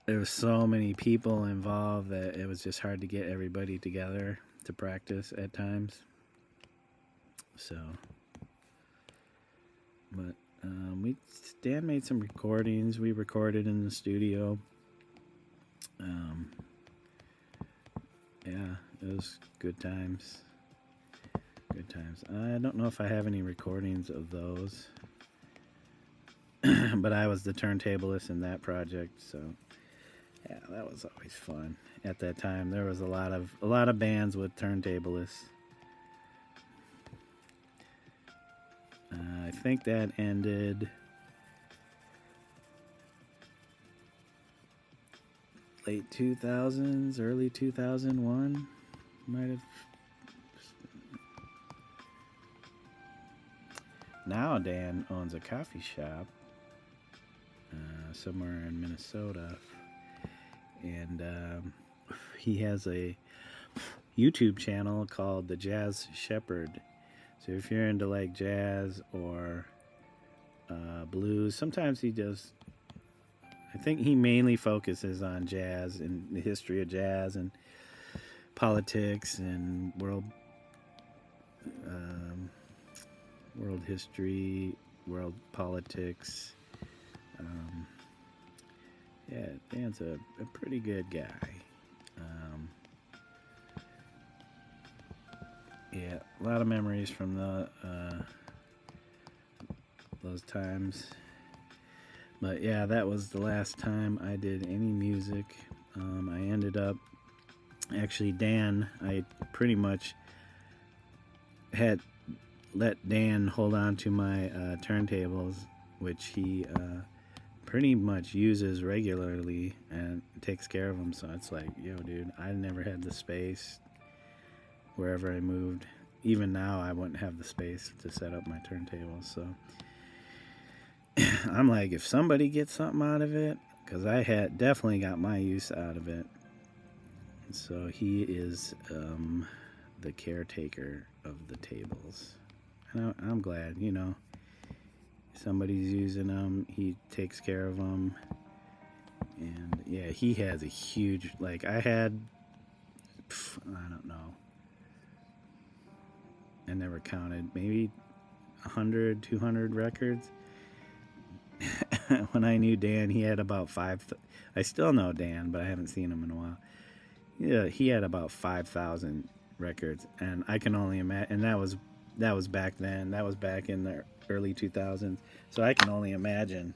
there was so many people involved that it was just hard to get everybody together to practice at times. So, but Dan made some recordings. We recorded in the studio. Yeah, it was good times. Good times. I don't know if I have any recordings of those, but I was the turntablist in that project, so yeah, that was always fun. At that time, there was a lot of bands with turntablists. I think that ended late 2000s, early 2001. Might have. Now Dan owns a coffee shop somewhere in Minnesota, and he has a YouTube channel called The Jazz Shepherd. So if you're into like jazz or blues, sometimes he does. I think he mainly focuses on jazz and the history of jazz and politics and world history, world politics. Yeah, Dan's a pretty good guy. Yeah, a lot of memories from those times. But yeah, that was the last time I did any music. I ended up, actually Dan, I pretty much had let Dan hold on to my turntables, which he pretty much uses regularly and takes care of them. So it's like, yo dude, I never had the space wherever I moved. Even now I wouldn't have the space to set up my turntables, so I'm like, if somebody gets something out of it, because I had definitely got my use out of it. So he is the caretaker of the tables, and I'm glad, you know, somebody's using them. He takes care of them, and yeah, he has a huge, like I had, I don't know, I never counted, maybe 100, 200 records. When I knew Dan, he had about I still know Dan, but I haven't seen him in a while. Yeah, he had about 5,000 records, and I can only imagine. And that was back then. That was back in the early 2000s. So I can only imagine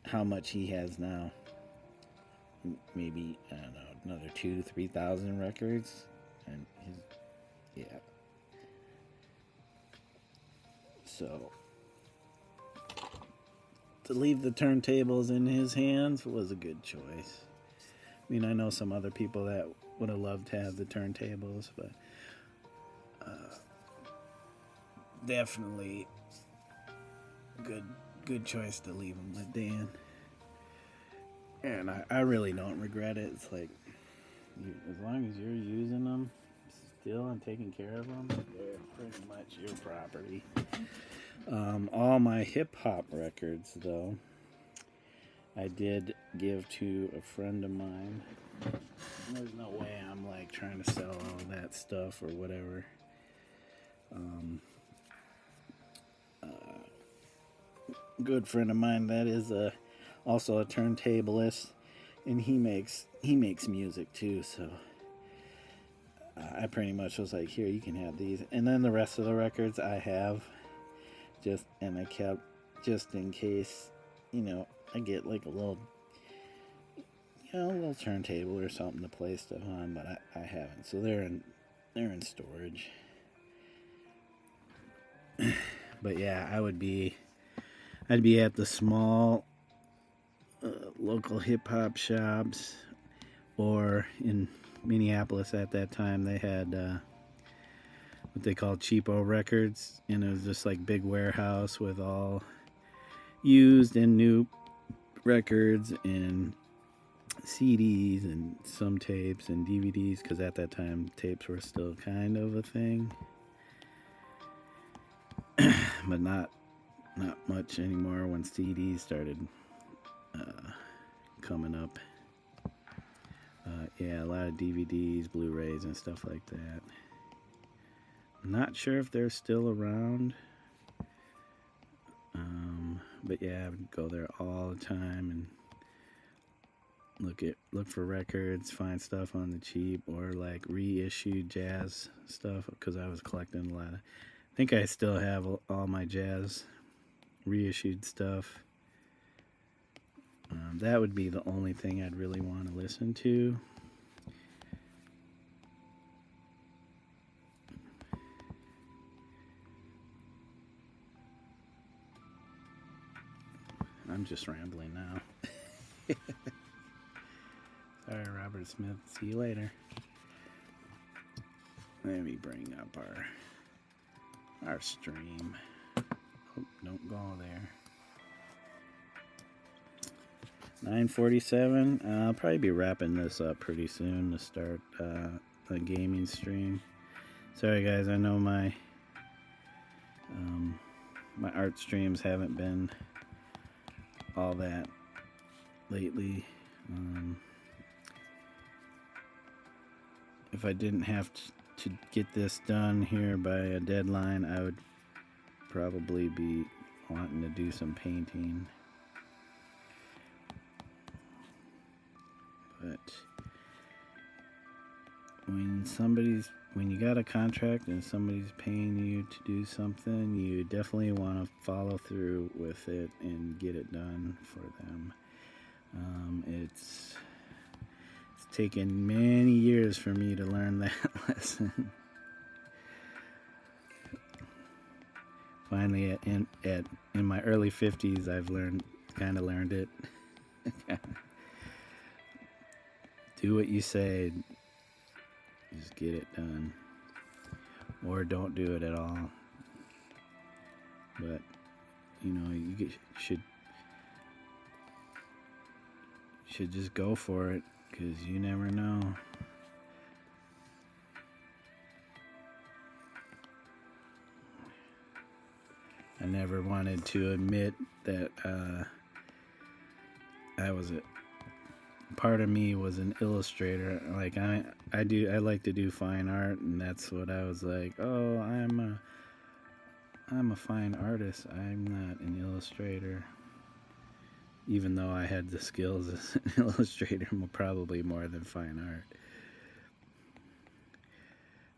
how much he has now. Maybe, I don't know, another 2,000-3,000 records, and yeah. So to leave the turntables in his hands was a good choice. I mean, I know some other people that would have loved to have the turntables, but definitely good choice to leave them with Dan. And I really don't regret it. It's like, as long as you're using them still and taking care of them, they're pretty much your property. All my hip-hop records, though, I did give to a friend of mine. There's no way I'm like trying to sell all that stuff or whatever. Good friend of mine that is also a turntablist, and he makes music too, so I pretty much was like, here, you can have these. And then the rest of the records I have, and I kept just in case, you know, I get like a little turntable or something to play stuff on, but I haven't. So they're in storage. But yeah, I'd be at the small local hip hop shops, or in Minneapolis at that time they had what they call cheapo records, and it was just like big warehouse with all used and new records, and CDs and some tapes and DVDs, because at that time tapes were still kind of a thing, but not much anymore when CDs started coming up. Yeah, a lot of DVDs, Blu-rays, and stuff like that. I'm not sure if they're still around, but yeah, I would go there all the time and look for records, find stuff on the cheap, or like reissued jazz stuff, because I was collecting a lot of. I think I still have all my jazz reissued stuff. That would be the only thing I'd really want to listen to. I'm just rambling now. Sorry, Robert Smith. See you later. Let me bring up our stream. Oh, don't go there. 9:47. I'll probably be wrapping this up pretty soon to start a gaming stream. Sorry, guys. I know my art streams haven't been all that lately. If I didn't have to get this done here by a deadline, I would probably be wanting to do some painting. But when you got a contract and somebody's paying you to do something, you definitely want to follow through with it and get it done for them. It's taken many years for me to learn that lesson. Finally, in my early 50s, I've kind of learned it. Do what you say. Just get it done. Or don't do it at all. But, you should just go for it, because you never know. I never wanted to admit that part of me was an illustrator. Like I like to do fine art, and that's what I was like. Oh, I'm a fine artist. I'm not an illustrator. Even though I had the skills as an illustrator, probably more than fine art.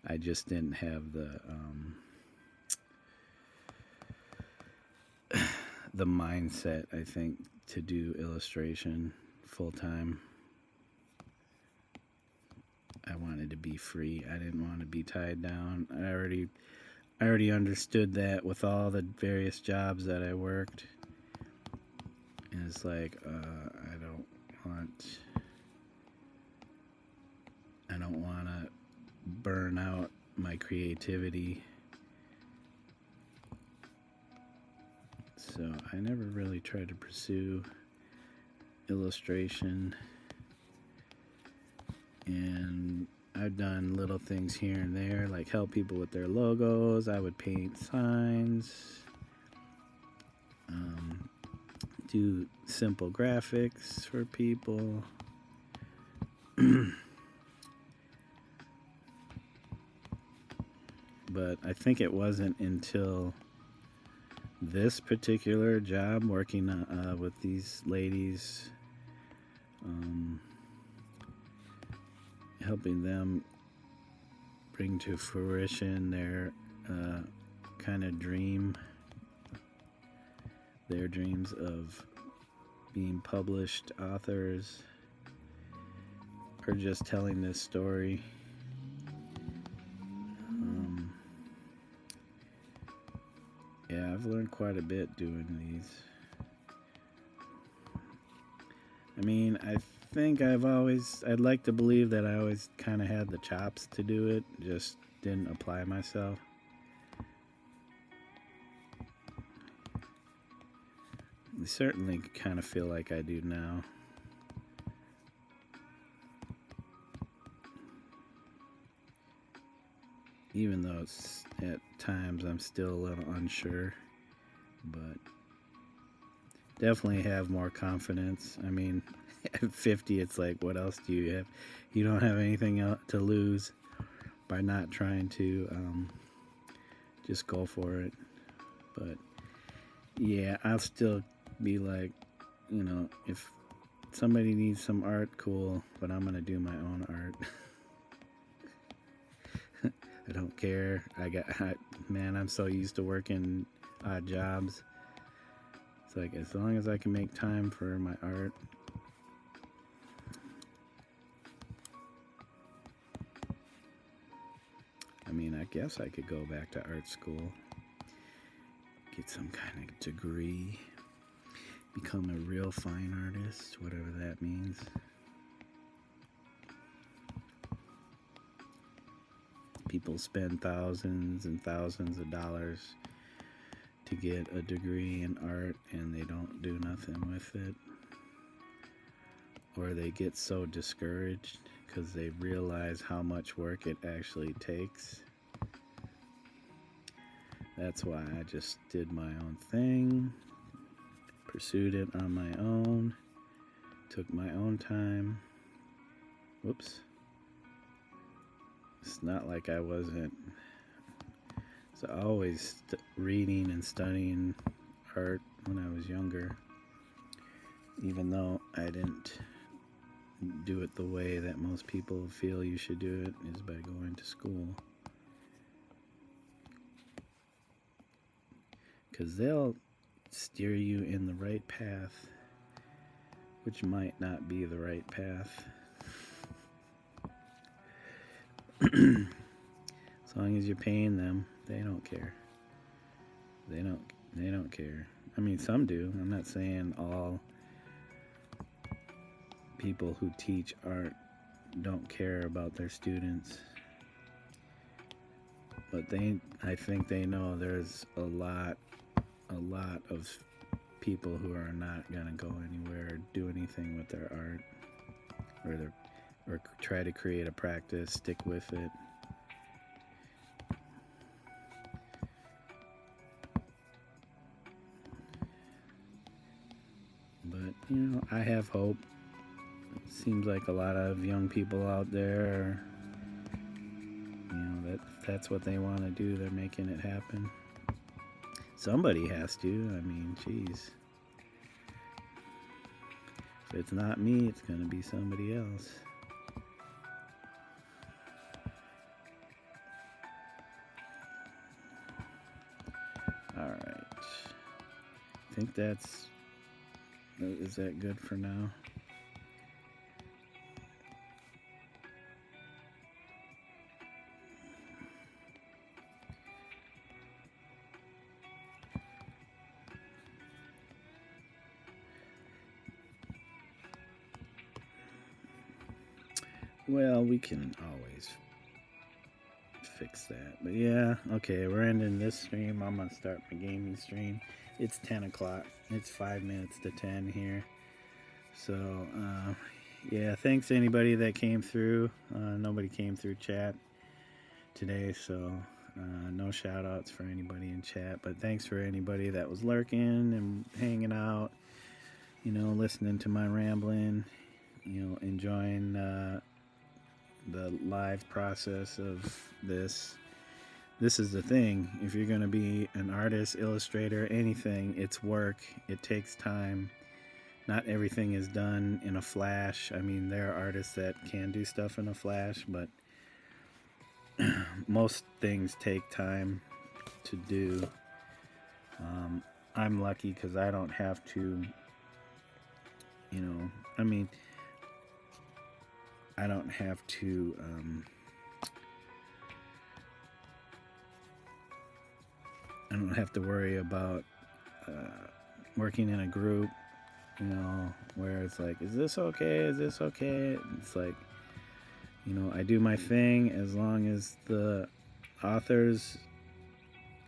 I just didn't have the mindset, I think, to do illustration full time. I wanted to be free. I didn't want to be tied down. I already understood that with all the various jobs that I worked. And it's like, I don't want to burn out my creativity. So I never really tried to pursue illustration. And I've done little things here and there, like help people with their logos. I would paint signs, do simple graphics for people. But I think it wasn't until this particular job, working with these ladies, helping them bring to fruition their kind of their dreams of being published authors, or just telling this story. Yeah, I've learned quite a bit doing these. I mean, I think I'd like to believe that I always kind of had the chops to do it, just didn't apply myself. I certainly kind of feel like I do now. even though it's at times I'm still a little unsure, but definitely have more confidence. I mean, at 50, it's like, what else do you have? You don't have anything else to lose by not trying to just go for it. But yeah, I'll still be like, you know, if somebody needs some art, cool, but I'm gonna do my own art. I don't care. Man, I'm so used to working odd jobs. It's like, as long as I can make time for my art. I mean, I guess I could go back to art school, get some kind of degree, become a real fine artist, whatever that means. People spend thousands and thousands of dollars to get a degree in art, and they don't do nothing with it. Or they get so discouraged because they realize how much work it actually takes. That's why I just did my own thing, pursued it on my own, took my own time. Whoops. It's not like I wasn't. So always reading and studying art when I was younger, even though I didn't do it the way that most people feel you should do it, is by going to school. Because they'll steer you in the right path, which might not be the right path. As long as you're paying them, they don't care. They don't care. I mean, some do. I'm not saying all people who teach art don't care about their students, but I think they know there's a lot of people who are not gonna go anywhere or do anything with their art, or try to create a practice, stick with it. But, you know, I have hope. It seems like a lot of young people out there are, you know, that's what they want to do. They're making it happen. Somebody has to. I mean, geez. If it's not me, it's going to be somebody else. Alright. I think is that good for now? Well, we can always fix that. But yeah, okay, we're ending this stream. I'm gonna start my gaming stream. It's 10 o'clock. It's 5 minutes to 10 here. So, yeah, thanks to anybody that came through. Nobody came through chat today, so no shout outs for anybody in chat. But thanks for anybody that was lurking and hanging out, you know, listening to my rambling, you know, enjoying the live process of this. This is the thing. If you're going to be an artist, illustrator, anything, it's work. It takes time. Not everything is done in a flash. I mean, there are artists that can do stuff in a flash, but most things take time to do. I'm lucky because I don't have to, you know, I mean, I don't have to I don't have to worry about working in a group, you know, where it's like, is this okay? Is this okay? It's like, you know, I do my thing as long as the authors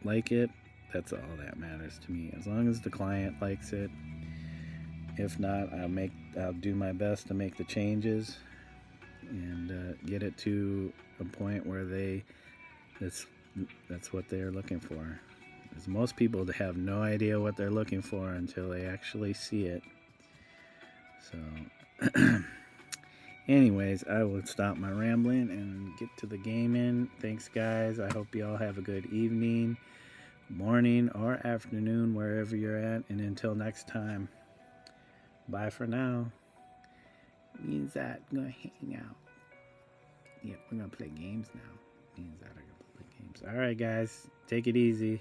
like it. That's all that matters to me. As long as the client likes it. If not, I'll do my best to make the changes and get it to a point where they That's what they're looking for. Because most people have no idea what they're looking for until they actually see it. So, anyways, I will stop my rambling and get to the gaming. Thanks, guys. I hope you all have a good evening, morning, or afternoon, wherever you're at. And until next time, bye for now. Me and Zach gonna hang out. Yeah, we're gonna play games now. Me and Zach are gonna play games. All right, guys, take it easy.